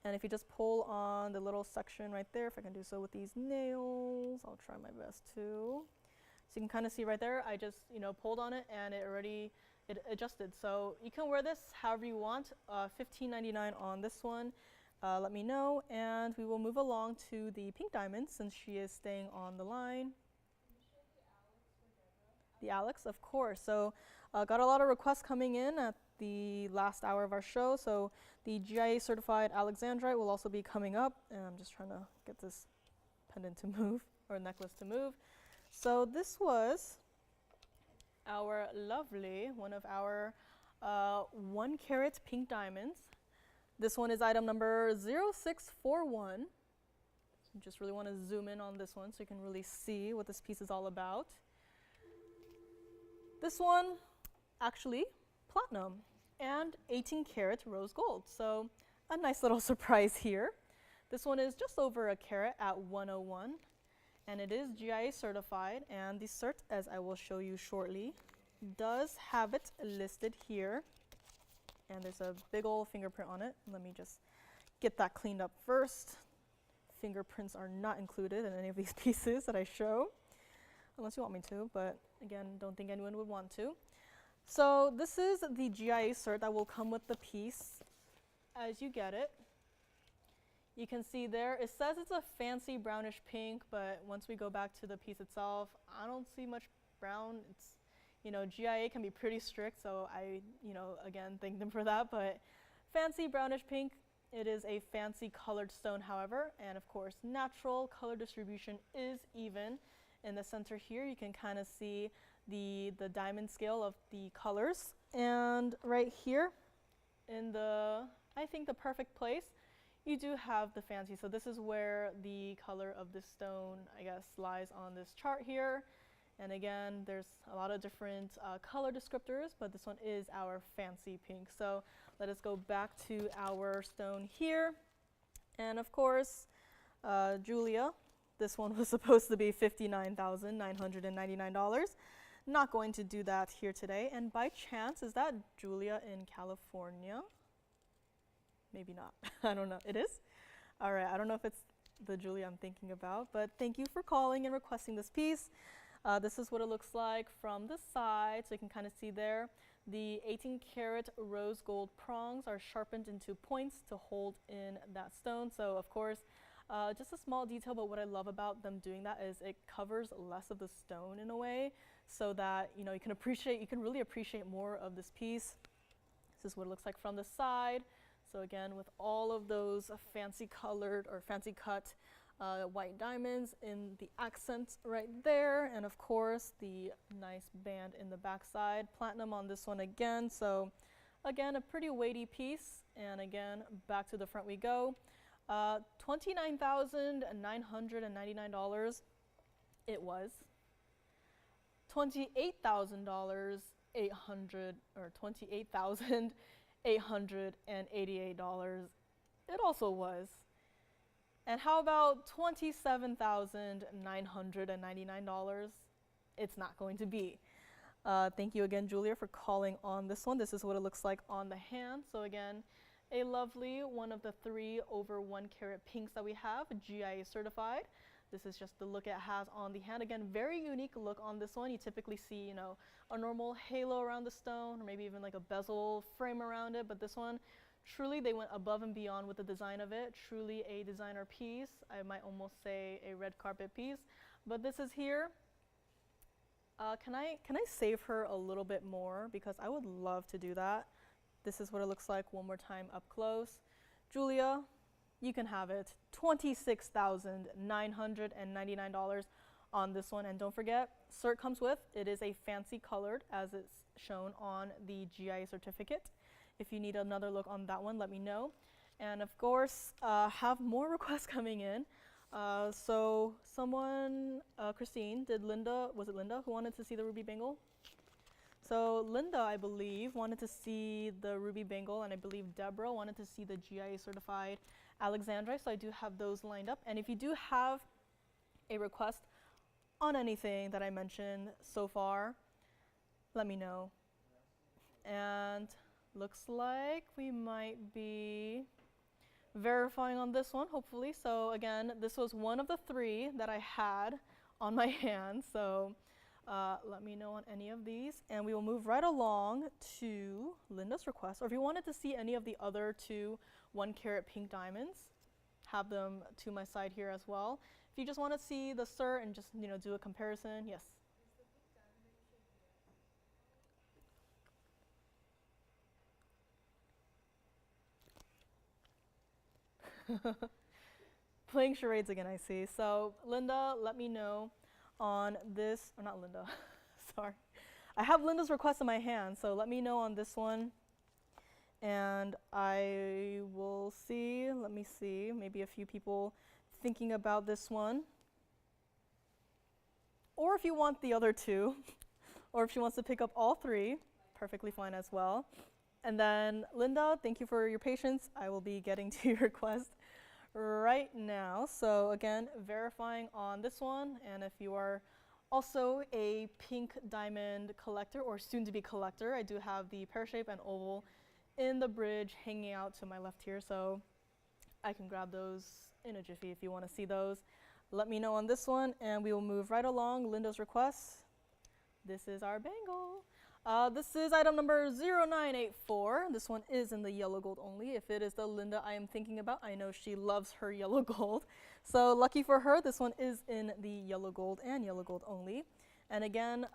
And if you just pull on the little section right there, if I can do so with these nails, I'll try my best to. So you can kind of see right there, I just, you know, pulled on it and it adjusted. So you can wear this however you want. $15.99 on this one. Let me know, and we will move along to the pink diamond since she is staying on the line. The Alex, of course. So got a lot of requests coming in at the last hour of our show. So the GIA certified alexandrite will also be coming up. And I'm just trying to get this pendant to move, or necklace to move. So this was our lovely, one of our 1 carat pink diamonds. This one is item number 0641. Just really want to zoom in on this one so you can really see what this piece is all about. This one, actually, platinum and 18 karat rose gold. So a nice little surprise here. This one is just over a carat at 101, and it is GIA certified, and the cert, as I will show you shortly, does have it listed here, and there's a big old fingerprint on it. Let me just get that cleaned up first. Fingerprints are not included in any of these pieces that I show, unless you want me to, but again, don't think anyone would want to. So this is the GIA cert that will come with the piece as you get it. You can see there, it says it's a fancy brownish pink, but once we go back to the piece itself, I don't see much brown. It's, you know, GIA can be pretty strict, so I, again, thank them for that, but fancy brownish pink. It is a fancy colored stone, however, and of course, natural color distribution is even. In the center here, you can kind of see the diamond scale of the colors. And right here, in the, I think the perfect place, you do have the fancy. So this is where the color of this stone, I guess, lies on this chart here. And again, there's a lot of different color descriptors, but this one is our fancy pink. So let us go back to our stone here. And of course, Julia, this one was supposed to be $59,999. Not going to do that here today. And by chance, is that Julia in California? Maybe not. I don't know. It is? All right. I don't know if it's the Julia I'm thinking about, but thank you for calling and requesting this piece. This is what it looks like from the side, so you can kind of see there. The 18 karat rose gold prongs are sharpened into points to hold in that stone. So of course, just a small detail, but what I love about them doing that is it covers less of the stone in a way, so that you can really appreciate more of this piece. This is what it looks like from the side. So again, with all of those fancy colored or fancy cut white diamonds in the accents right there, and of course the nice band in the back side. Platinum on this one again, so again a pretty weighty piece. And again, back to the front we go. $29,999 it was. $28,888 it also was. And how about $27,999? It's not going to be. Thank you again, Julia, for calling on this one. This is what it looks like on the hand. So again, a lovely one of the 3 over 1 carat pinks that we have, GIA certified. This is just the look it has on the hand. Again, very unique look on this one. You typically see, a normal halo around the stone, or maybe even like a bezel frame around it, but this one, truly, they went above and beyond with the design of it. Truly a designer piece. I might almost say a red carpet piece. But this is here. Can I save her a little bit more? Because I would love to do that. This is what it looks like one more time up close. Julia, you can have it. $26,999 on this one. And don't forget, cert comes with, it is a fancy colored as it's shown on the GIA certificate. If you need another look on that one, let me know. And of course, have more requests coming in. So someone, Christine, was it Linda who wanted to see the ruby bangle? So Linda, I believe, wanted to see the ruby bangle, and I believe Deborah wanted to see the GIA certified alexandrite. So I do have those lined up. And if you do have a request on anything that I mentioned so far, let me know. And looks like we might be verifying on this one, hopefully. So again, this was one of the 3 that I had on my hand. So let me know on any of these. And we will move right along to Linda's request. Or if you wanted to see any of the other 2 1 carat pink diamonds, have them to my side here as well. If you just want to see the cert and just do a comparison, yes. Playing charades again, I see. So Linda, let me know on this, or not Linda, sorry. I have Linda's request in my hand, so let me know on this one. And I will see, let me see, maybe a few people thinking about this one. Or if you want the other two, or if she wants to pick up all three, perfectly fine as well. And then Linda, thank you for your patience. I will be getting to your request right now. So again, verifying on this one, and if you are also a pink diamond collector or soon to be collector, I do have the pear shape and oval in the bridge hanging out to my left here, so I can grab those in a jiffy if you want to see those. Let me know on this one, and we will move right along Linda's request. This is our bangle. This is item number 0984. This one is in the yellow gold only. If it is the Linda I am thinking about, I know she loves her yellow gold. So lucky for her, this one is in the yellow gold and yellow gold only. And again,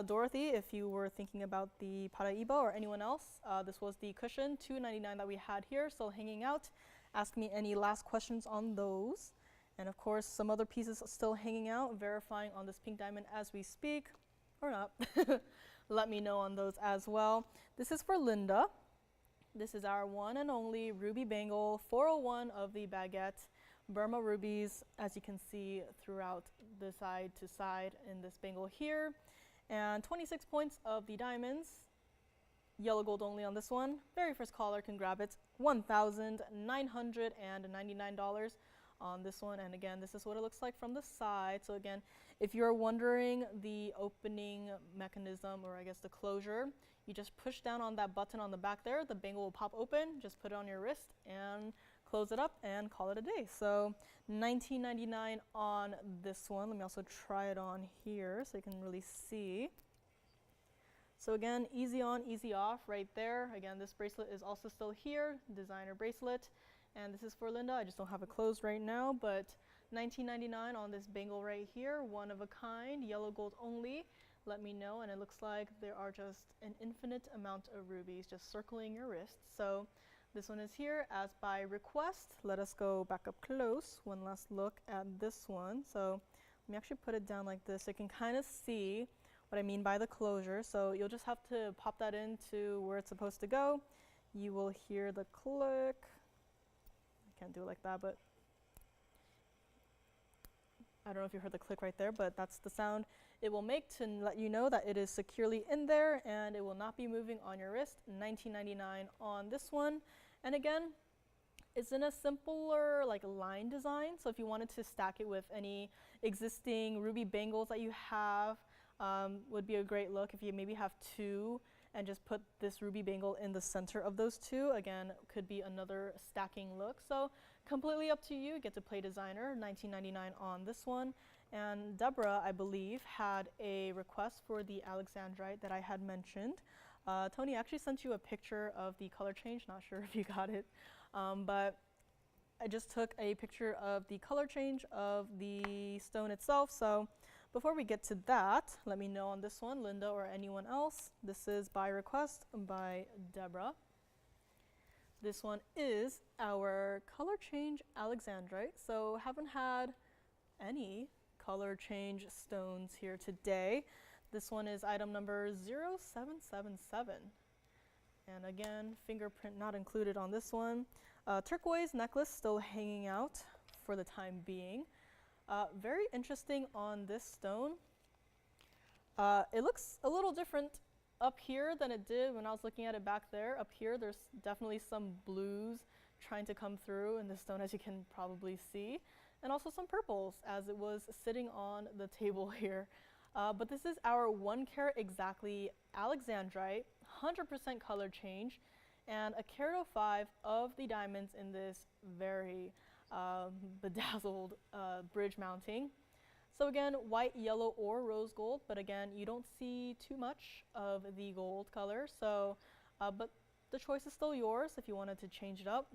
Dorothy, if you were thinking about the Paraiba or anyone else, this was the cushion, $2.99 that we had here, still hanging out. Ask me any last questions on those. And of course, some other pieces still hanging out, verifying on this pink diamond as we speak, or not. Let me know on those as well. This is for Linda. This is our one and only ruby bangle, 401 of the baguette. Burma rubies, as you can see throughout the side to side in this bangle here. And 26 points of the diamonds. Yellow gold only on this one. Very first caller can grab it. $1,999 on this one. And again, this is what it looks like from the side. So again, if you're wondering the opening mechanism, or I guess the closure, you just push down on that button on the back there. The bangle will pop open. Just put it on your wrist and close it up and call it a day. So $19.99 on this one. Let me also try it on here so you can really see. So again, easy on, easy off right there. Again, this bracelet is also still here, designer bracelet. And this is for Linda. I just don't have it closed right now, but $19.99 on this bangle right here, one of a kind, yellow gold only. Let me know, and it looks like there are just an infinite amount of rubies just circling your wrist. So this one is here as by request. Let us go back up close. One last look at this one. So let me actually put it down like this so you can kind of see what I mean by the closure. So you'll just have to pop that into where it's supposed to go. You will hear the click. I can't do it like that, but I don't know if you heard the click right there, but that's the sound it will make to let you know that it is securely in there and it will not be moving on your wrist. $19.99 on this one. And again, it's in a simpler like line design. So if you wanted to stack it with any existing ruby bangles that you have, would be a great look. If you maybe have two and just put this ruby bangle in the center of those two, again, could be another stacking look. So completely up to you. Get to play designer. $19.99 on this one. And Deborah, I believe, had a request for the alexandrite that I had mentioned. Tony actually sent you a picture of the color change. Not sure if you got it, but I just took a picture of the color change of the stone itself. So before we get to that, let me know on this one, Linda or anyone else. This is by request by Deborah. This one is our color change alexandrite. So haven't had any color change stones here today. This one is item number 0777. And again, fingerprint not included on this one. Turquoise necklace still hanging out for the time being. Very interesting on this stone. It looks a little different up here than it did when I was looking at it back there. Up here, there's definitely some blues trying to come through in this stone, as you can probably see. And also some purples as it was sitting on the table here. But this is our 1 carat exactly alexandrite, 100% color change, and a carat 05 of the diamonds in this very bedazzled bridge mounting. So again, white, yellow, or rose gold, but again, you don't see too much of the gold color. So, but the choice is still yours if you wanted to change it up.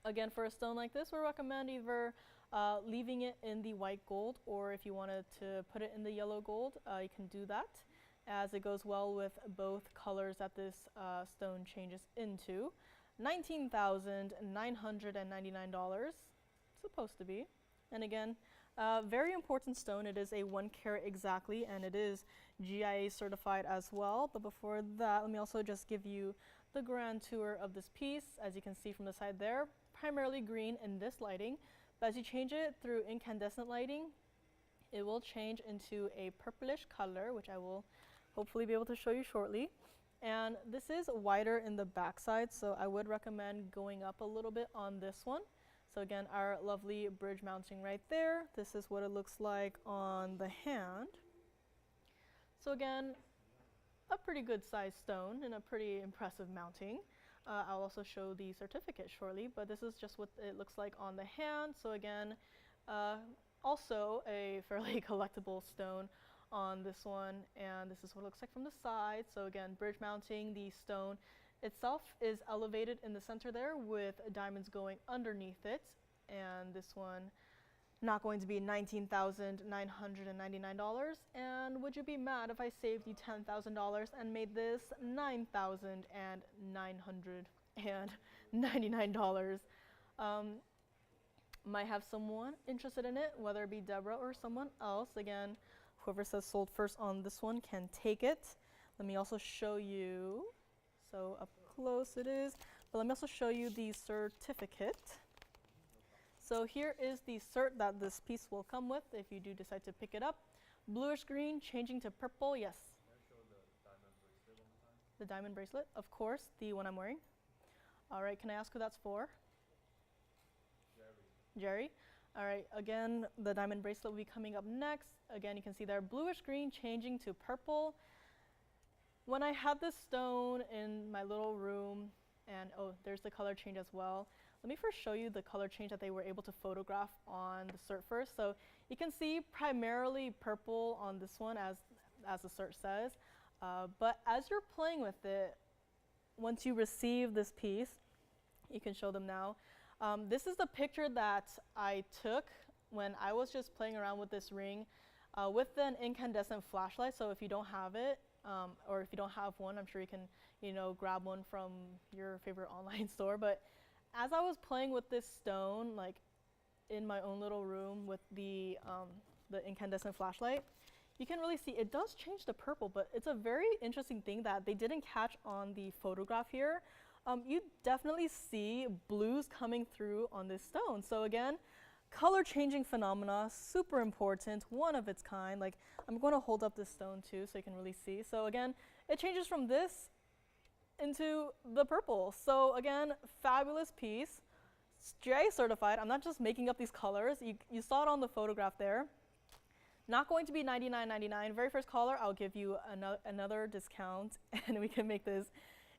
Again, for a stone like this, we recommend either leaving it in the white gold, or if you wanted to put it in the yellow gold, you can do that, as it goes well with both colors that this stone changes into. $19,999, supposed to be. And again, very important stone. It is a 1 carat exactly, and it is GIA certified as well. But before that, let me also just give you the grand tour of this piece. As you can see from the side there, primarily green in this lighting, but as you change it through incandescent lighting, it will change into a purplish color, which I will hopefully be able to show you shortly. And this is wider in the backside, so I would recommend going up a little bit on this one. So again, our lovely bridge mounting right there. This is what it looks like on the hand. So again, a pretty good sized stone and a pretty impressive mounting. I'll also show the certificate shortly, but this is just what it looks like on the hand. So again, also a fairly collectible stone on this one, and this is what it looks like from the side. So again, bridge mounting. The stone itself is elevated in the center there with diamonds going underneath it, and this one not going to be $19,999. And would you be mad if I saved you $10,000 and made this $9,999? Might have someone interested in it, whether it be Deborah or someone else. Again, whoever says sold first on this one can take it. Let me also show you, so up close it is, but let me also show you the certificate. So here is the cert that this piece will come with if you do decide to pick it up. Bluish green changing to purple, yes. Can I show the diamond bracelet one more time? The diamond bracelet, of course, the one I'm wearing. All right, can I ask who that's for? Jerry. All right, again, the diamond bracelet will be coming up next. Again, you can see there, bluish green changing to purple. When I had this stone in my little room, and oh, there's the color change as well. Let me first show you the color change that they were able to photograph on the cert first. So you can see primarily purple on this one, as the cert says. But as you're playing with it, once you receive this piece, you can show them now. This is the picture that I took when I was just playing around with this ring with an incandescent flashlight. So if you don't have it, or if you don't have one, I'm sure you can, grab one from your favorite online store. But as I was playing with this stone, like in my own little room with the incandescent flashlight, you can really see it does change to purple, but it's a very interesting thing that they didn't catch on the photograph here. You definitely see blues coming through on this stone. So again, color changing phenomena, super important, one of its kind. Like, I'm going to hold up this stone too so you can really see. So again, it changes from this into the purple. So again, fabulous piece, GIA certified. I'm not just making up these colors. You saw it on the photograph there. Not going to be $99.99. Very first caller, I'll give you another discount, and we can make this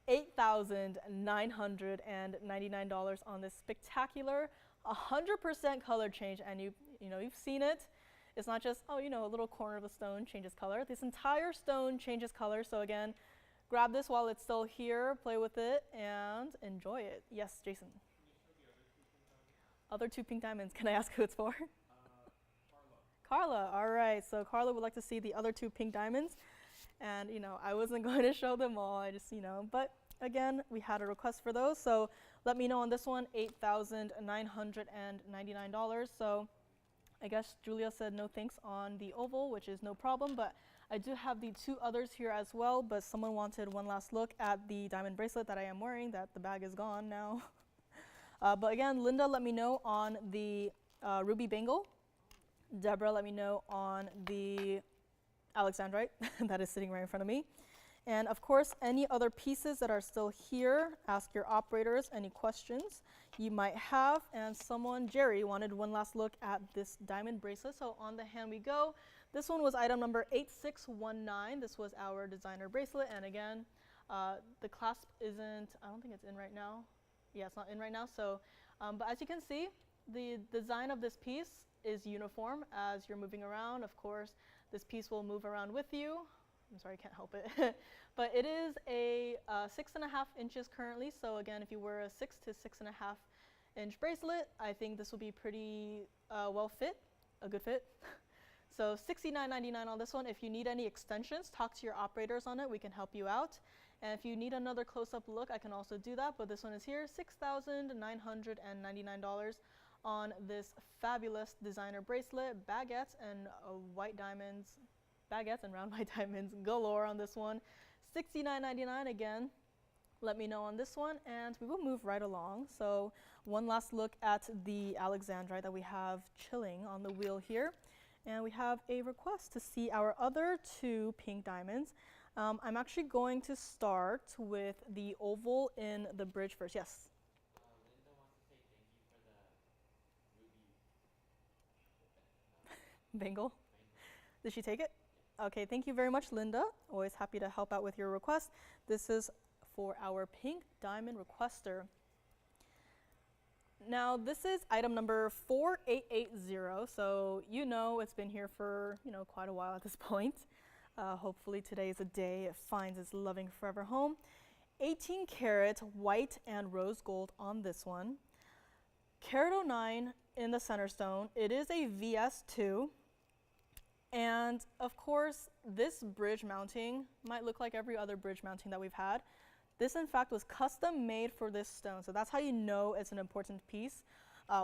$8,999 on this spectacular 100% color change. And you've seen it. It's not just, a little corner of the stone changes color. This entire stone changes color. So again, grab this while it's still here, play with it, and enjoy it. Yes, Jason. Other two pink diamonds. Can I ask who it's for? Carla. All right. So Carla would like to see the other two pink diamonds. And, I wasn't going to show them all. I just, but again, we had a request for those. So let me know on this one, $8,999. So I guess Julia said no thanks on the oval, which is no problem. But I do have the two others here as well. But someone wanted one last look at the diamond bracelet that I am wearing, that the bag is gone now. But again, Linda, let me know on the ruby bangle. Deborah, let me know on the alexandrite that is sitting right in front of me. And of course, any other pieces that are still here, ask your operators any questions you might have. And Jerry, wanted one last look at this diamond bracelet. So on the hand we go. This one was item number 8619. This was our designer bracelet. And again, the clasp isn't, I don't think it's in right now. Yeah, it's not in right now. So, but as you can see, the design of this piece is uniform as you're moving around. Of course, this piece will move around with you. I'm sorry, I can't help it. But it is a 6.5 inches currently. So again, if you wear a 6 to 6.5 inch bracelet, I think this will be pretty well fit, a good fit. So $69.99 on this one. If you need any extensions, talk to your operators on it. We can help you out. And if you need another close-up look, I can also do that, but this one is here, $6,999 on this fabulous designer bracelet, baguettes and white diamonds, baguettes and round white diamonds galore on this one. $69.99 again. Let me know on this one, and we will move right along. So one last look at the alexandrite that we have chilling on the wheel here. And we have a request to see our other two pink diamonds. I'm actually going to start with the oval in the bridge first. Yes? Linda wants to say thank you for the ruby Bangle? Did she take it? Okay, thank you very much, Linda. Always happy to help out with your request. This is for our pink diamond requester. Now, this is item number 4880, so you know it's been here for, quite a while at this point. Hopefully today is a day it finds its loving forever home. 18 karat white and rose gold on this one. Carat 09 in the center stone. It is a VS2. And of course, this bridge mounting might look like every other bridge mounting that we've had. This, in fact, was custom made for this stone. So that's how you know it's an important piece.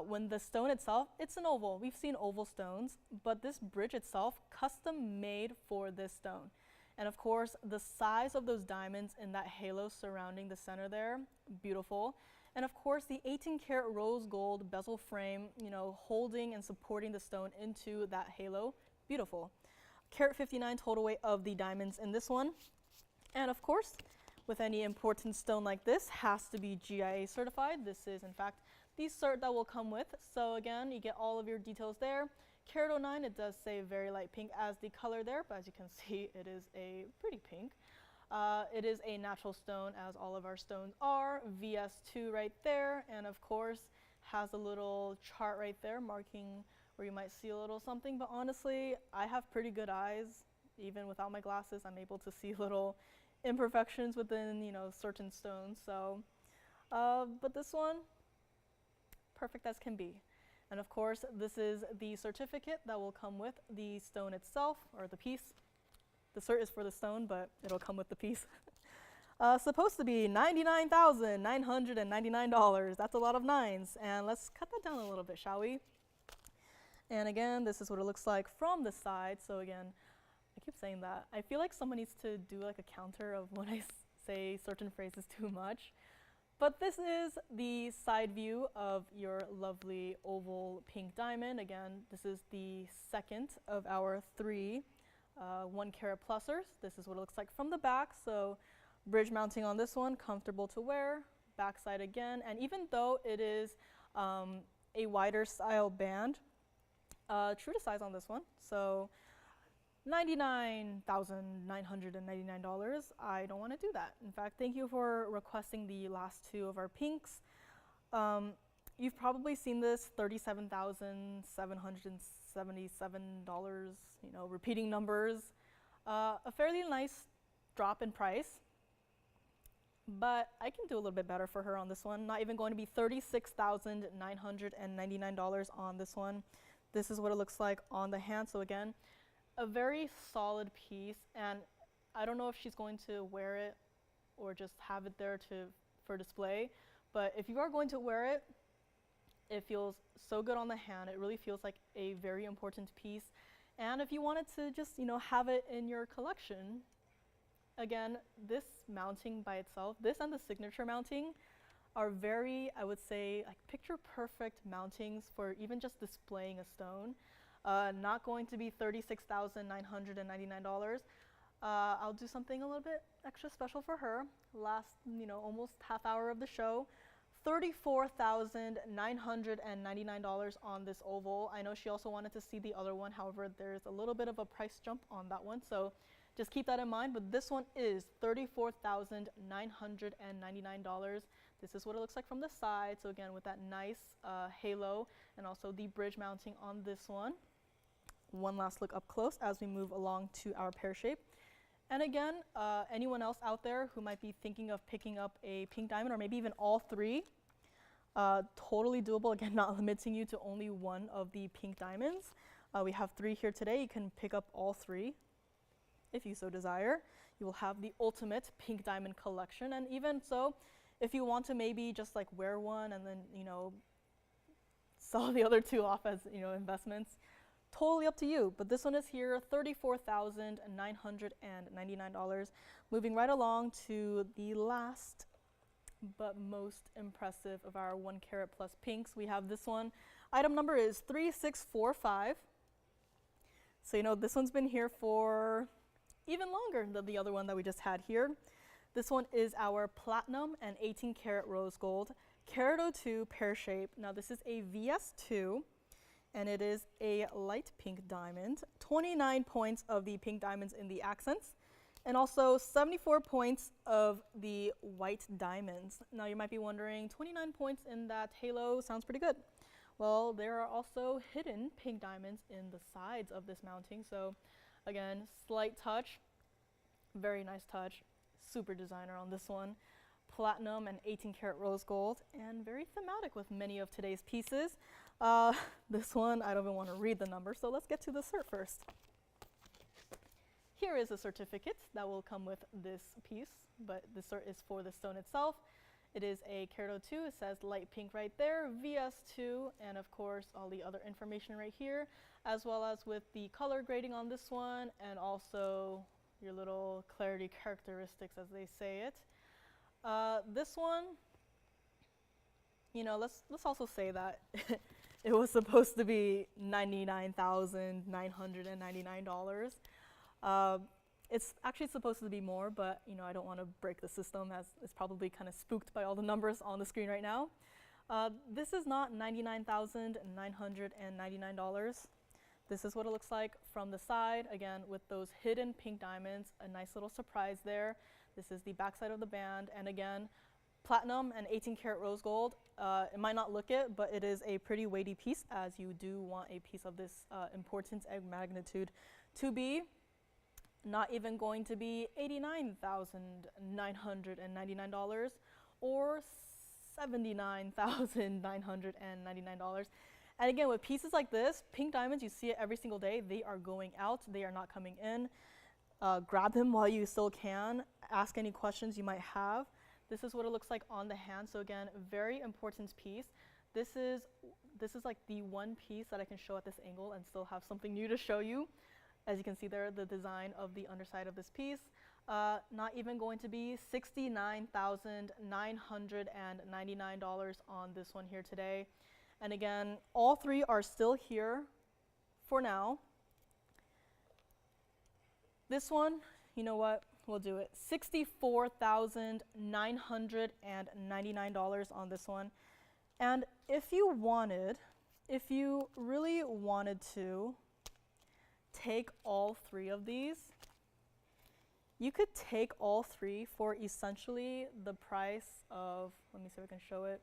When the stone itself, it's an oval. We've seen oval stones, but this bridge itself, custom made for this stone. And of course, the size of those diamonds in that halo surrounding the center there, beautiful. And of course, the 18 karat rose gold bezel frame, holding and supporting the stone into that halo, beautiful. Carat 59 total weight of the diamonds in this one. And of course, with any important stone like this, has to be GIA certified. This is, in fact, the cert that will come with. So again, you get all of your details there. Carat 09, it does say very light pink as the color there, but as you can see, it is a pretty pink. It is a natural stone, as all of our stones are. VS2 right there, and of course, has a little chart right there marking where you might see a little something, but honestly, I have pretty good eyes. Even without my glasses, I'm able to see little imperfections within, certain stones. So, but this one, perfect as can be. And of course, this is the certificate that will come with the stone itself, or the piece. The cert is for the stone, but it'll come with the piece. Supposed to be $99,999. That's a lot of nines. And let's cut that down a little bit, shall we? And again, this is what it looks like from the side. So again, I keep saying that. I feel like someone needs to do like a counter of when I say certain phrases too much. But this is the side view of your lovely oval pink diamond. Again, this is the second of our three 1 carat plusers. This is what it looks like from the back. So bridge mounting on this one, comfortable to wear. Backside again. And even though it is a wider style band, true to size on this one. So $99,999. I don't want to do that. In fact, thank you for requesting the last two of our pinks. You've probably seen this, $37,777, repeating numbers. A fairly nice drop in price, but I can do a little bit better for her on this one. Not even going to be $36,999 on this one. This is what it looks like on the hand. So again, a very solid piece, and I don't know if she's going to wear it or just have it there for display, but if you are going to wear it, it feels so good on the hand. It really feels like a very important piece. And if you wanted to just, have it in your collection, again, this mounting by itself, this and the signature mounting are very, I would say, like picture perfect mountings for even just displaying a stone. Not going to be $36,999. I'll do something a little bit extra special for her. Last, almost half hour of the show. $34,999 on this oval. I know she also wanted to see the other one. However, there's a little bit of a price jump on that one. So just keep that in mind. But this one is $34,999. This is what it looks like from the side. So again, with that nice halo and also the bridge mounting on this one. One last look up close as we move along to our pear shape. And again, anyone else out there who might be thinking of picking up a pink diamond or maybe even all three, totally doable. Again, not limiting you to only one of the pink diamonds. We have three here today. You can pick up all three. if you so desire. You will have the ultimate pink diamond collection, and even so, if you want to maybe just like wear one and then, you know, sell the other two off as, you know, investments, totally up to you. But this one is here, $34,999. Moving right along to the last but most impressive of our 1 carat plus pinks. We have this one. Item number is 3645. So, you know, this one's been here for even longer than the other one that we just had here. This one is our platinum and 18 karat rose gold, carat 02 pear shape. Now this is a VS2, and it is a light pink diamond. 29 points of the pink diamonds in the accents, and also 74 points of the white diamonds. Now you might be wondering, 29 points in that halo sounds pretty good. Well, there are also hidden pink diamonds in the sides of this mounting. So again, slight touch, very nice touch, super designer on this one. Platinum and 18 karat rose gold, and very thematic with many of today's pieces. This one, I don't even want to read the number, so let's get to the cert first. Here is a certificate that will come with this piece, but the cert is for the stone itself. It is a carat 02, it says light pink right there, VS2, and of course all the other information right here, as well as with the color grading on this one, and also your little clarity characteristics as they say it. This one, you know, let's also say that it was supposed to be $99,999. It's actually supposed to be more, but you know, I don't want to break the system, as it's probably kind of spooked by all the numbers on the screen right now. This is not $99,999. This is what it looks like from the side, again with those hidden pink diamonds, a nice little surprise there. This is the back side of the band, and again, platinum and 18 karat rose gold. It might not look it, but it is a pretty weighty piece, as you do want a piece of this importance and magnitude to be not even going to be $89,999 or $79,999. And again, with pieces like this, pink diamonds, you see it every single day. They are going out, they are not coming in. Grab them while you still can. Ask any questions you might have. This is what it looks like on the hand. So again, very important piece. This is like the one piece that I can show at this angle and still have something new to show you. As you can see there, the design of the underside of this piece. Not even going to be $69,999 on this one here today. And again, all three are still here for now. This one, you know what? We'll do it. $64,999 on this one. And if you really wanted to take all three of these, you could take all three for essentially the price of, let me see if I can show it.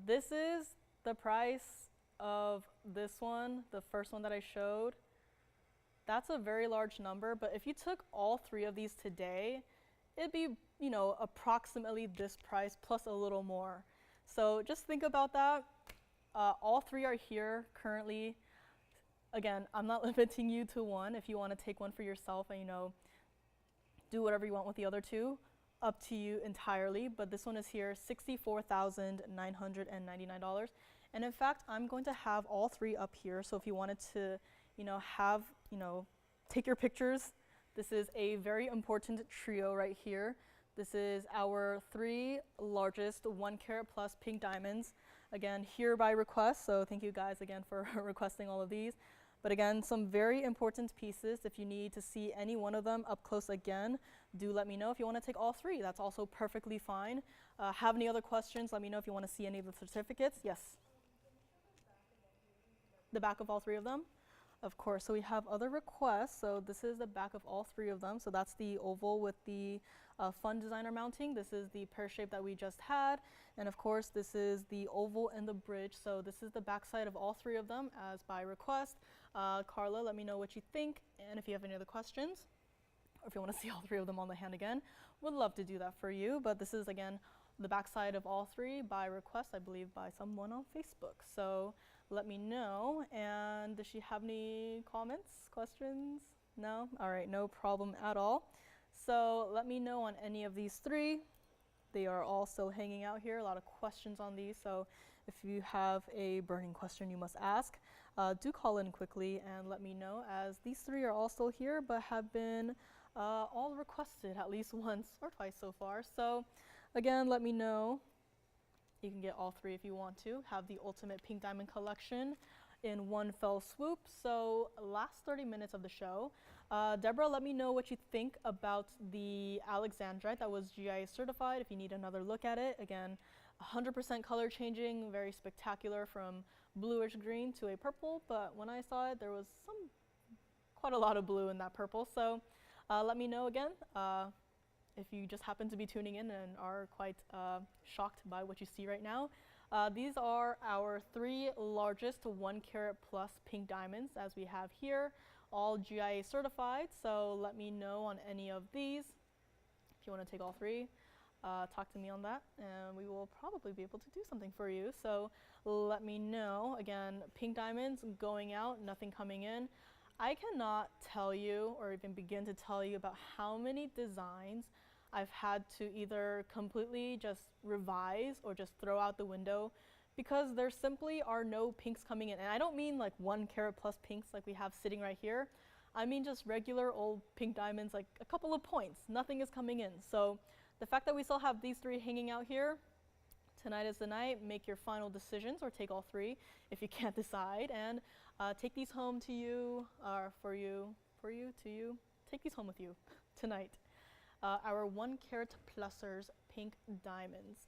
This is the price of this one, the first one that I showed. That's a very large number, but if you took all three of these today, it'd be, you know, approximately this price plus a little more. So just think about that. All three are here currently. Again, I'm not limiting you to one. If you want to take one for yourself and, you know, do whatever you want with the other two, up to you entirely. But this one is here, $64,999. And in fact, I'm going to have all three up here. So if you wanted to, you know, have, you know, take your pictures, this is a very important trio right here. This is our three largest 1 carat plus pink diamonds. Again, here by request. So thank you guys again for requesting all of these. But again, some very important pieces. If you need to see any one of them up close again, do let me know. If you want to take all three, that's also perfectly fine. Have any other questions, let me know if you want to see any of the certificates. Yes? The back of all three of them? Of course. So we have other requests. So this is the back of all three of them. So that's the oval with the fun designer mounting. This is the pear shape that we just had. And of course, this is the oval and the bridge. So this is the back side of all three of them as by request. Carla, let me know what you think. And if you have any other questions, or if you want to see all three of them on the hand again, would love to do that for you. But this is, again, the back side of all three by request, I believe, by someone on Facebook. So let me know. And does she have any comments, questions? No? All right, no problem at all. So let me know on any of these three. They are all still hanging out here. A lot of questions on these. So if you have a burning question you must ask, do call in quickly and let me know, as these three are all still here but have been all requested at least once or twice so far. So again, let me know. You can get all three if you want to. Have the ultimate pink diamond collection in one fell swoop. So last 30 minutes of the show, Deborah, let me know what you think about the alexandrite that was GIA certified, if you need another look at it. Again, 100% color changing, very spectacular from bluish green to a purple, but when I saw it, there was quite a lot of blue in that purple. So let me know again if you just happen to be tuning in and are quite shocked by what you see right now. These are our three largest 1 carat plus pink diamonds, as we have here, all GIA certified. So let me know on any of these. If you want to take all three, talk to me on that and we will probably be able to do something for you. So let me know. Again, pink diamonds going out, nothing coming in. I cannot tell you or even begin to tell you about how many designs I've had to either completely just revise or just throw out the window because there simply are no pinks coming in. And I don't mean like 1 carat plus pinks like we have sitting right here. I mean just regular old pink diamonds, like a couple of points. Nothing is coming in. So the fact that we still have these three hanging out here, tonight is the night. Make your final decisions or take all three if you can't decide, and take these home to you, for you, to you. Take these home with you tonight. Our 1 carat plusers pink diamonds.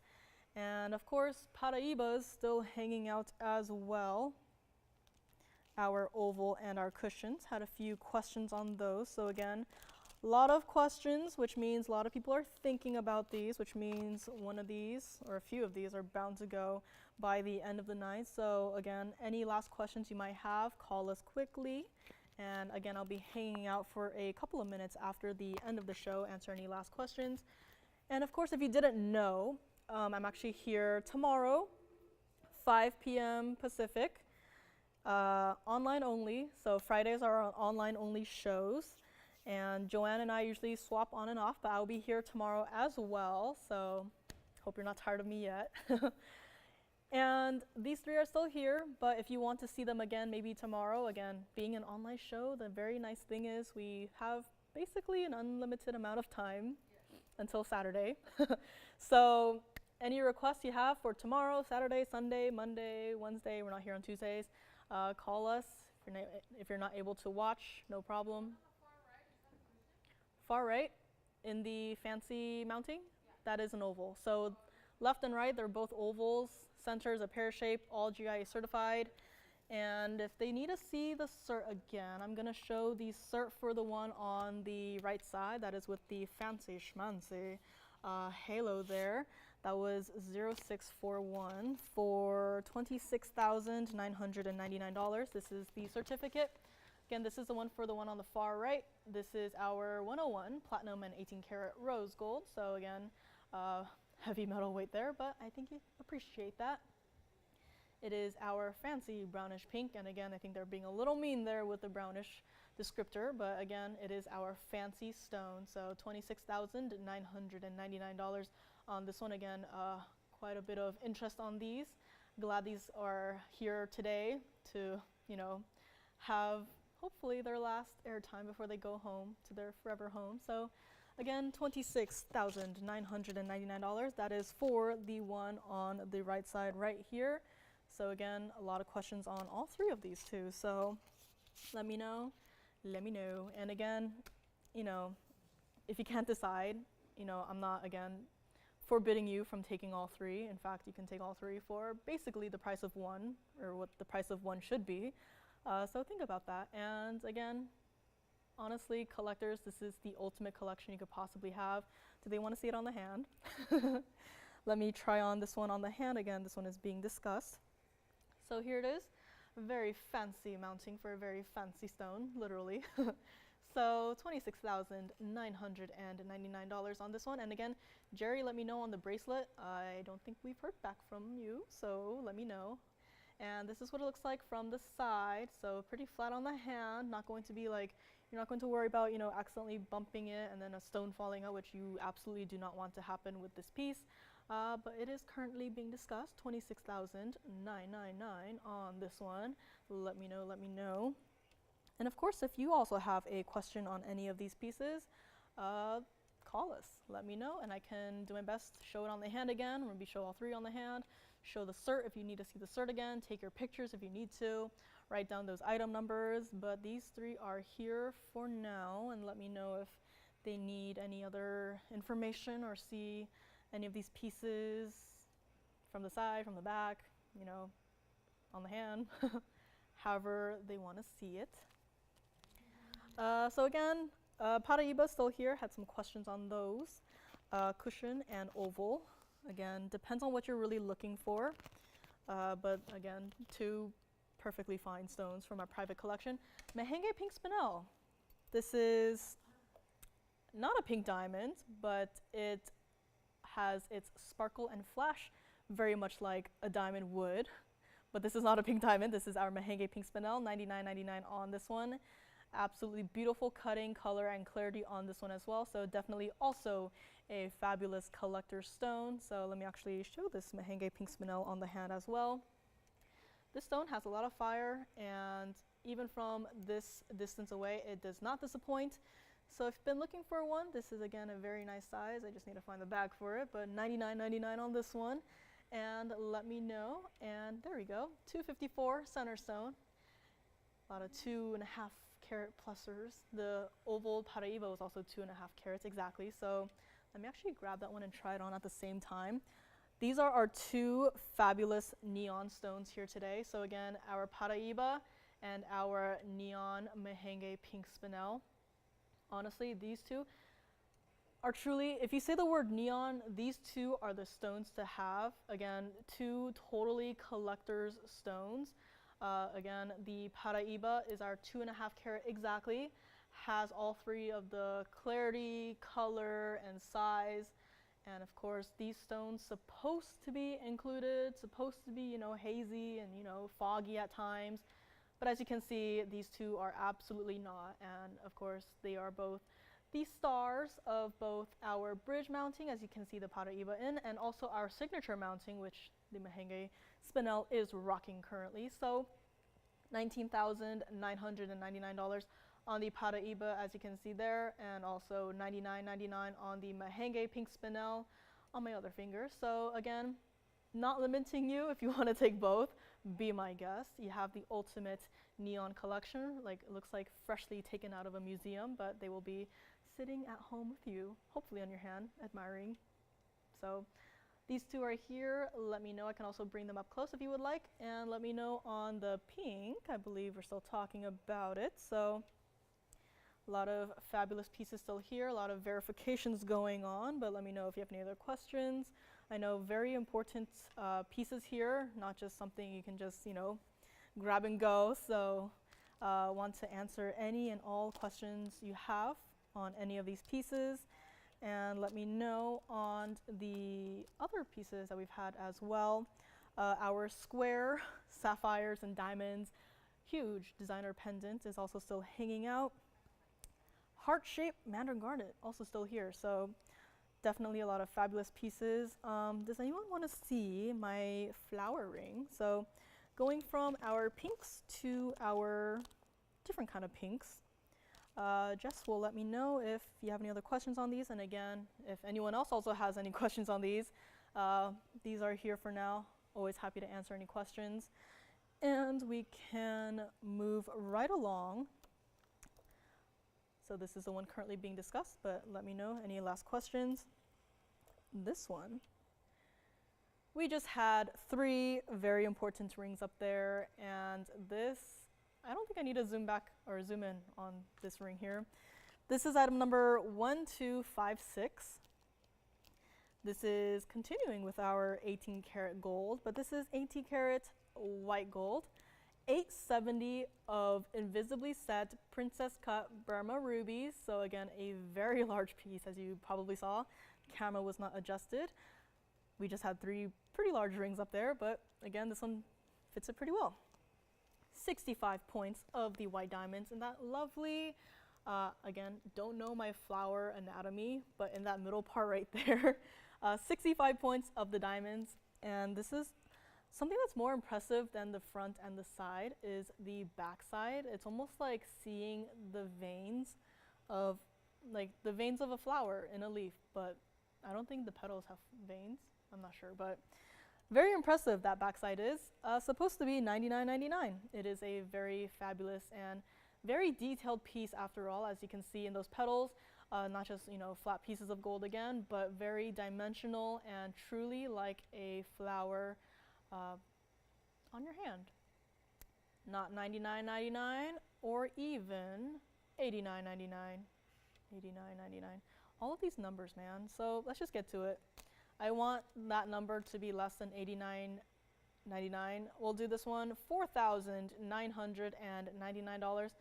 And of course, Paraiba's still hanging out as well. Our oval and our cushions. Had a few questions on those. So again, a lot of questions, which means a lot of people are thinking about these, which means one of these or a few of these are bound to go by the end of the night. So again, any last questions you might have, call us quickly. And again, I'll be hanging out for a couple of minutes after the end of the show, answer any last questions. And of course, if you didn't know, I'm actually here tomorrow, 5 p.m. Pacific, online only. So Fridays are our online only shows. And Joanne and I usually swap on and off, but I'll be here tomorrow as well. So hope you're not tired of me yet. And these three are still here, but if you want to see them again, maybe tomorrow, again, being an online show, the very nice thing is we have basically an unlimited amount of time until Saturday. So any requests you have for tomorrow, Saturday, Sunday, Monday, Wednesday, we're not here on Tuesdays, call us. If you're not able to watch, no problem. Far right in the fancy mounting, that is an oval. So left and right, they're both ovals. Center is a pear shape, all GIA certified. And if they need to see the cert again, I'm gonna show the cert for the one on the right side. That is with the fancy schmancy halo there. That was 0641 for $26,999. This is the certificate. Again, this is the one for the one on the far right. This is our 101 platinum and 18 karat rose gold. So again, heavy metal weight there, but I think you appreciate that. It is our fancy brownish pink, and again, I think they're being a little mean there with the brownish descriptor, but again, it is our fancy stone. So $26,999 on this one. Again, quite a bit of interest on these. Glad these are here today to, have hopefully their last airtime before they go home to their forever home. So again, $26,999. That is for the one on the right side right here. So again, a lot of questions on all three of these too. So let me know. And again, if you can't decide, I'm not, again, forbidding you from taking all three. In fact, you can take all three for basically the price of one, or what the price of one should be. So think about that. And again, honestly, collectors, this is the ultimate collection you could possibly have. Do they want to see it on the hand? Let me try on this one on the hand again. This one is being discussed. So here it is. Very fancy mounting for a very fancy stone, literally. So $26,999 on this one. And again, Jerry, let me know on the bracelet. I don't think we've heard back from you, so let me know. And this is what it looks like from the side. So pretty flat on the hand, not going to be like, You're not going to worry about, accidentally bumping it and then a stone falling out, which you absolutely do not want to happen with this piece. But it is currently being discussed, $26,999 on this one. Let me know, let me know. And of course, if you also have a question on any of these pieces, call us, let me know, and I can do my best to show it on the hand again, or maybe show all three on the hand, show the cert if you need to see the cert again, take your pictures if you need to, write down those item numbers, but these three are here for now, and let me know if they need any other information or see any of these pieces from the side, from the back, on the hand, however they want to see it. So again, Paraiba still here, had some questions on those. Cushion and oval, again, depends on what you're really looking for, but again, two perfectly fine stones from our private collection. Mahenge pink spinel. This is not a pink diamond, but it has its sparkle and flash very much like a diamond would. But this is not a pink diamond, this is our Mahenge pink spinel, $99.99 on this one. Absolutely beautiful cutting, color, and clarity on this one as well. So definitely also a fabulous collector's stone. So let me actually show this Mahenge pink spinel on the hand as well. This stone has a lot of fire, and even from this distance away, it does not disappoint. So if you've been looking for one, this is again a very nice size. I just need to find the bag for it, but $99.99 on this one. And let me know, and there we go, 254 center stone. A lot of 2.5 carat plusers. The oval Paraiba was also 2.5 carats exactly. So let me actually grab that one and try it on at the same time. These are our two fabulous neon stones here today. So again, our Paraiba and our neon Mahenge pink spinel. Honestly, these two are truly, if you say the word neon, these two are the stones to have. Again, two totally collector's stones. Again, the Paraiba is our 2.5 carat exactly, has all three of the clarity, color, and size. And of course, these stones supposed to be included, supposed to be, hazy and, foggy at times. But as you can see, these two are absolutely not. And of course, they are both the stars of both our bridge mounting, as you can see the Paraiba in, and also our signature mounting, which the Mahenge spinel is rocking currently. So $19,999 on the Paraiba, as you can see there, and also $99.99 on the Mahenge pink spinel on my other finger. So again, not limiting you. If you want to take both, be my guest. You have the ultimate neon collection, like it looks like freshly taken out of a museum, but they will be sitting at home with you, hopefully on your hand, admiring. So these two are here. Let me know. I can also bring them up close if you would like, and let me know on the pink. I believe we're still talking about it. So a lot of fabulous pieces still here, a lot of verifications going on, but let me know if you have any other questions. I know very important pieces here, not just something you can just, grab and go. So want to answer any and all questions you have on any of these pieces. And let me know on the other pieces that we've had as well. Our square sapphires and diamonds, huge designer pendant is also still hanging out. Heart-shaped Mandarin garnet also still here. So definitely a lot of fabulous pieces. Does anyone want to see my flower ring? So going from our pinks to our different kind of pinks. Jess will let me know if you have any other questions on these. And again, if anyone else also has any questions on these are here for now. Always happy to answer any questions. And we can move right along. So this is the one currently being discussed, but let me know any last questions. This one. We just had 3 very important rings up there, and this, I don't think I need to zoom back or zoom in on this ring here. This is item number 1256. This is continuing with our 18 karat gold, but this is 18 karat white gold. 870 of invisibly set princess cut Burma rubies. So again, a very large piece, as you probably saw. Camera was not adjusted. We just had 3 pretty large rings up there, but again, this one fits it pretty well. 65 points of the white diamonds in that lovely Again, don't know my flower anatomy, but in that middle part right there, 65 points of the diamonds. And this is something that's more impressive than the front and the side is the back side. It's almost like seeing the veins of a flower in a leaf, but I don't think the petals have veins. I'm not sure, but very impressive that backside is. Supposed to be $99.99. It is a very fabulous and very detailed piece after all, as you can see in those petals. Not just, flat pieces of gold again, but very dimensional and truly like a flower on your hand. Not $99.99 or even $89.99. $89.99. All of these numbers, man. So let's just get to it. I want that number to be less than $89.99. We'll do this one, $4,999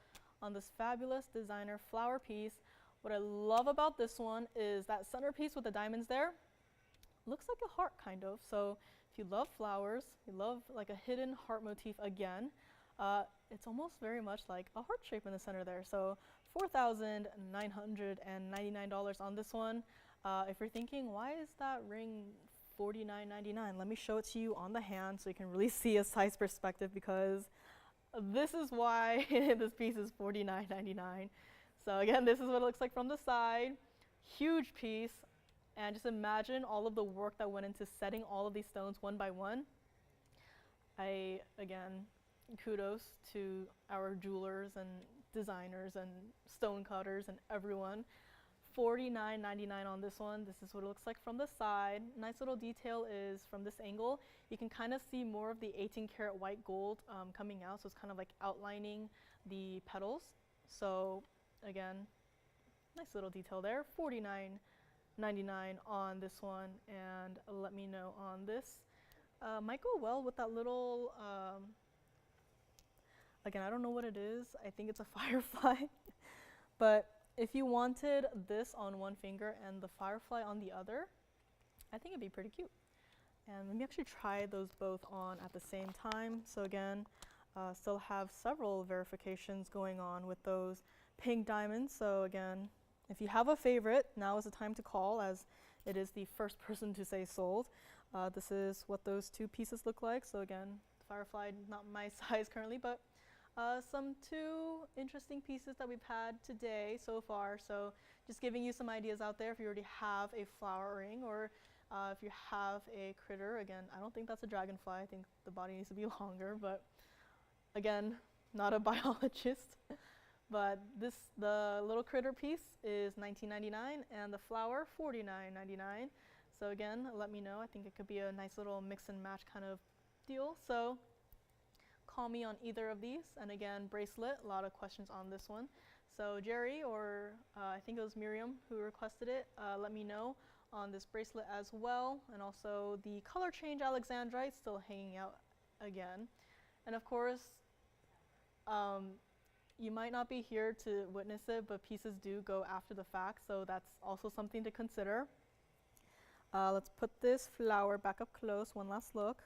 on this fabulous designer flower piece. What I love about this one is that centerpiece with the diamonds there. Looks like a heart, kind of. So if you love flowers, you love like a hidden heart motif again, it's almost very much like a heart shape in the center there. So $4,999 on this one. If you're thinking, why is that ring $49.99? Let me show it to you on the hand so you can really see a size perspective, because this is why this piece is $49.99. So again, this is what it looks like from the side. Huge piece. And just imagine all of the work that went into setting all of these stones one by one. Again, kudos to our jewelers and designers and stone cutters and everyone. $49.99 on this one. This is what it looks like from the side. Nice little detail is from this angle, you can kind of see more of the 18 karat white gold coming out. So it's kind of like outlining the petals. So again, nice little detail there. $49.99 on this one. And let me know on this. Might go well with that little, again, I don't know what it is. I think it's a firefly. But if you wanted this on one finger and the firefly on the other, I think it'd be pretty cute. And let me actually try those both on at the same time. So again, still have several verifications going on with those pink diamonds. So again, if you have a favorite, now is the time to call, as it is the first person to say sold. This is what those two pieces look like. So again, firefly, not my size currently, but some two interesting pieces that we've had today so far. So just giving you some ideas out there if you already have a flower ring, or if you have a critter. Again, I don't think that's a dragonfly. I think the body needs to be longer, but again, not a biologist. But the little critter piece is $19.99 and the flower $49.99. So again, let me know. I think it could be a nice little mix and match kind of deal. So call me on either of these. And again, bracelet, a lot of questions on this one. So Jerry, or I think it was Miriam who requested it, let me know on this bracelet as well. And also the color change alexandrite still hanging out again. And of course, you might not be here to witness it, but pieces do go after the fact, so that's also something to consider. Let's put this flower back up close, one last look.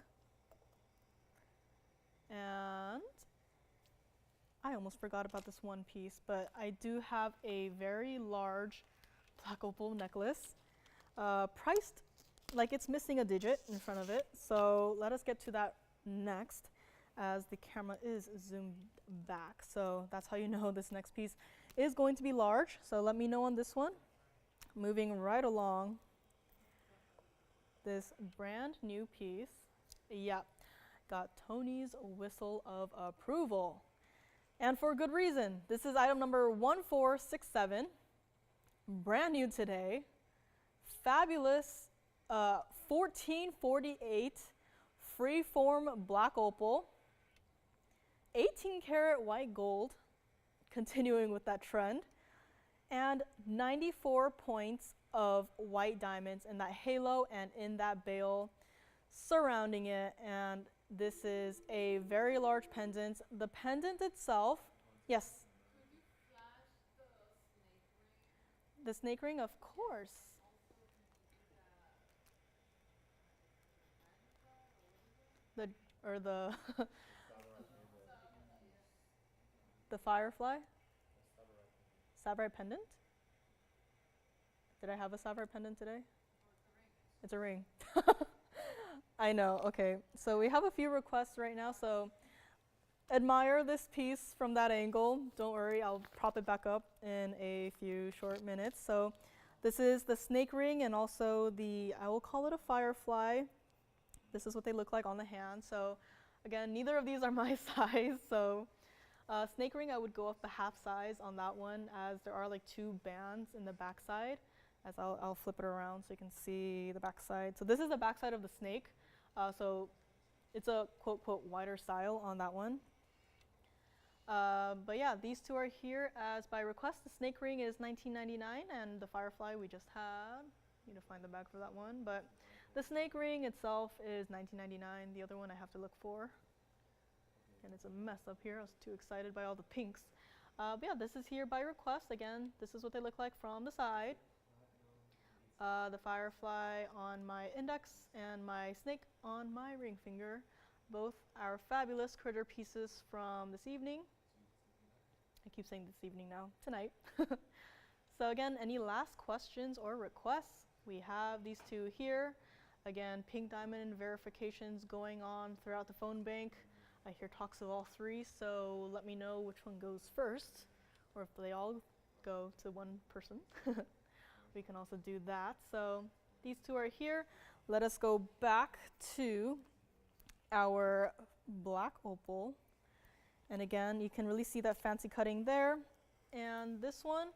And I almost forgot about this one piece, but I do have a very large black opal necklace, priced like it's missing a digit in front of it. So let us get to that next, as the camera is zoomed back. So that's how you know this next piece is going to be large. So let me know on this one. Moving right along, this brand new piece. Yep, got Tony's whistle of approval. And for good reason. This is item number 1467, brand new today. Fabulous 1448 freeform black opal, 18 karat white gold, continuing with that trend, and 94 points of white diamonds in that halo and in that bail surrounding it. And this is a very large pendant. The pendant itself, yes? Could you flash the snake ring? The snake ring, of course. Or the the firefly? Tsavorite pendant. Did I have a Tsavorite pendant today? It's a ring. I know, okay. So we have a few requests right now, so admire this piece from that angle. Don't worry, I'll prop it back up in a few short minutes. So this is the snake ring and also I will call it a firefly. This is what they look like on the hand. So again, neither of these are my size. So snake ring, I would go up the half size on that one, as there are like 2 bands in the back side. As I'll flip it around so you can see the back side. So this is the back side of the snake. So it's a quote wider style on that one. But yeah, these 2 are here as by request. The snake ring is $19.99 and the firefly we just had. Need to find the bag for that one. But the snake ring itself is $19.99. The other one I have to look for. And it's a mess up here. I was too excited by all the pinks. But yeah, this is here by request. Again, this is what they look like from the side. The firefly on my index and my snake on my ring finger. Both are fabulous critter pieces from this evening. I keep saying this evening now, tonight. So again, any last questions or requests? We have these 2 here. Again, pink diamond verifications going on throughout the phone bank. I hear talks of all 3, so let me know which one goes first, or if they all go to one person. We can also do that. So these 2 are here. Let us go back to our black opal. And again, you can really see that fancy cutting there. And this one,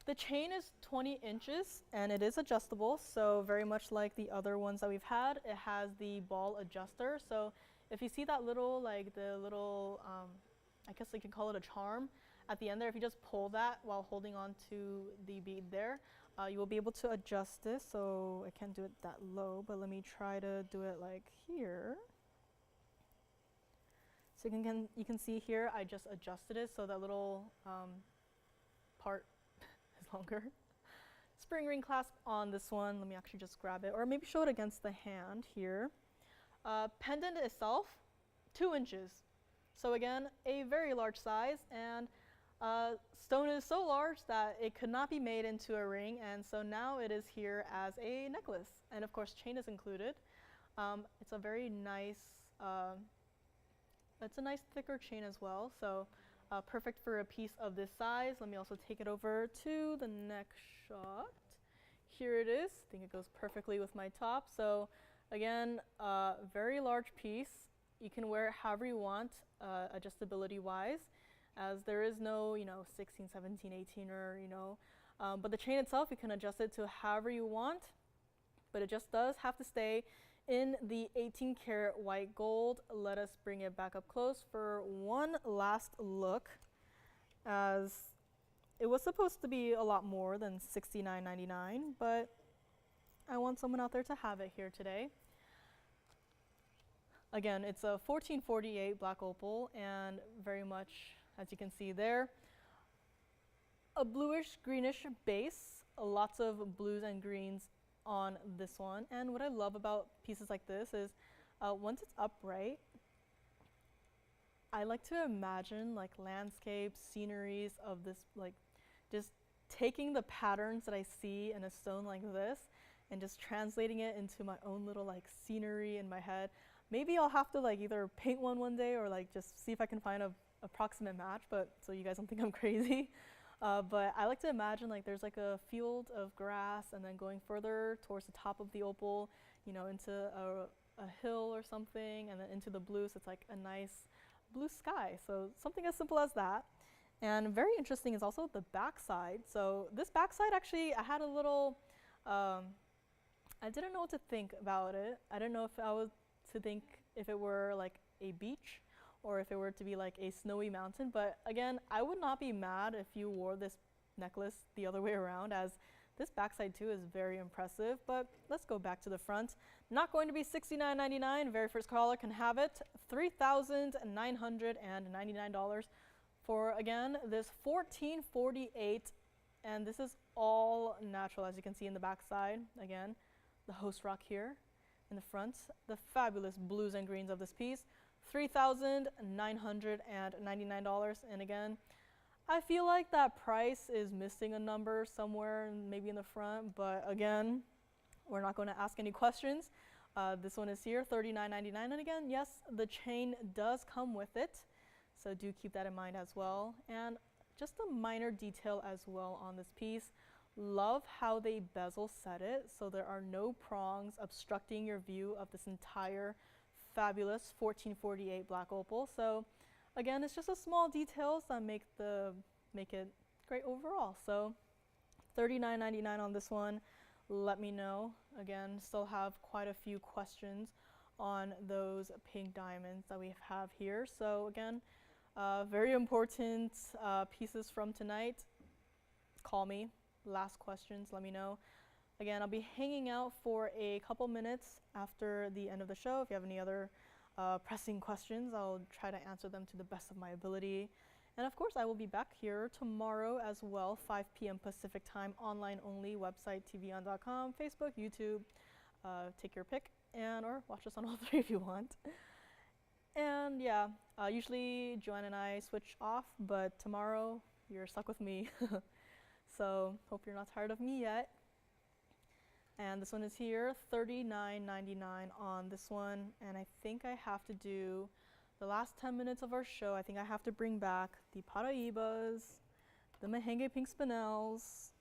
the chain is 20 inches and it is adjustable. So very much like the other ones that we've had, it has the ball adjuster. So if you see that little, I guess you can call it a charm at the end there, if you just pull that while holding on to the bead there, you will be able to adjust this. So I can't do it that low, but let me try to do it like here. So you can see here, I just adjusted it so that little part is longer. Spring ring clasp on this one. Let me actually just grab it, or maybe show it against the hand here. Pendant itself, 2 inches. So again, a very large size, and stone is so large that it could not be made into a ring, and so now it is here as a necklace. And of course, chain is included. It's a very nice, it's a nice thicker chain as well, so perfect for a piece of this size. Let me also take it over to the next shot. Here it is. I think it goes perfectly with my top. So again, very large piece. You can wear it however you want, adjustability wise, as there is no, 16, 17, 18, or, but the chain itself, you can adjust it to however you want, but it just does have to stay in the 18 karat white gold. Let us bring it back up close for one last look, as it was supposed to be a lot more than $69.99, but I want someone out there to have it here today. Again, it's a 1448 black opal, and very much, as you can see there, a bluish greenish base, lots of blues and greens on this one. And what I love about pieces like this is once it's upright, I like to imagine like landscapes, sceneries of this, like just taking the patterns that I see in a stone like this and just translating it into my own little like scenery in my head. Maybe I'll have to like either paint one day or like just see if I can find a approximate match, but so you guys don't think I'm crazy. But I like to imagine like there's like a field of grass, and then going further towards the top of the opal, into a hill or something, and then into the blue, so it's like a nice blue sky. So something as simple as that. And very interesting is also the backside. So this backside, actually, I had a little, I didn't know what to think about it. I didn't know if I was to think if it were like a beach or if it were to be like a snowy mountain. But again, I would not be mad if you wore this necklace the other way around, as this backside too is very impressive. But let's go back to the front. Not going to be $69.99. Very first caller can have it. $3,999 for, again, this 1448, and this is all natural, as you can see in the backside. Again, the host rock here in the front, the fabulous blues and greens of this piece, $3,999. And again, I feel like that price is missing a number somewhere, maybe in the front, but again, we're not going to ask any questions. This one is here, $39.99, and again, yes, the chain does come with it, so do keep that in mind as well. And just a minor detail as well on this piece. Love how they bezel set it, so there are no prongs obstructing your view of this entire fabulous 1448 black opal. So again, it's just a small details that make it great overall. So $39.99 on this one. Let me know. Again, still have quite a few questions on those pink diamonds that we have here. So again, very important pieces from tonight. Call me. Last questions, let me know. Again, I'll be hanging out for a couple minutes after the end of the show. If you have any other pressing questions, I'll try to answer them to the best of my ability. And of course, I will be back here tomorrow as well, 5 p.m. Pacific time, online only, website tvon.com, Facebook, YouTube. Take your pick, or watch us on all three if you want. And yeah, usually Joanne and I switch off, but tomorrow you're stuck with me. So hope you're not tired of me yet. And this one is here, $39.99 on this one. And I think I have to do the last 10 minutes of our show. I think I have to bring back the Paraibas, the Mahenge pink spinels,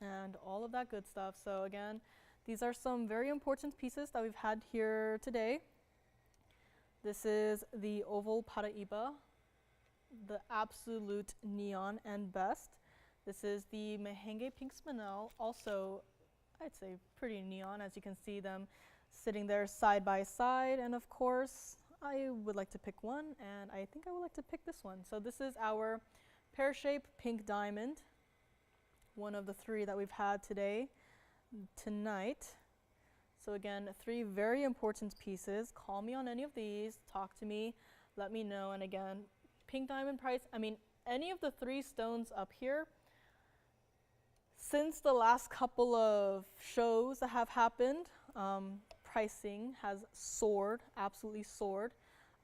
and all of that good stuff. So again, these are some very important pieces that we've had here today. This is the oval Paraiba, the absolute neon and best. This is the Mahenge pink spinel, also I'd say pretty neon, as you can see them sitting there side by side. And of course, I would like to pick one, and I think I would like to pick this one. So this is our pear-shaped pink diamond, one of the three that we've had tonight. So again, 3 very important pieces. Call me on any of these, talk to me, let me know. And again, pink diamond price, I mean, any of the 3 stones up here, since the last couple of shows that have happened, pricing has soared, absolutely soared.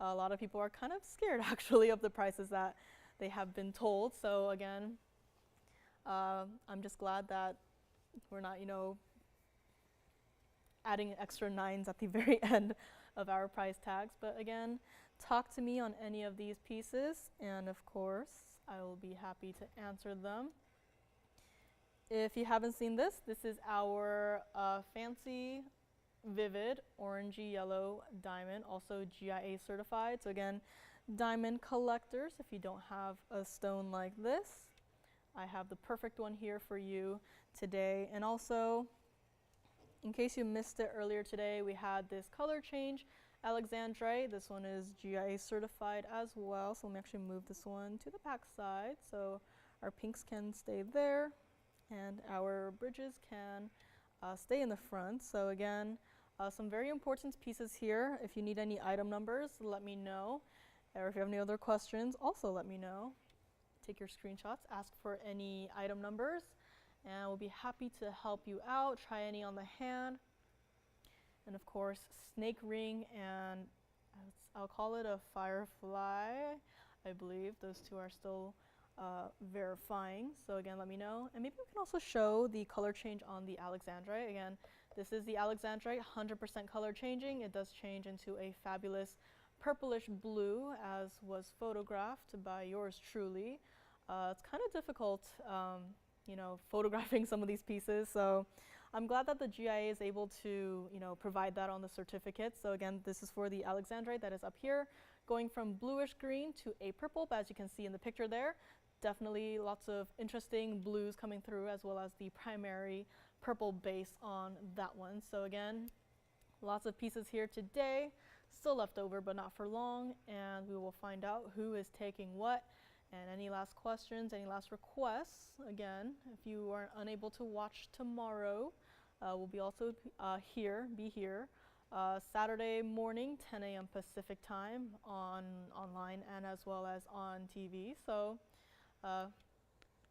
A lot of people are kind of scared actually of the prices that they have been told. So again, I'm just glad that we're not, adding extra 9s at the very end of our price tags. But again, talk to me on any of these pieces, and of course, I will be happy to answer them. If you haven't seen this is our fancy, vivid, orangey yellow diamond, also GIA certified. So again, diamond collectors, if you don't have a stone like this, I have the perfect one here for you today. And also, in case you missed it earlier today, we had this color change, alexandrite. This one is GIA certified as well. So let me actually move this one to the back side so our pinks can stay there and our bridges can stay in the front. So again, some very important pieces here. If you need any item numbers, let me know. Or if you have any other questions, also let me know. Take your screenshots, ask for any item numbers, and we'll be happy to help you out. Try any on the hand. And of course, snake ring, and I'll call it a firefly. I believe those 2 are still verifying. So again, let me know. And maybe we can also show the color change on the alexandrite. Again, this is the alexandrite, 100% color changing. It does change into a fabulous purplish blue, as was photographed by yours truly. It's kind of difficult, photographing some of these pieces. So I'm glad that the GIA is able to, provide that on the certificate. So again, this is for the alexandrite that is up here, going from bluish green to a purple, but as you can see in the picture there, definitely lots of interesting blues coming through, as well as the primary purple base on that one. So again, lots of pieces here today, still left over but not for long, and we will find out who is taking what. And any last questions, any last requests, again, if you are unable to watch tomorrow, we'll be also be here Saturday morning, 10 a.m. Pacific time, online and as well as on TV. So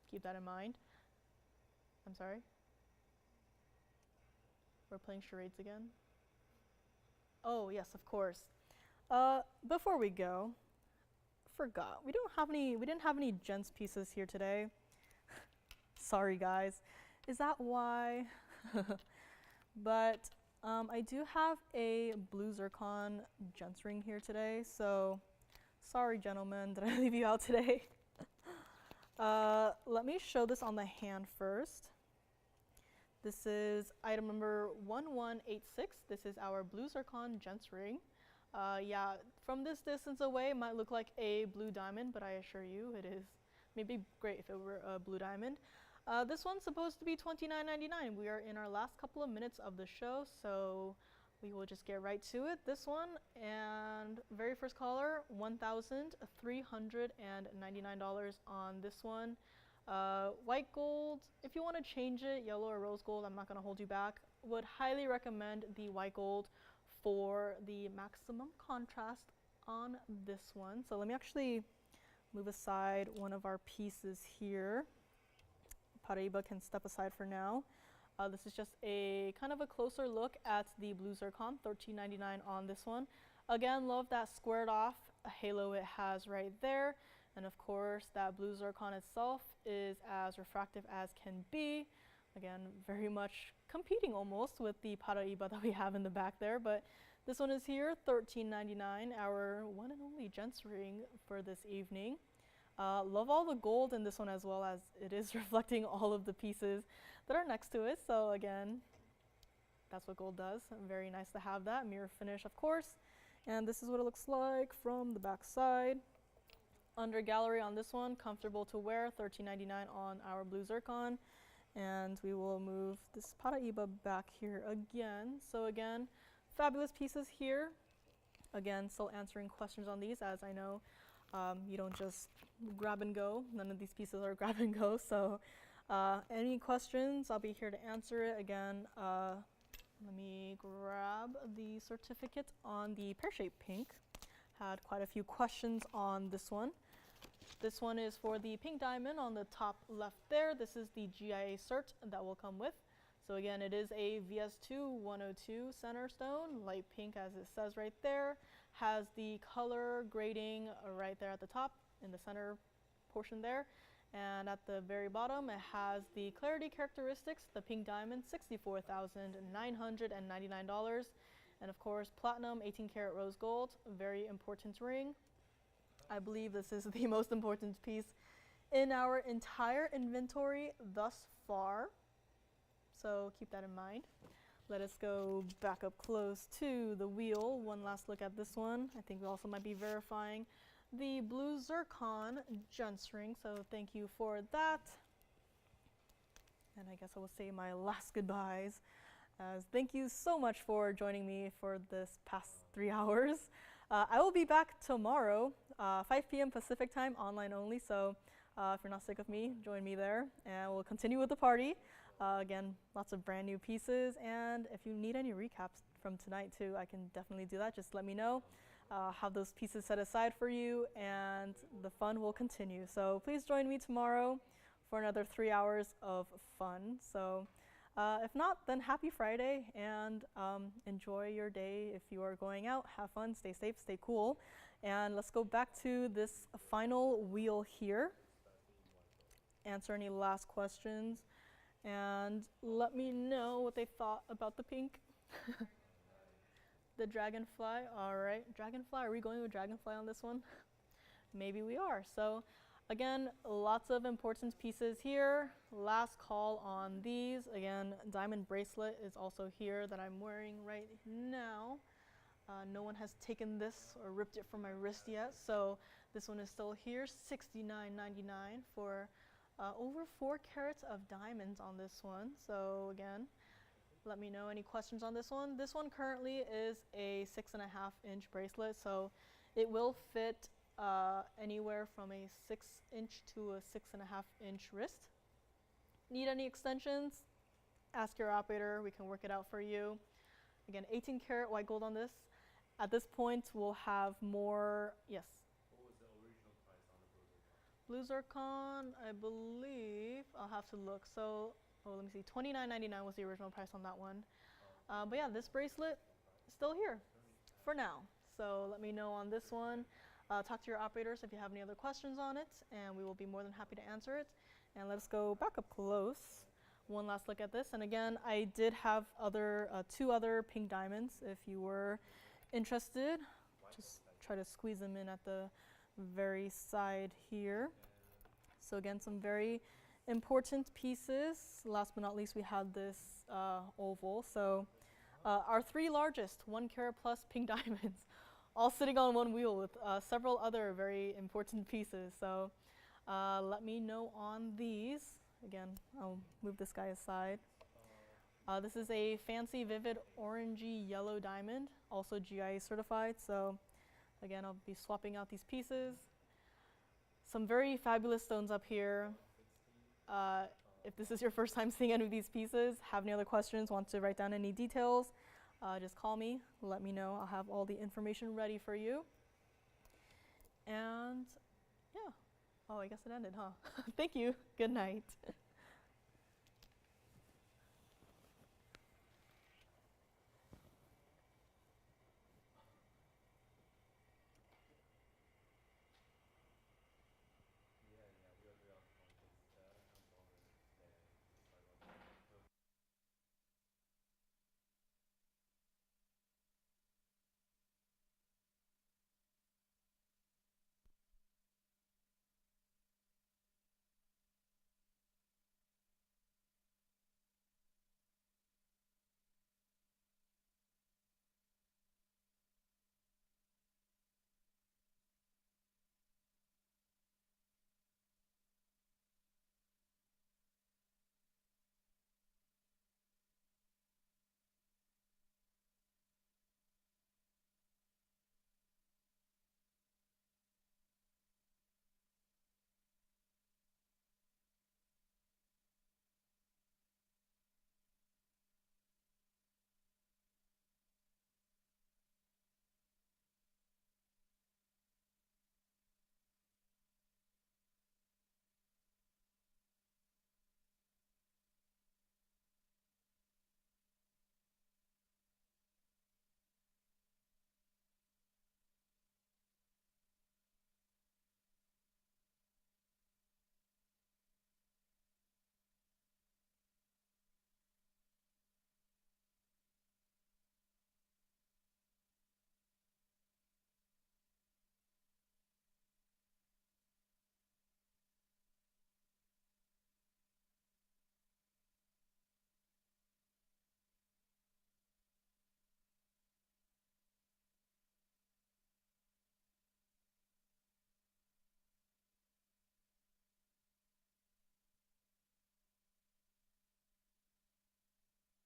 keep that in mind. I'm sorry? We're playing charades again? Oh, yes, of course. Before we go, forgot. We didn't have any gents pieces here today. Sorry guys. Is that why? But I do have a blue zircon gents ring here today, so sorry gentlemen, did I leave you out today? Let me show this on the hand first. This is item number 1186. This is our blue zircon gents ring. Yeah, from this distance away, it might look like a blue diamond, but I assure you it is maybe great if it were a blue diamond. This one's supposed to be $29.99. We are in our last couple of minutes of the show, so we will just get right to it. This one, and very first caller, $1,399 on this one. White gold, if you want to change it, yellow or rose gold, I'm not going to hold you back. Would highly recommend the white gold for the maximum contrast on this one. So let me actually move aside one of our pieces here. Paraiba can step aside for now. This is just a kind of a closer look at the blue zircon, $13.99 on this one. Again, love that squared off halo it has right there. And of course, that blue zircon itself is as refractive as can be. Again, very much competing almost with the Paraiba that we have in the back there. But this one is here, $13.99, our one and only gents ring for this evening. Love all the gold in this one as well, as it is reflecting all of the pieces that are next to it. So again, that's what gold does. Very nice to have that mirror finish, of course. And this is what it looks like from the back side. Under gallery on this one, comfortable to wear, $13.99 on our blue zircon. And we will move this Paraiba back here again. So again, fabulous pieces here. Again, still answering questions on these, as I know you don't just grab and go. None of these pieces are grab and go. So any questions, I'll be here to answer it. Again, let me grab the certificate on the pear-shaped pink. Had quite a few questions on this one. This one is for the pink diamond on the top left there. This is the GIA cert that will come with. So again, it is a VS2 102 center stone, light pink as it says right there. Has the color grading right there at the top in the center portion there. And at the very bottom, it has the clarity characteristics, the pink diamond, $64,999. And of course, platinum, 18 karat rose gold, very important ring. I believe this is the most important piece in our entire inventory thus far. So keep that in mind. Let us go back up close to the wheel. One last look at this one. I think we also might be verifying the blue zircon gents ring. So thank you for that. And I guess I will say my last goodbyes. Thank you so much for joining me for this past 3 hours. I will be back tomorrow, 5 p.m. Pacific time, online only. So if you're not sick of me, join me there, and we'll continue with the party. Again, lots of brand new pieces, and if you need any recaps from tonight too, I can definitely do that. Just let me know. Have those pieces set aside for you, and the fun will continue. So please join me tomorrow for another 3 hours of fun. So if not, then happy Friday, and enjoy your day. If you are going out, have fun, stay safe, stay cool. And let's go back to this final wheel here. Answer any last questions, and let me know what they thought about the pink. The dragonfly, all right. Dragonfly, are we going with dragonfly on this one? Maybe we are. So again, lots of important pieces here. Last call on these. Again, diamond bracelet is also here that I'm wearing right now. No one has taken this or ripped it from my wrist yet, so this one is still here. $69.99 for over 4 carats of diamonds on this one. So again, let me know any questions on this one. This one currently is a 6.5-inch bracelet, so it will fit anywhere from a 6-inch to a 6.5-inch wrist. Need any extensions? Ask your operator, we can work it out for you. Again, 18 karat white gold on this. At this point, we'll have more, yes? What was the original price on the blue zircon? Blue zircon, I believe, I'll have to look. So, let me see, $29.99 was the original price on that one. But yeah, this bracelet is still here for now. So let me know on this one. talk to your operators if you have any other questions on it, and we will be more than happy to answer it. And let's go back up close. One last look at this. And again, I did have two other pink diamonds if you were interested. Just try to squeeze them in at the very side here. So again, some very important pieces. Last but not least, we had this oval. So our three largest 1 carat plus pink diamonds, all sitting on one wheel with several other very important pieces. So let me know on these. Again, I'll move this guy aside. This is a fancy, vivid, orangey yellow diamond, also GIA certified. So again, I'll be swapping out these pieces. Some very fabulous stones up here. If this is your first time seeing any of these pieces, have any other questions, want to write down any details, just call me, let me know. I'll have all the information ready for you. And yeah. Oh, I guess it ended, huh? Thank you. Good night.